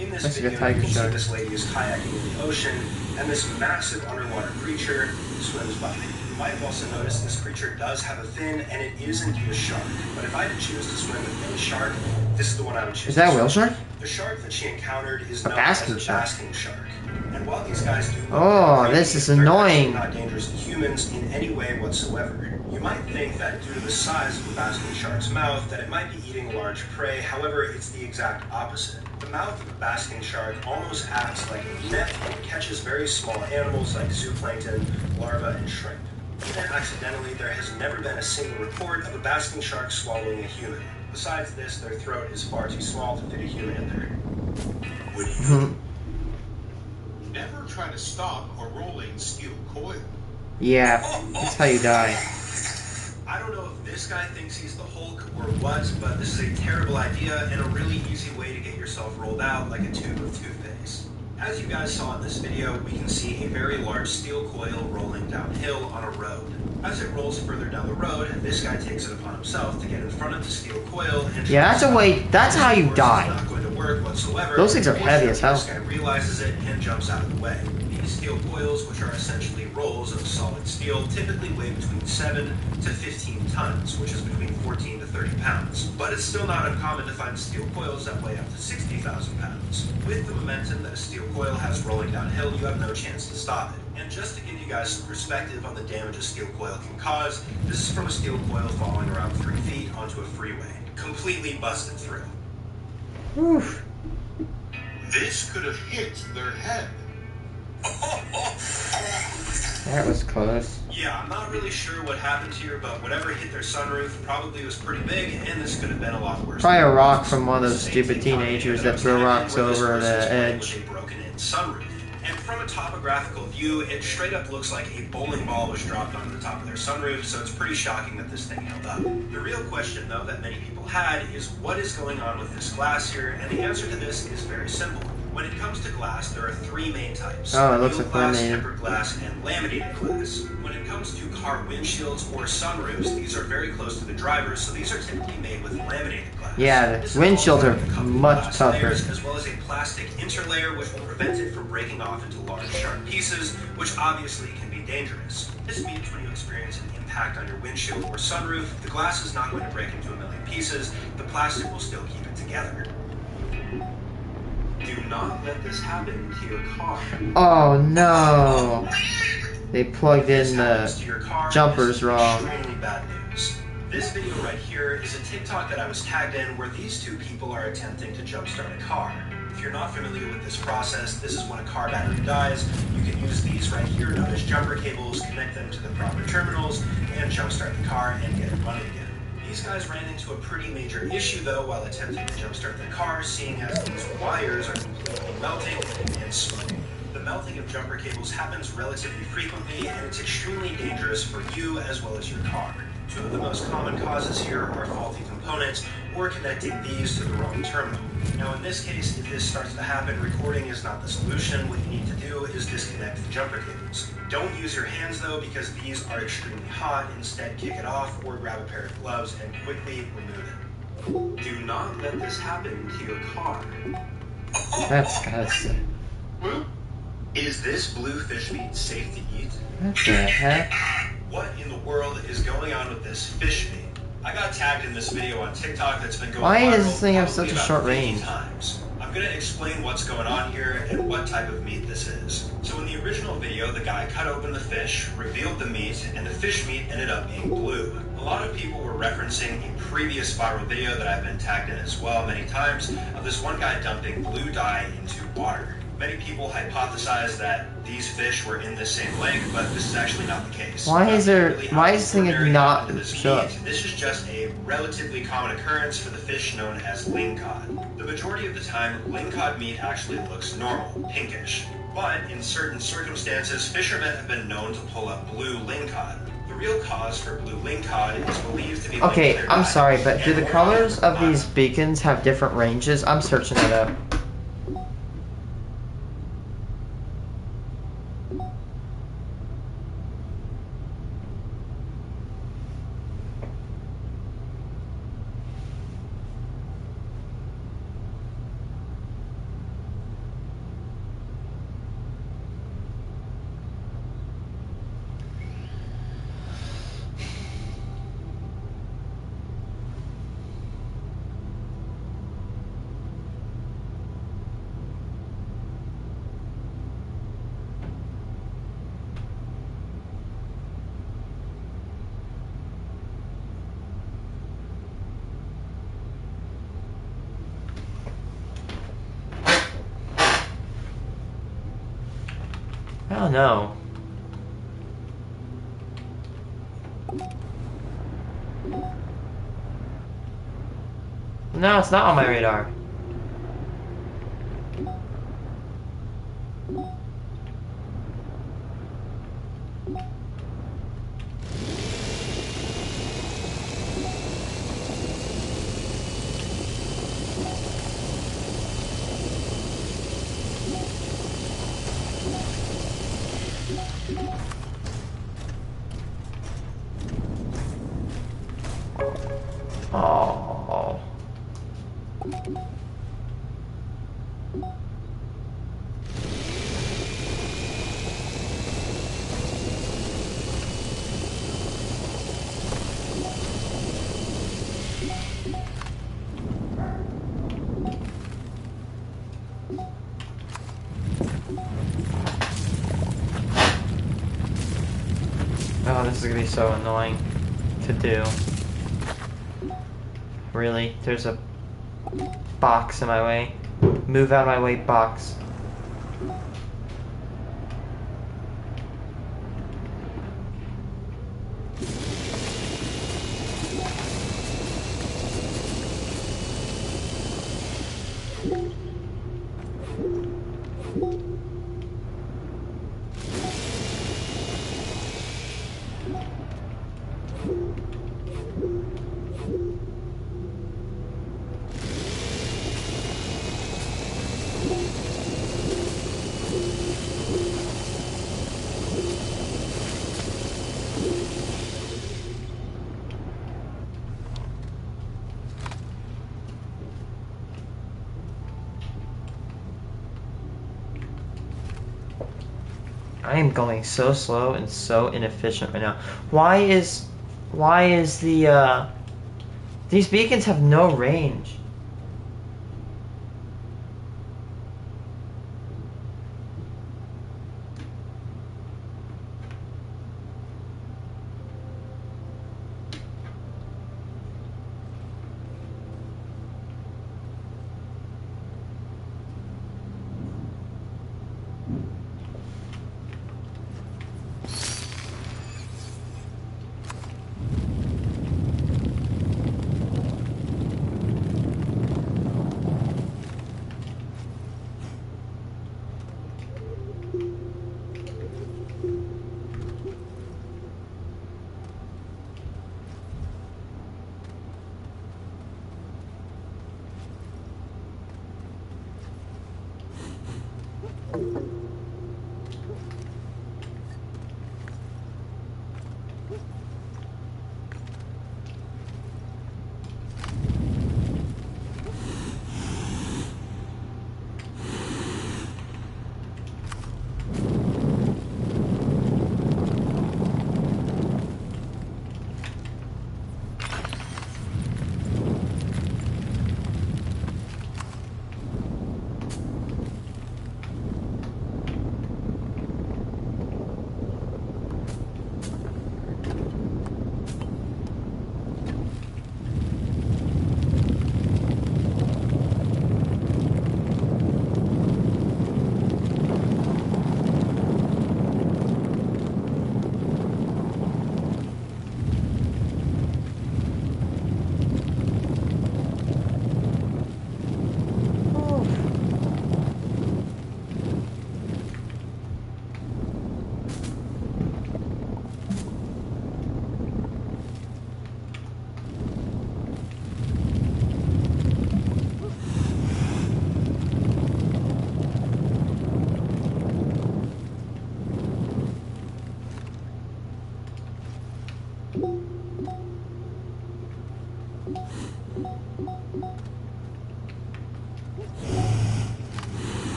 In this That's a video, good tiger you can see shark. this lady is kayaking in the ocean, and this massive underwater creature swims by. You might have also noticed this creature does have a fin, and it is indeed a shark. But if I had to choose to swim with any shark, this is the one I would choose. Is that a to whale swim. shark? The shark that she encountered is A known basking as a shark. basking shark. And while these guys do look Oh, crazy, this is they're annoying. actually not dangerous to humans in any way whatsoever. You might think that due to the size of the basking shark's mouth that it might be eating large prey, however, it's the exact opposite. The mouth of the basking shark almost acts like a net and catches very small animals like zooplankton, larvae, and shrimp. Even accidentally, there has never been a single report of a basking shark swallowing a human. Besides this, their throat is far too small to fit a human in there. Would you ever try to stop a rolling steel coil? Yeah, that's how you die. I don't know if this guy thinks he's the Hulk or what, but this is a terrible idea and a really easy way to get yourself rolled out like a tube of toothpaste. As you guys saw in this video, we can see a very large steel coil rolling downhill on a road. As it rolls further down the road, this guy takes it upon himself to get in front of the steel coil and Yeah, that's a way. That's how you die. It's not going to work whatsoever. Those things are heavy as hell. This guy realizes it and jumps out of the way. These steel coils, which are essentially rolls of solid steel, typically weigh between 7 to 15 tons, which is between 14 to 30 pounds. But it's still not uncommon to find steel coils that weigh up to 60,000 pounds. With the momentum that a steel coil has rolling downhill, you have no chance to stop it. And just to give you guys some perspective on the damage a steel coil can cause, this is from a steel coil falling around 3 feet onto a freeway. Completely busted through. Oof. This could have hit their head. That was close. Yeah, I'm not really sure what happened here, but whatever hit their sunroof probably was pretty big, and this could have been a lot worse. Probably a rock from one of those stupid teenagers that throw rocks over the edge. With a broken-in sunroof. And from a topographical view, it straight up looks like a bowling ball was dropped onto the top of their sunroof, so it's pretty shocking that this thing held up. The real question, though, that many people had is what is going on with this glass here, and the answer to this is very simple. When it comes to glass, there are 3 main types. Oh, it looks Real like glass, laminated. tempered glass, and laminated glass. When it comes to car windshields or sunroofs, these are very close to the driver, so these are typically made with laminated glass. Yeah, the This windshields involves are having a couple of much glass tougher. layers, as well as a plastic interlayer which will prevent it from breaking off into large sharp pieces, which obviously can be dangerous. This means when you experience an impact on your windshield or sunroof, the glass is not going to break into a million pieces, the plastic will still keep it together. Do not let this happen to your car. Oh no! They plugged This in happens to the your car, jumpers this is wrong. Extremely bad news. This video right here is a TikTok that I was tagged in where these 2 people are attempting to jumpstart a car. If you're not familiar with this process, this is when a car battery dies. You can use these right here known as jumper cables, connect them to the proper terminals, and jumpstart the car and get it running again. These guys ran into a pretty major issue though while attempting to jumpstart the car, seeing as these wires are completely melting and smoking. The melting of jumper cables happens relatively frequently, and it's extremely dangerous for you as well as your car. 2 of the most common causes here are faulty components or connecting these to the wrong terminal. Now in this case, if this starts to happen, recording is not the solution. What you need to do is disconnect the jumper cables. Don't use your hands though, because these are extremely hot. Instead, kick it off or grab a pair of gloves and quickly remove it. Do not let this happen to your car. That's disgusting. Is this blue fish meat safe to eat? What the heck? What in the world is going on with this fish meat? I got tagged in this video on TikTok that's been going Why viral does this thing have probably such a about short 50 range? times. I'm I'm going to explain what's going on here and what type of meat this is. So in the original video, the guy cut open the fish, revealed the meat, and the fish meat ended up being blue. A lot of people were referencing a previous viral video that I've been tagged in as well many times of this one guy dumping blue dye into water. Many people hypothesize that these fish were in this same lake, but this is actually not the case. Why is this thing not show up? This is just a relatively common occurrence for the fish known as lingcod. The majority of the time, lingcod meat actually looks normal, pinkish. But in certain circumstances, fishermen have been known to pull up blue lingcod. The real cause for blue lingcod is believed to be linked to Okay, their I'm diet. sorry, but do And the more colors often of than these not, beacons have different ranges? I'm searching it up. I don't know. No, it's not on my radar. Oh. Oh, this is gonna be so annoying to do. Really? There's a box in my way. Move out of my way, box. I am going so slow and so inefficient right now. Why is the these beacons have no range?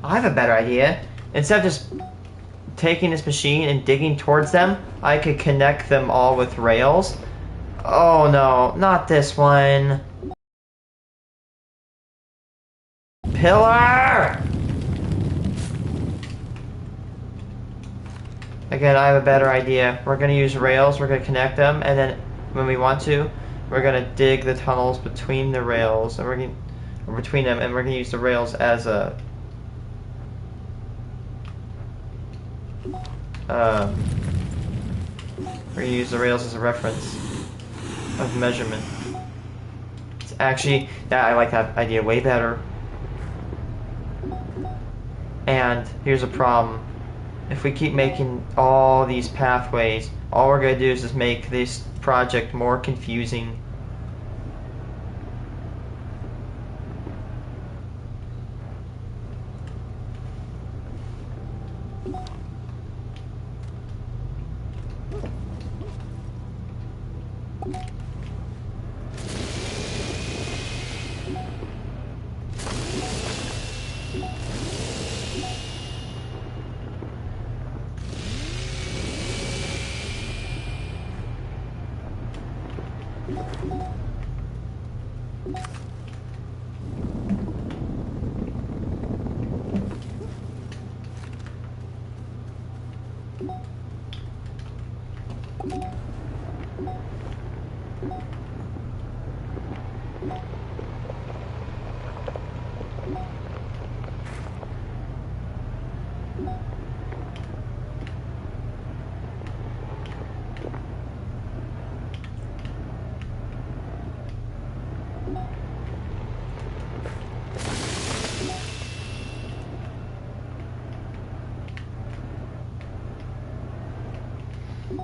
I have a better idea. Instead of just taking this machine and digging towards them, I could connect them all with rails. Oh no, not this one. Pillar! Again, I have a better idea. We're gonna use rails, we're gonna connect them, and then when we want to, we're gonna dig the tunnels between the rails, and we're gonna, or between them, and we're gonna use the rails as a we're gonna use the rails as a reference of measurement. It's actually, yeah, I like that idea way better. And here's a problem. If we keep making all these pathways, all we're gonna do is just make this project more confusing.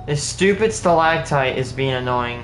This stupid stalactite is being annoying.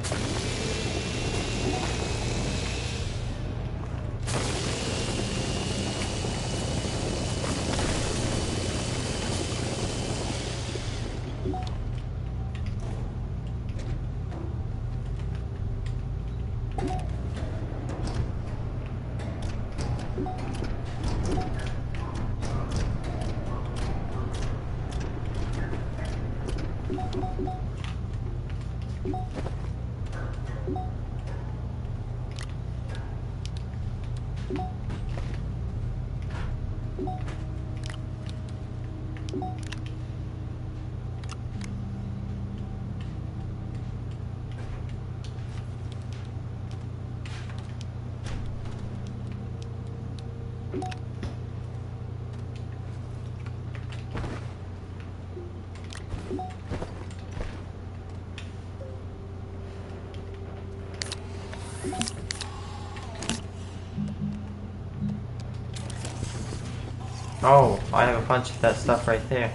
Oh, I have a bunch of that stuff right there.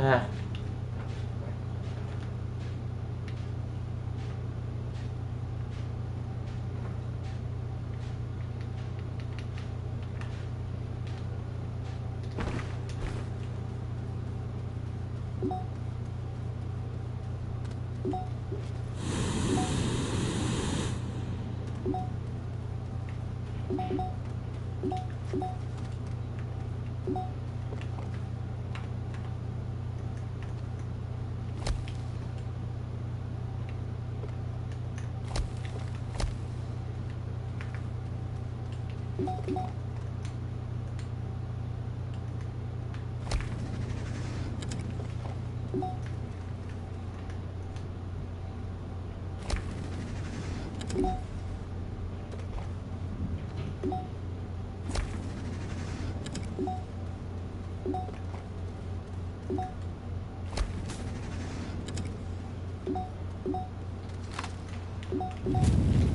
Ah.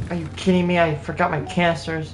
Are you kidding me? I forgot my canisters.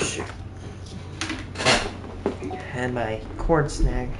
Shoot. And my cord snag.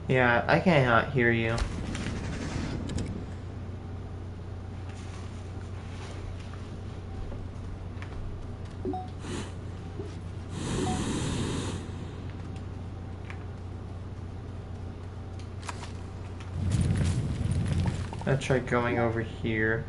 Yeah, I cannot hear you. I'll try going over here.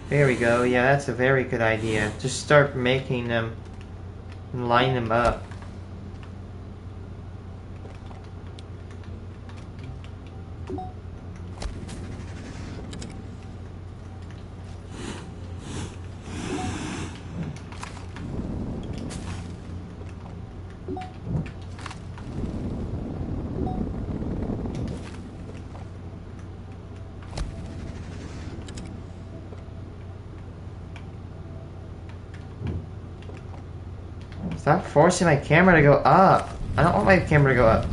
There we go. Yeah, that's a very good idea. Just start making them and line them up. Stop forcing my camera to go up. I don't want my camera to go up.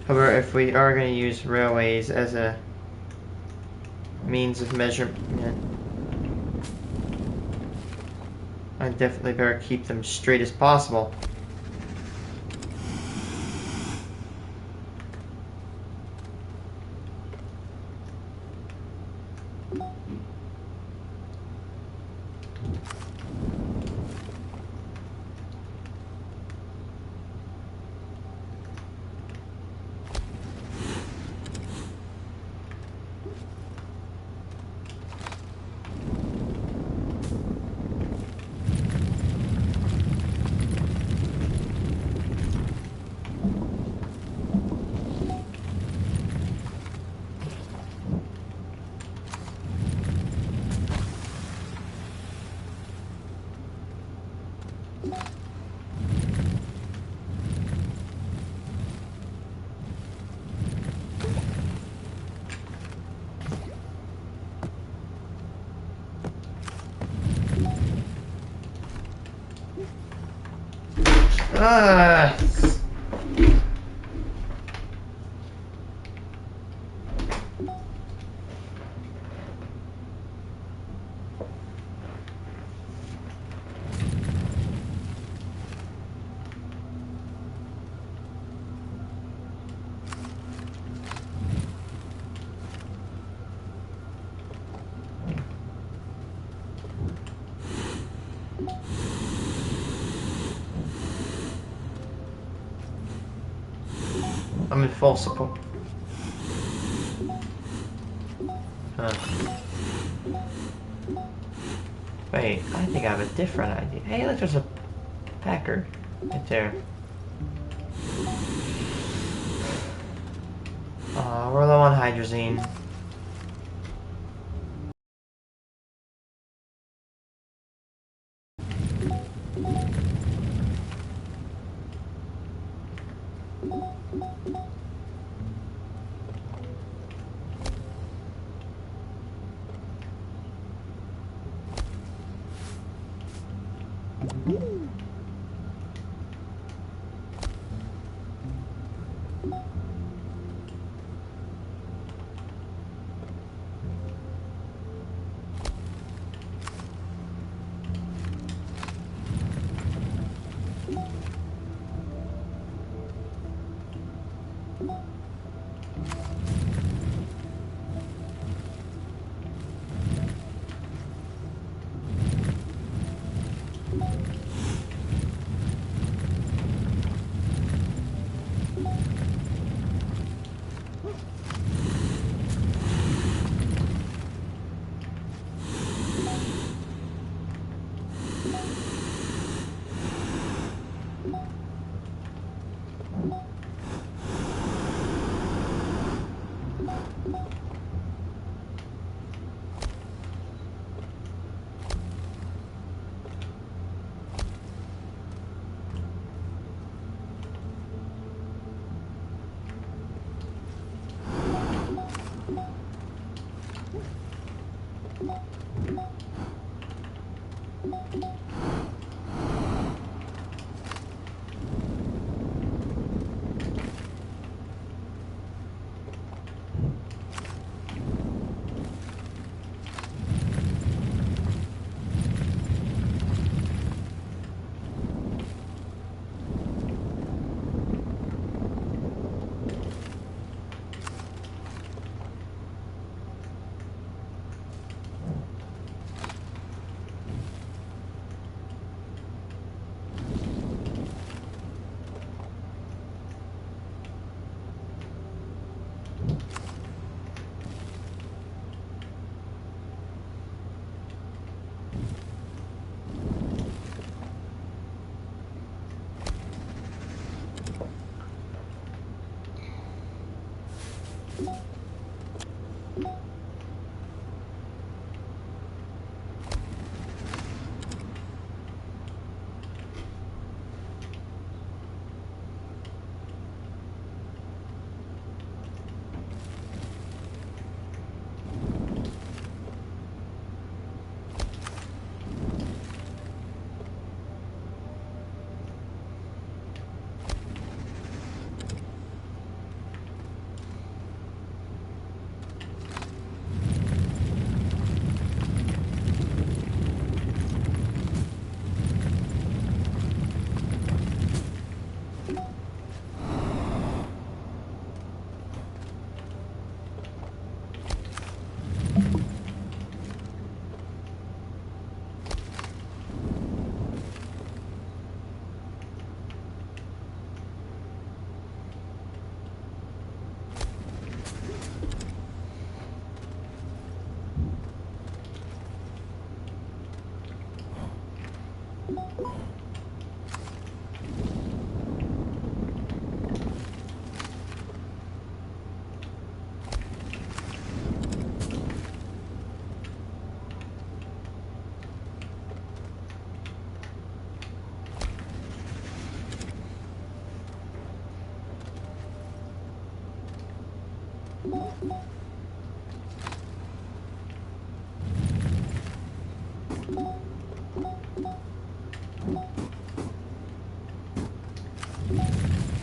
However, if we are going to use railways as a means of measurement, I definitely better keep them straight as possible. Ah. I'm in full support. Huh. Wait, I think I have a different idea. Hey, look, there's a Packard right there. We're low on hydrazine.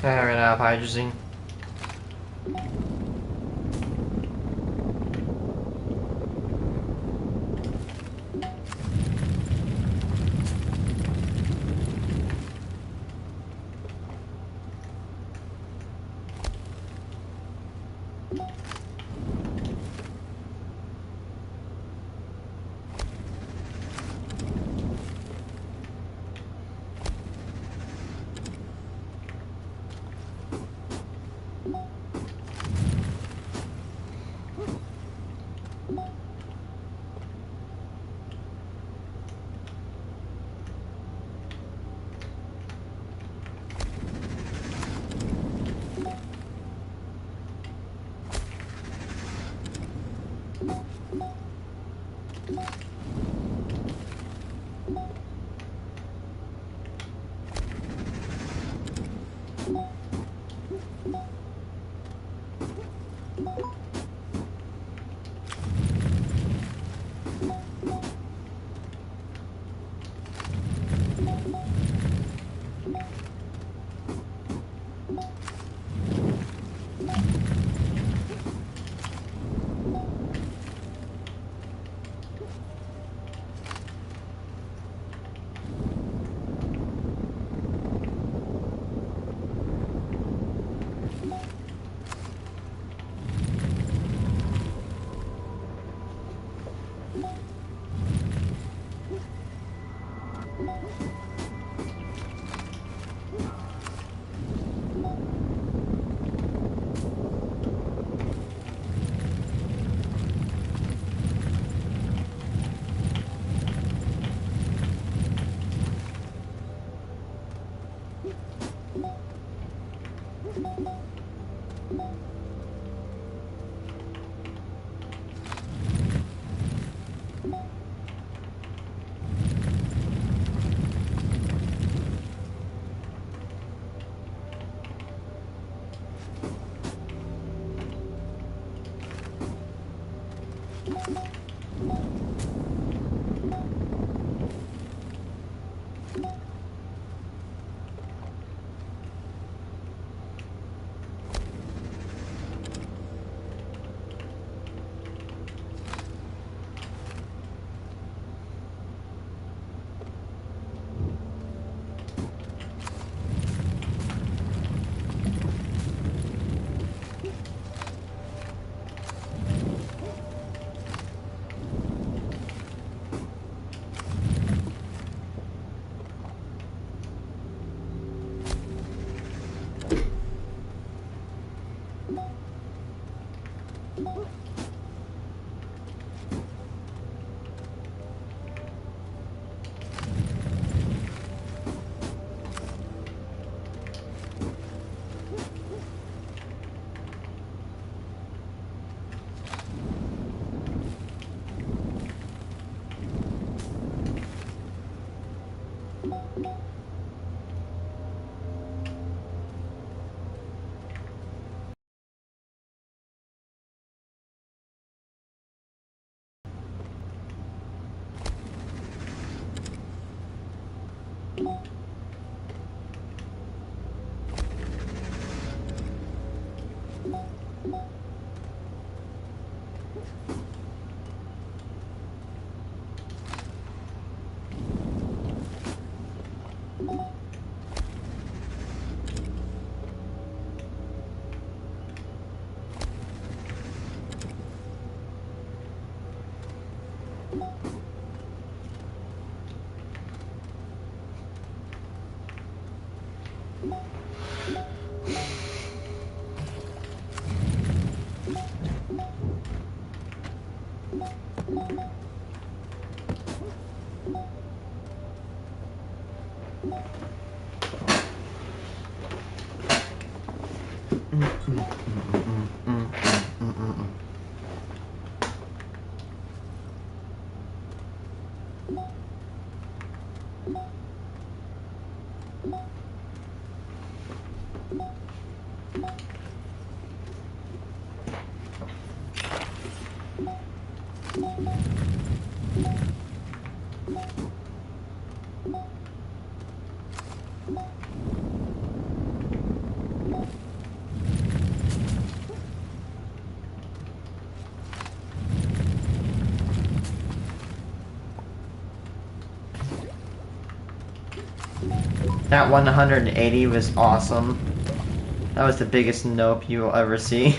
I ran out of hydrazine. That 180 was awesome. That was the biggest nope you will ever see.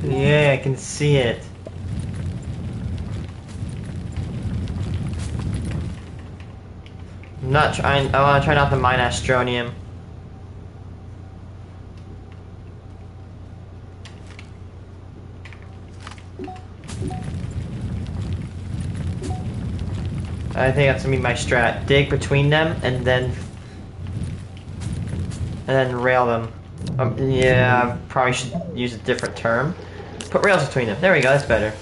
Yeah, I can see it. I'm not trying. I want to try not to mine Astronium. I think that's gonna be my strat. Dig between them and then rail them. Yeah, I probably should use a different term. Put rails between them. There we go. That's better.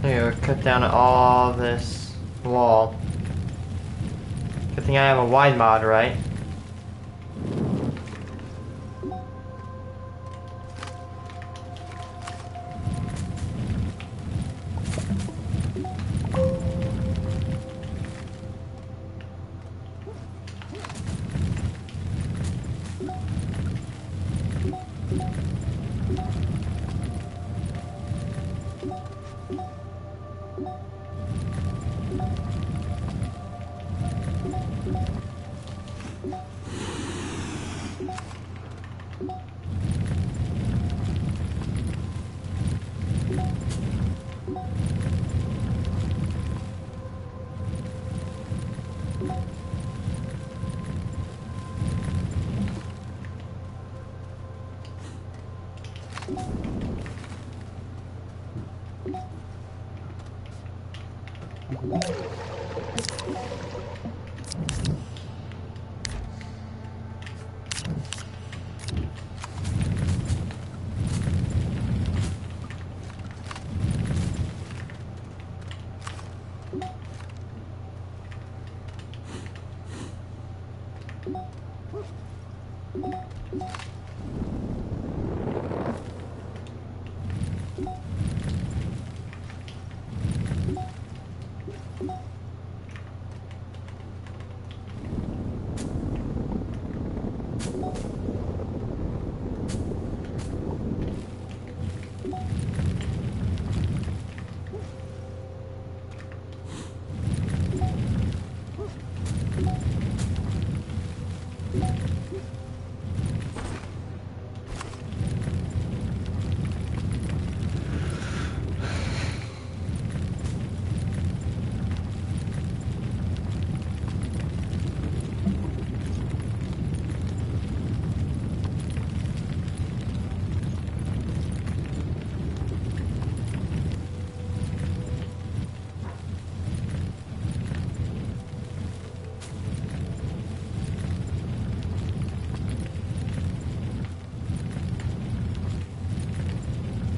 Here, cut down all this wall. Good thing I have a wide mod, right?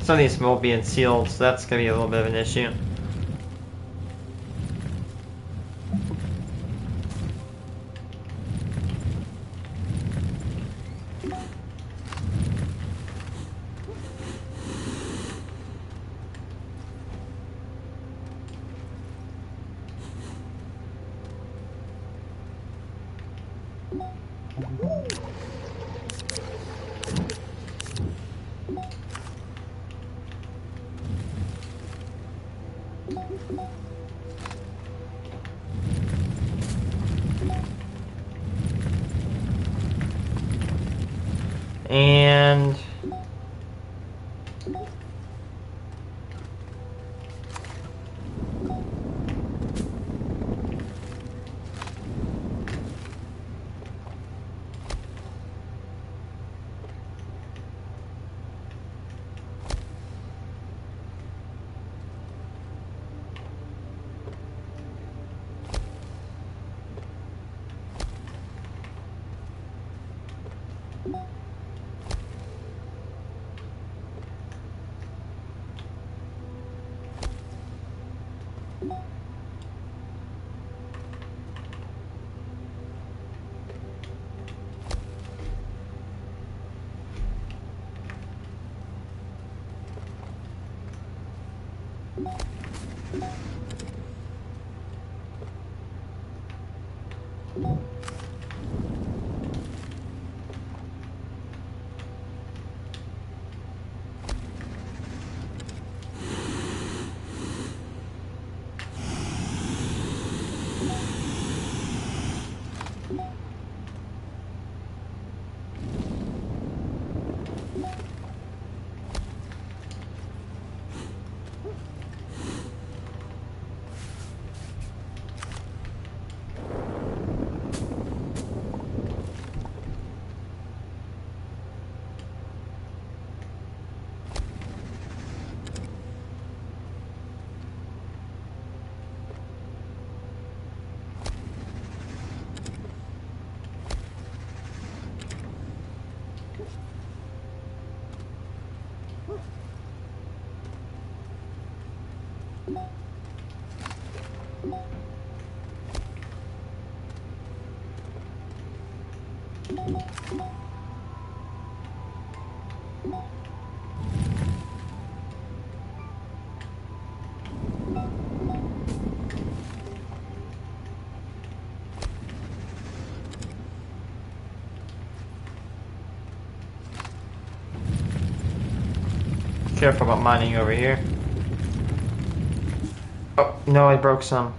Some of these will be in sealed, so that's gonna be a little bit of an issue. And careful about mining over here. Oh, no, I broke some.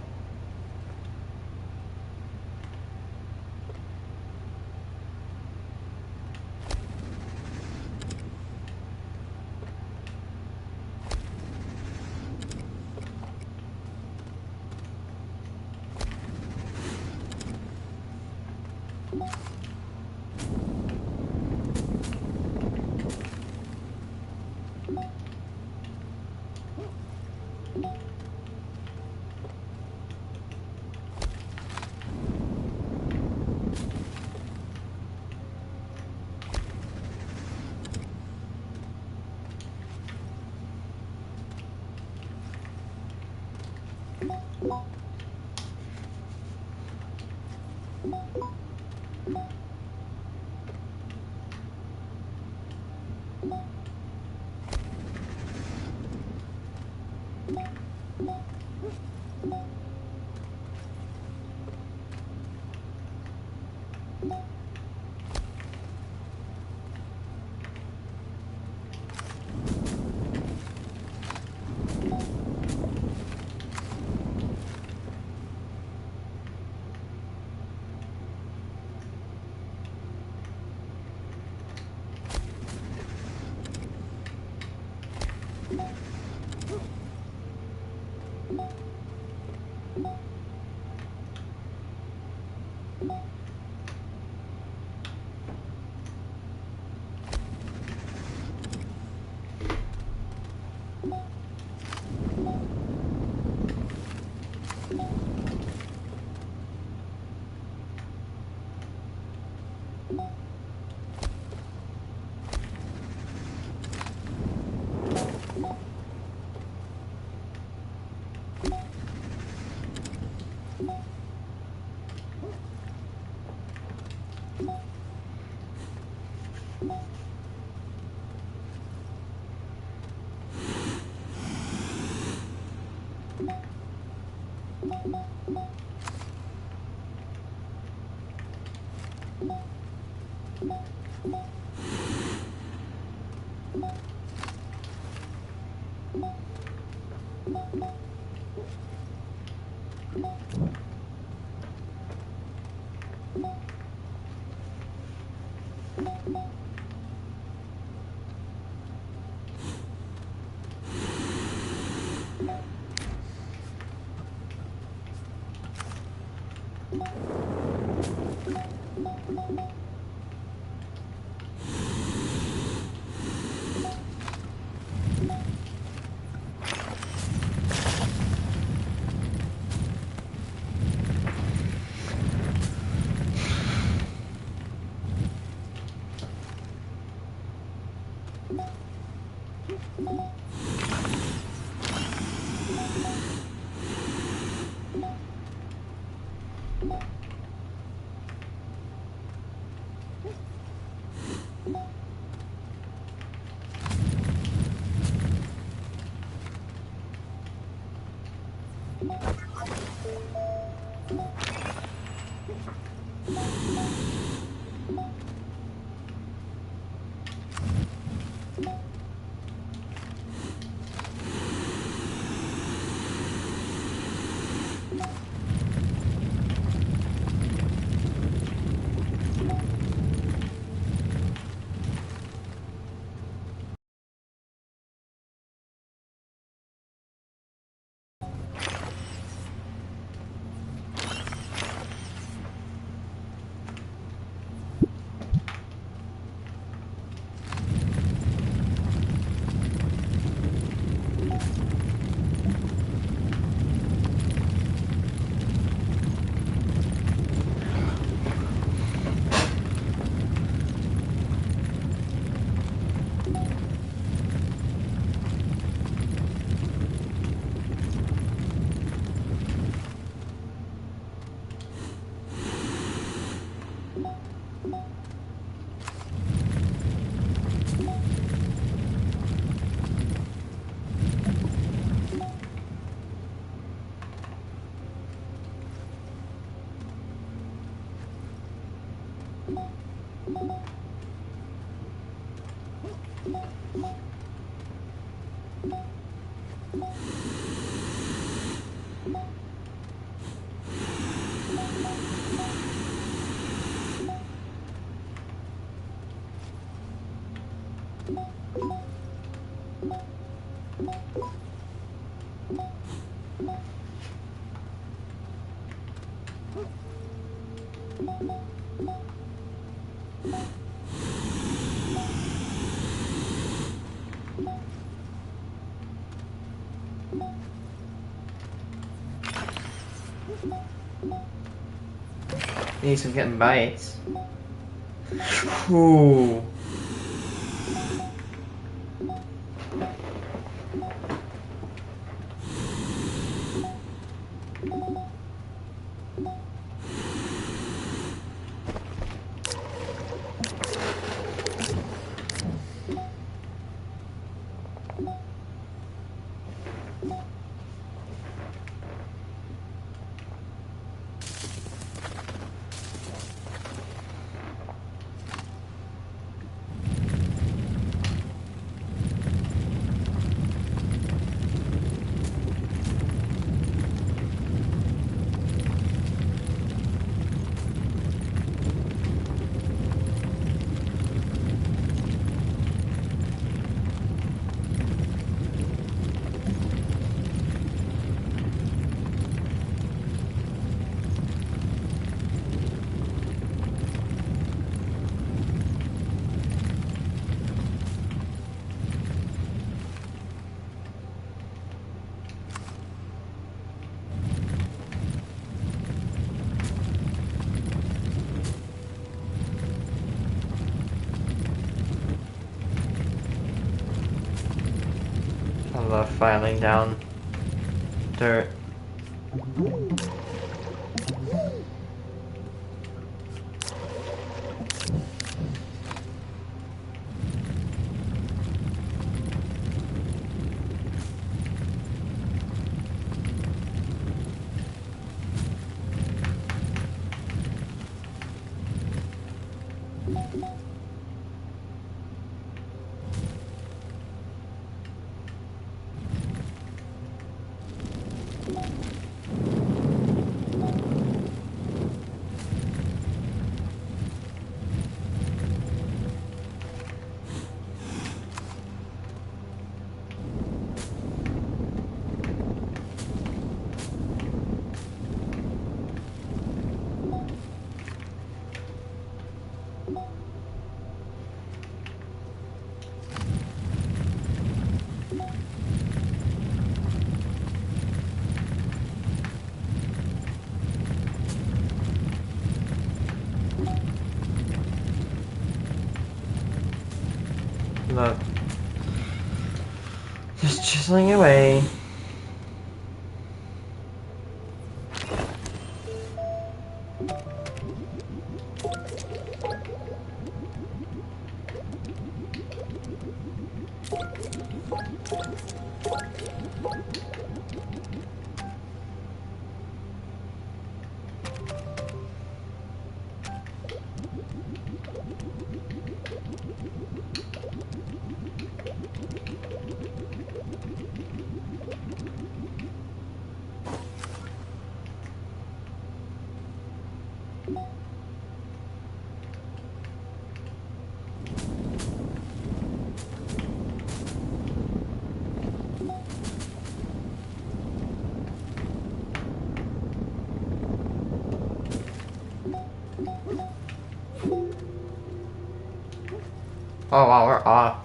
Need some getting bites. Ooh. I love filing down dirt. No. Just chiseling away. Oh wow, we're off.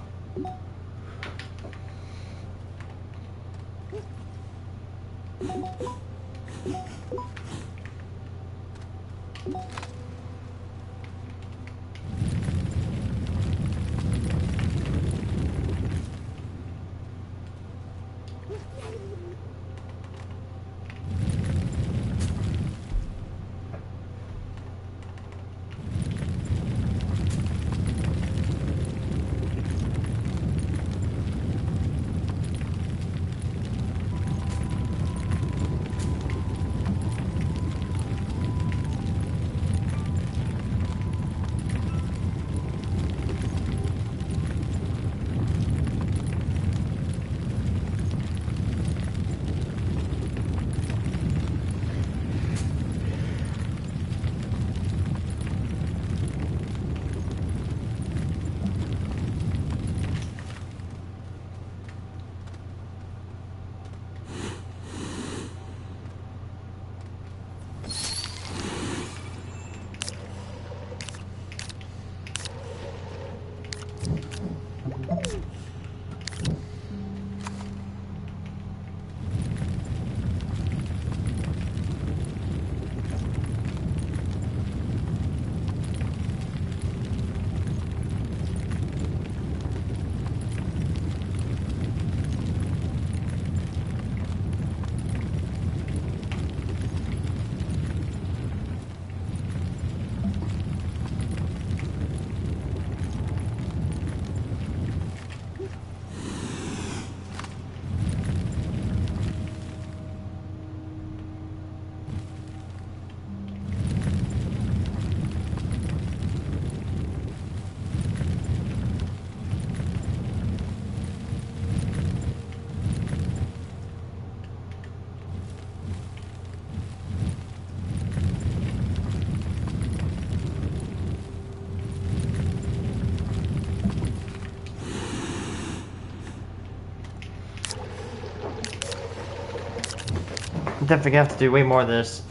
I'm definitely gonna have to do way more of this.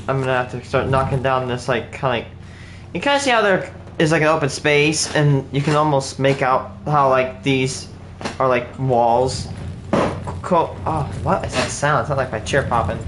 I'm gonna have to start knocking down this, like, kind of, you kind of see how there is like an open space, and you can almost make out how like these are like walls. Cool. Oh, what is that sound? It's not like my chair popping.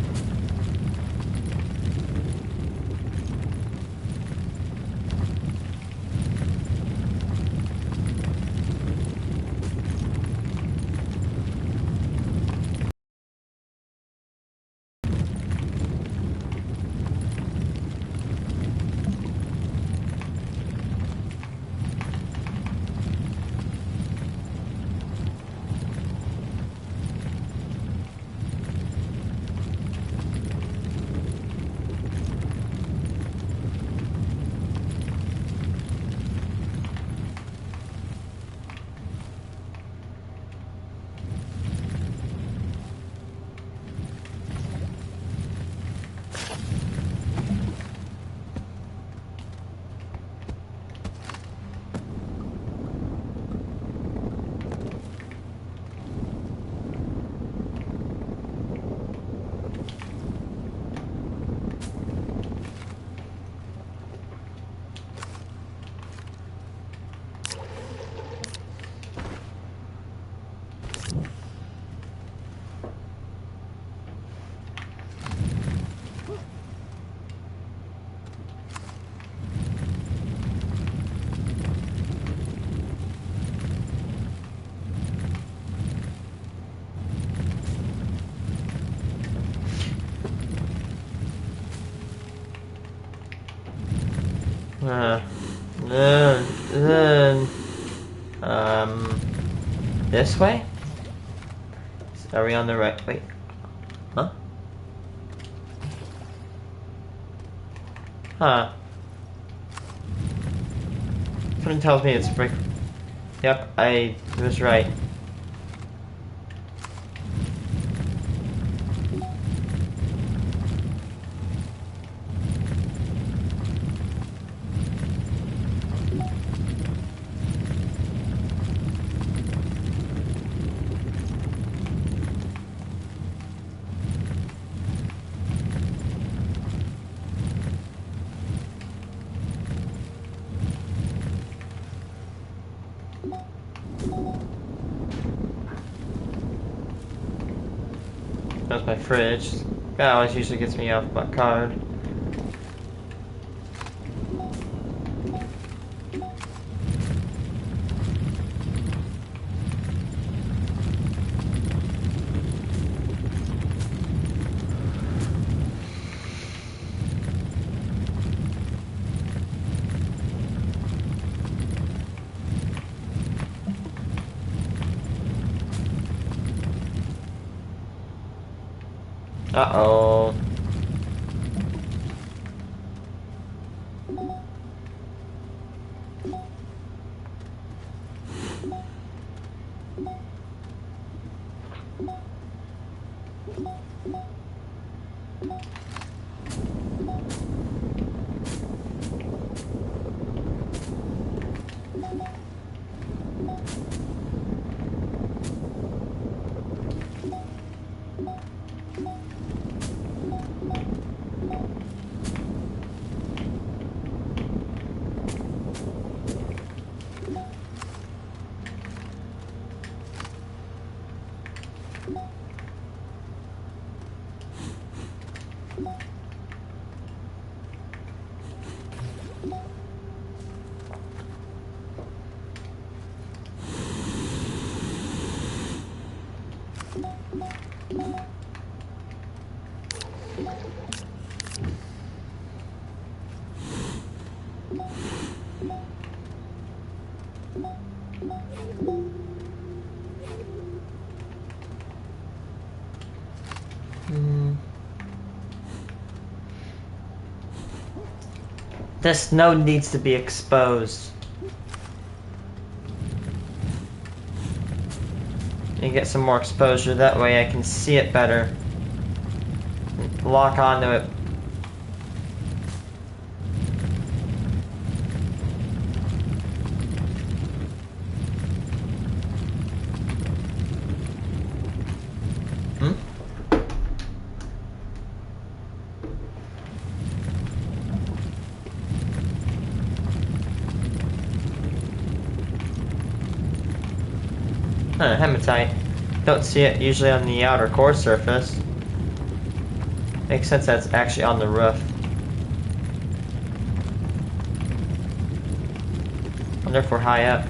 This way? Are we on the right? Wait. Huh? Huh. Something tells me it's brick. Yep, I was right. That's my fridge. That always usually gets me off my card. Uh-oh. This node needs to be exposed. And get some more exposure, that way I can see it better. Lock onto it. Hematite. Don't see it usually on the outer core surface. Makes sense that it's actually on the roof. Wonder if we're high up.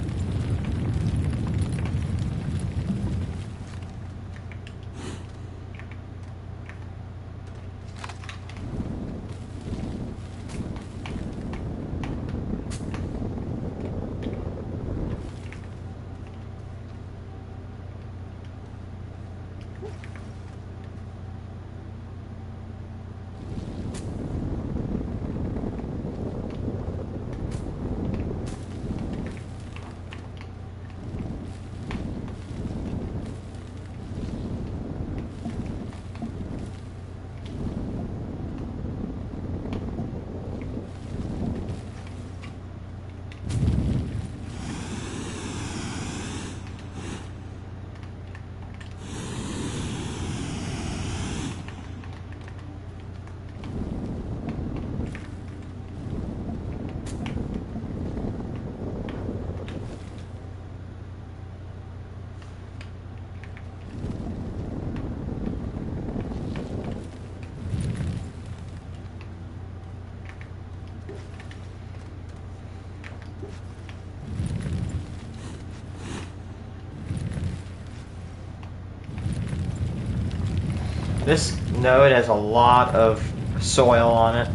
This node has a lot of soil on it.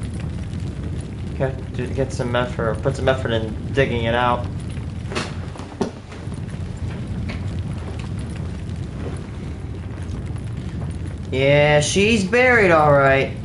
Okay. get some effort, put some effort in digging it out. Yeah, she's buried all right.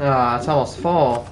Ah, it's almost full.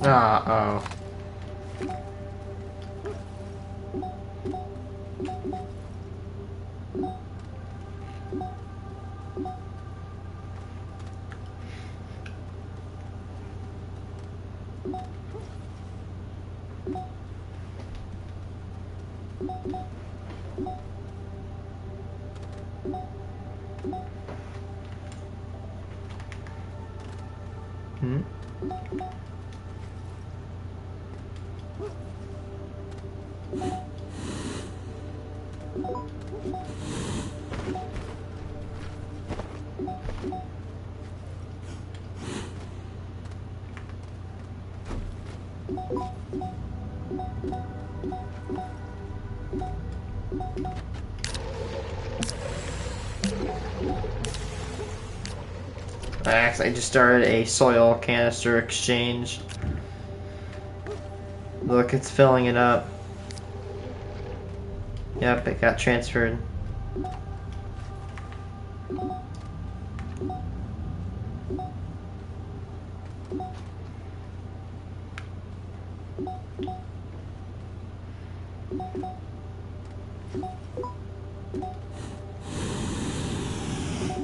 Uh-oh. Hmm? I just started a soil canister exchange. Look, it's filling it up. Yep, it got transferred.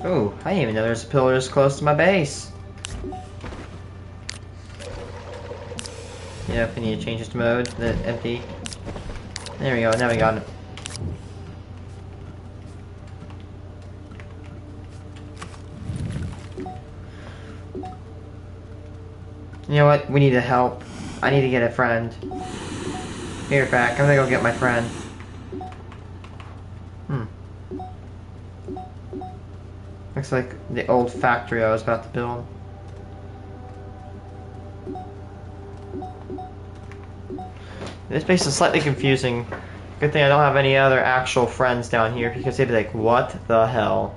Oh, I didn't even know there's a pillar this close to my base. Yep, I need to change this to mode, the empty. There we go, now we got it. You know what? We need to help. I need to get a friend. Here, back. I'm gonna go get my friend. Looks like the old factory I was about to build. This base is slightly confusing. Good thing I don't have any other actual friends down here because they'd be like, what the hell?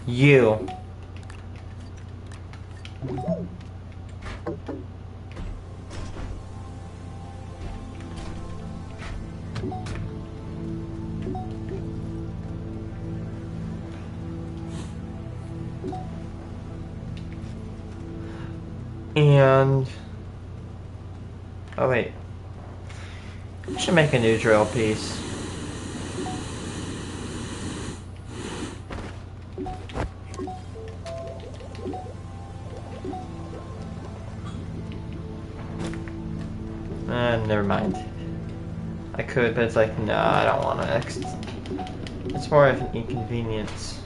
You. And oh wait, I should make a new drill piece. Never mind. I could, but it's like, no, I don't want to. It's more of an inconvenience.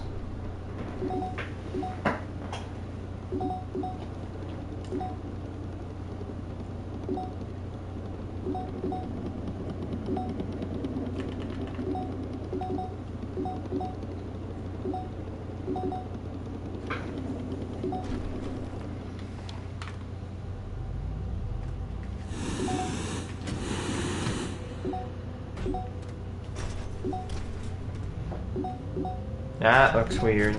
That looks weird.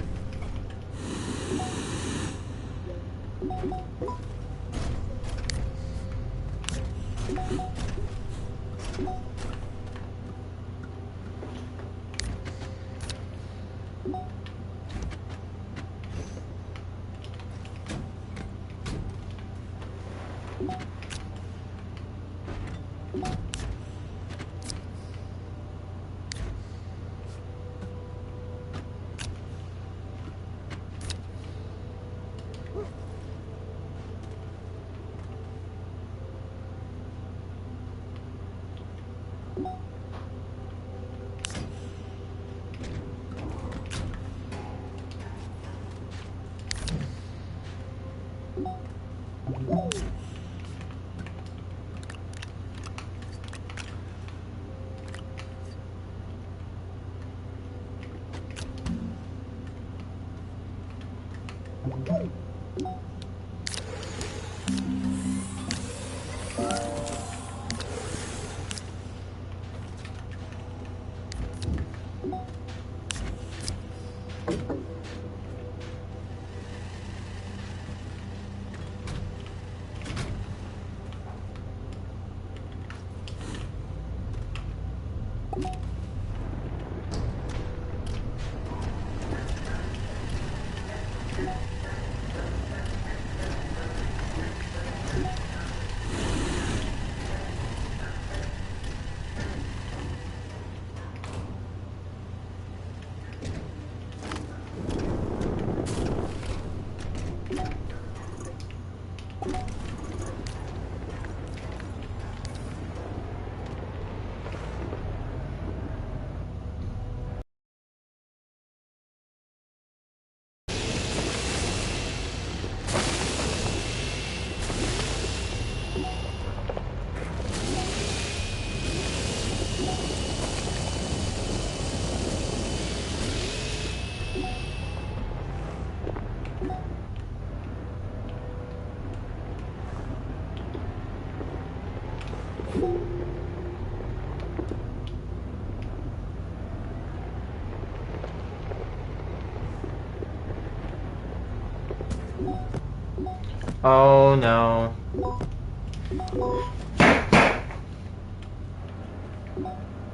Oh no.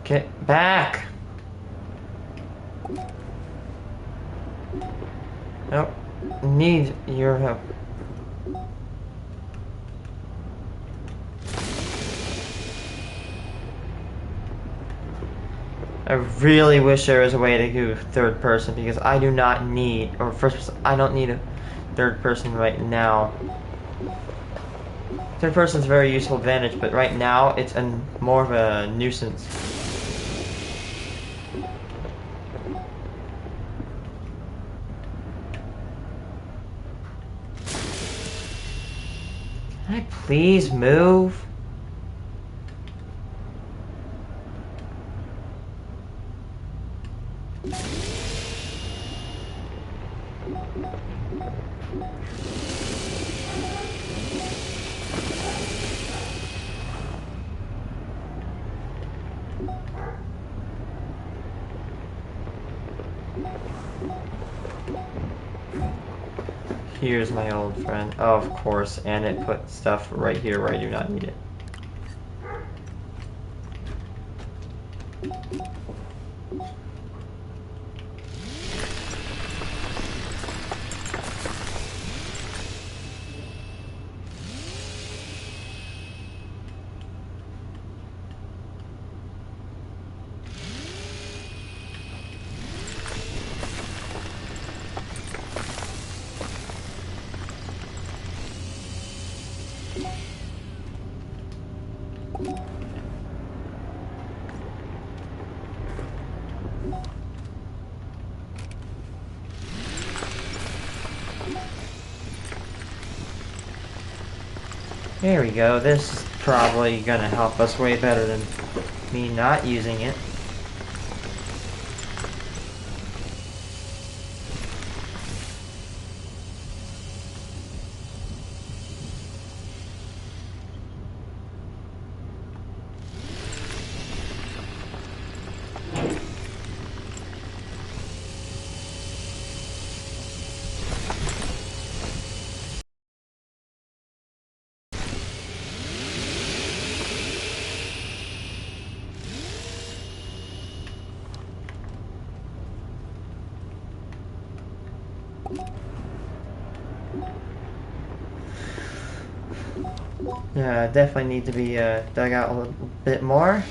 Get back! Nope. Need your help. I really wish there was a way to do third person because I do not need, or first person, I don't need a third person right now. Third person is a very useful advantage, but right now it's more of a nuisance. Can I please move? Here's my old friend. Oh, of course, and it put stuff right here where I do not need it. There we go. This is probably gonna help us way better than me not using it. Yeah, definitely need to be dug out a little bit more.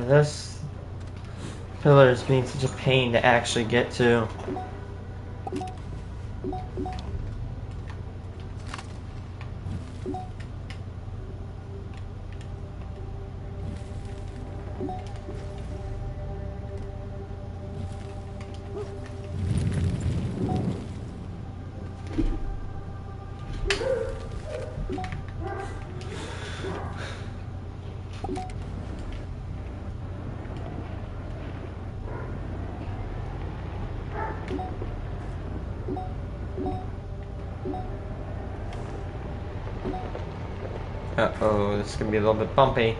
This pillar is being such a pain to actually get to. Uh-oh, this is gonna be a little bit bumpy.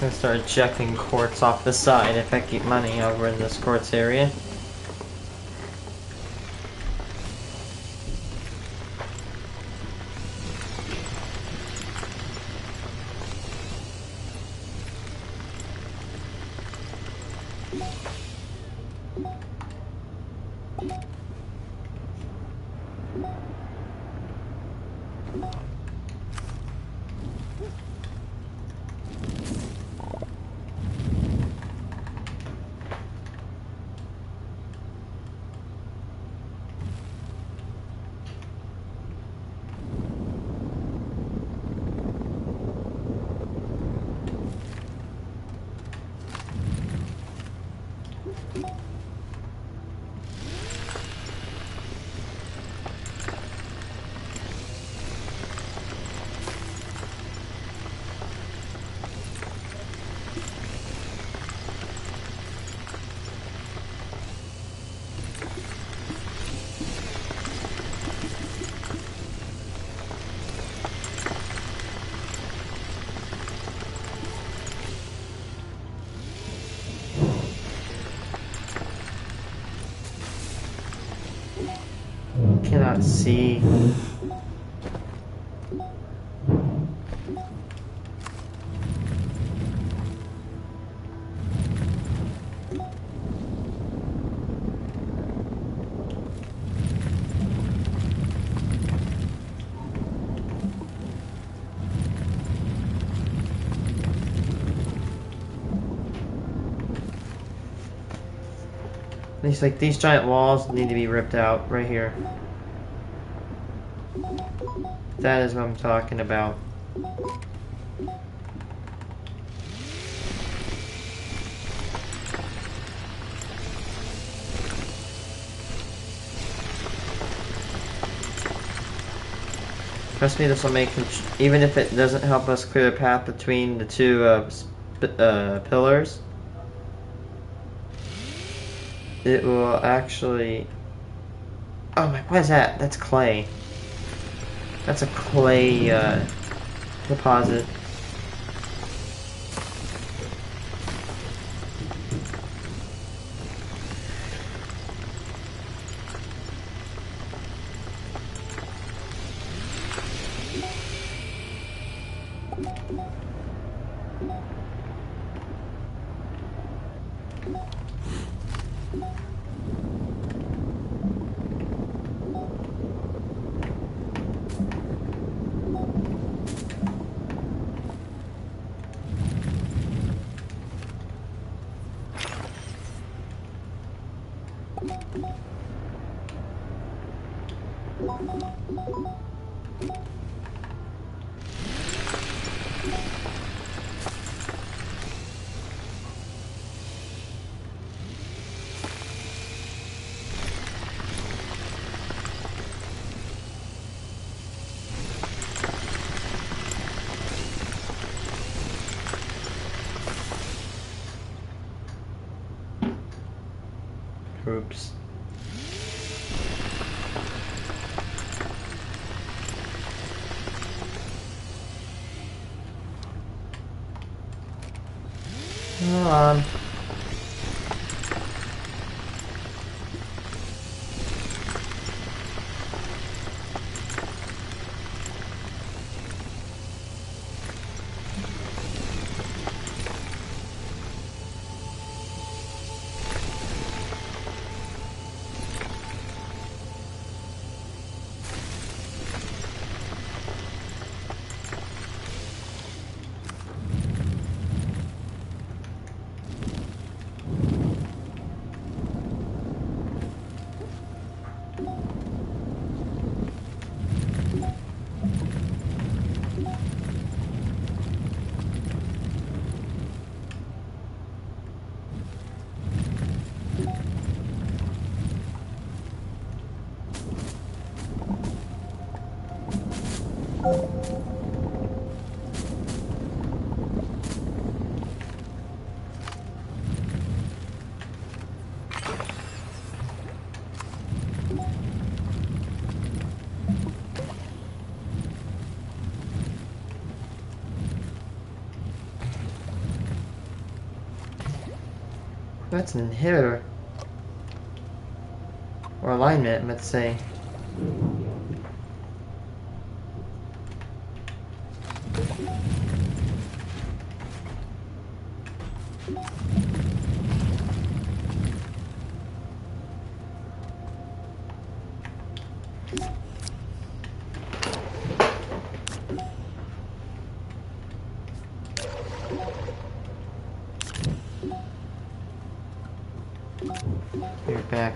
I'm gonna start ejecting quartz off the side if I keep money over in this quartz area. not see? These giant walls need to be ripped out right here. That is what I'm talking about. Trust me, this will make, even if it doesn't help us clear the path between the two pillars, it will actually. Oh my! What is that? That's clay. That's a clay deposit. Oops. Hold on. That's an inhibitor. Or alignment, let's say. You're back.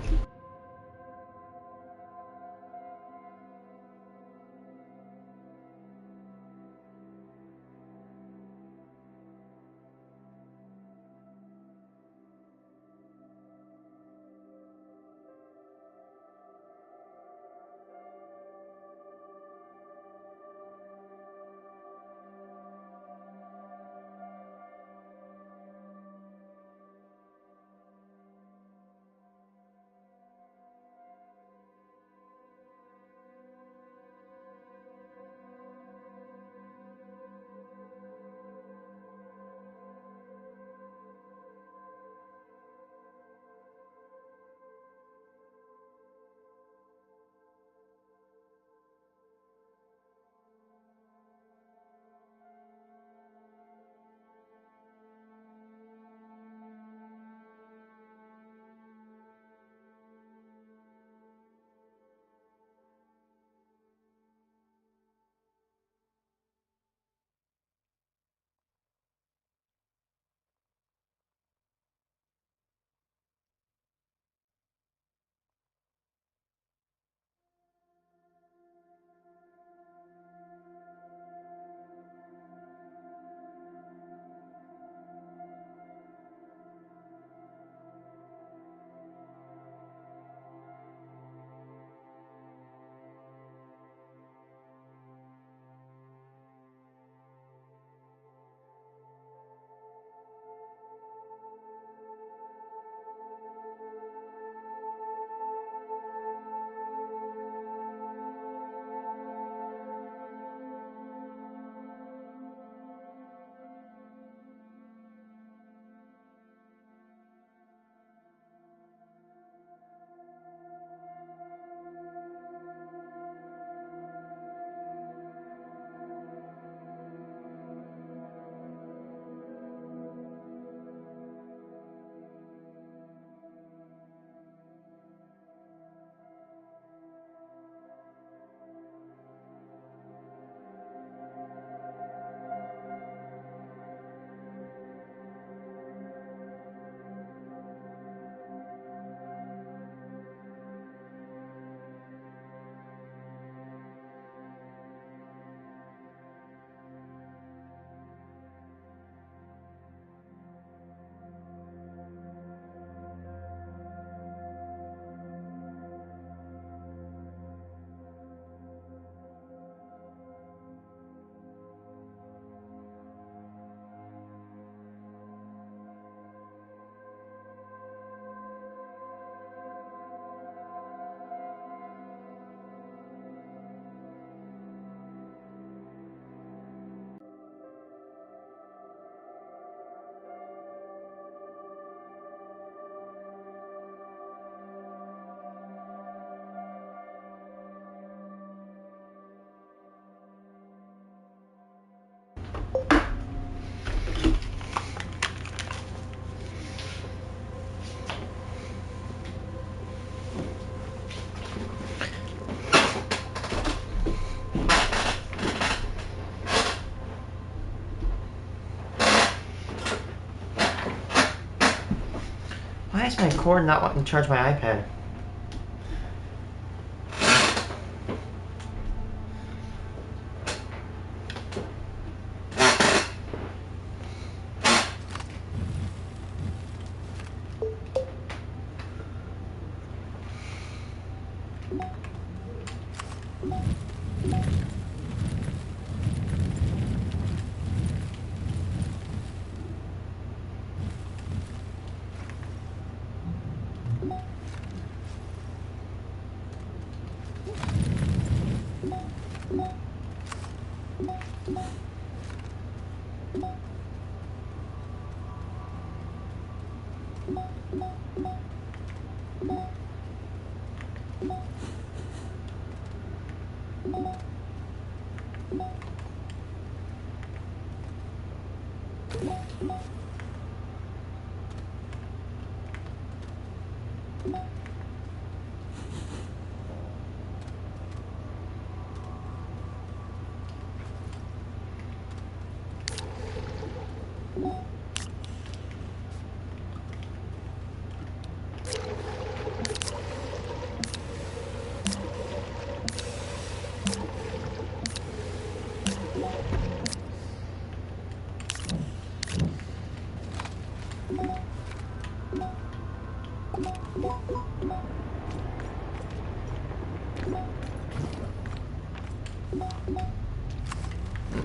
Why is my cord not wanting to charge my iPad?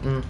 Mm-mm.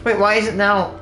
Wait, why is it now?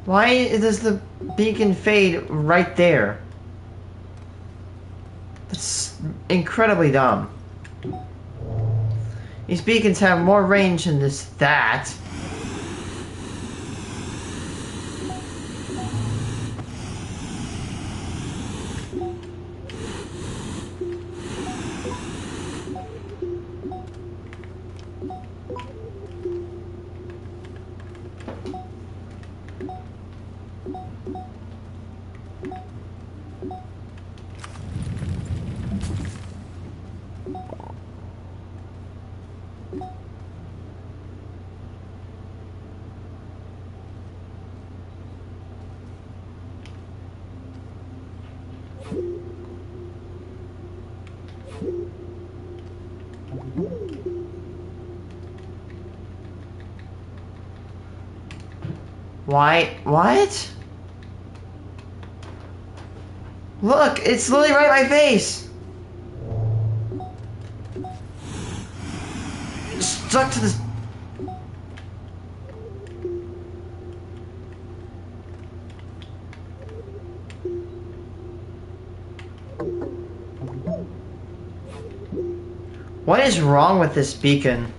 Why does the beacon fade right there? That's incredibly dumb. These beacons have more range than that. Why? What? Look, it's literally right in my face. It's stuck to this. What is wrong with this beacon?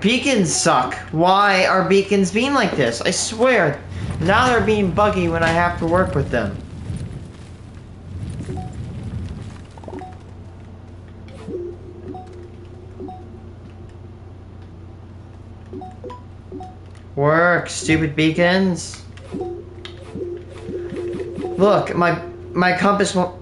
Beacons suck. Why are beacons being like this? I swear. Now they're being buggy when I have to work with them. Work, stupid beacons. Look, my compass won't.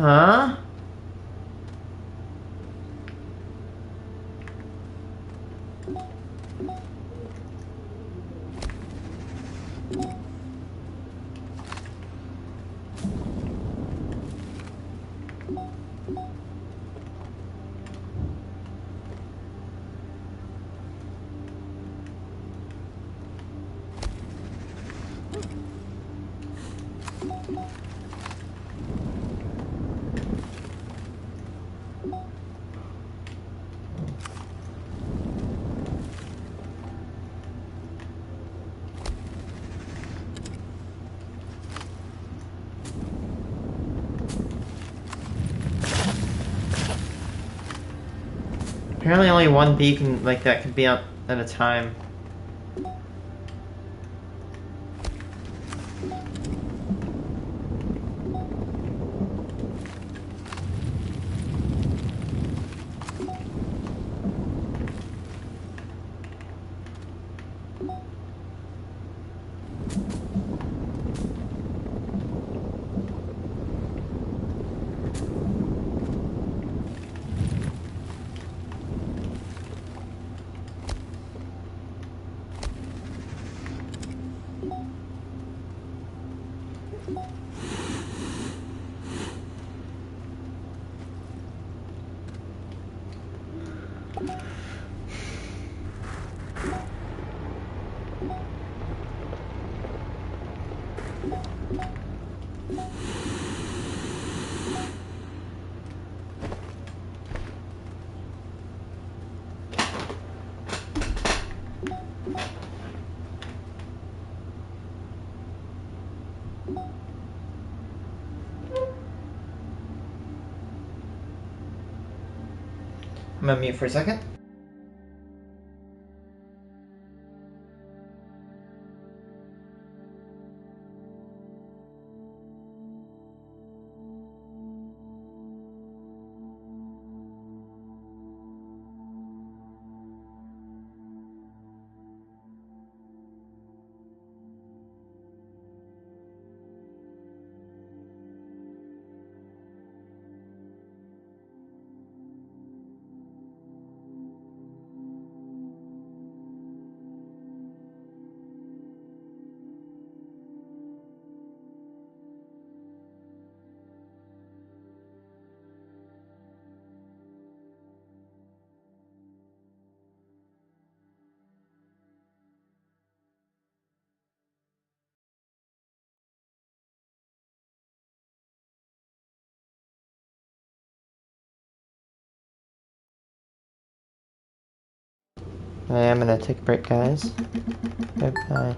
Huh? Apparently only one beacon like that can be up at a time. I'm gonna mute for a second. I am gonna take a break, guys. Bye bye.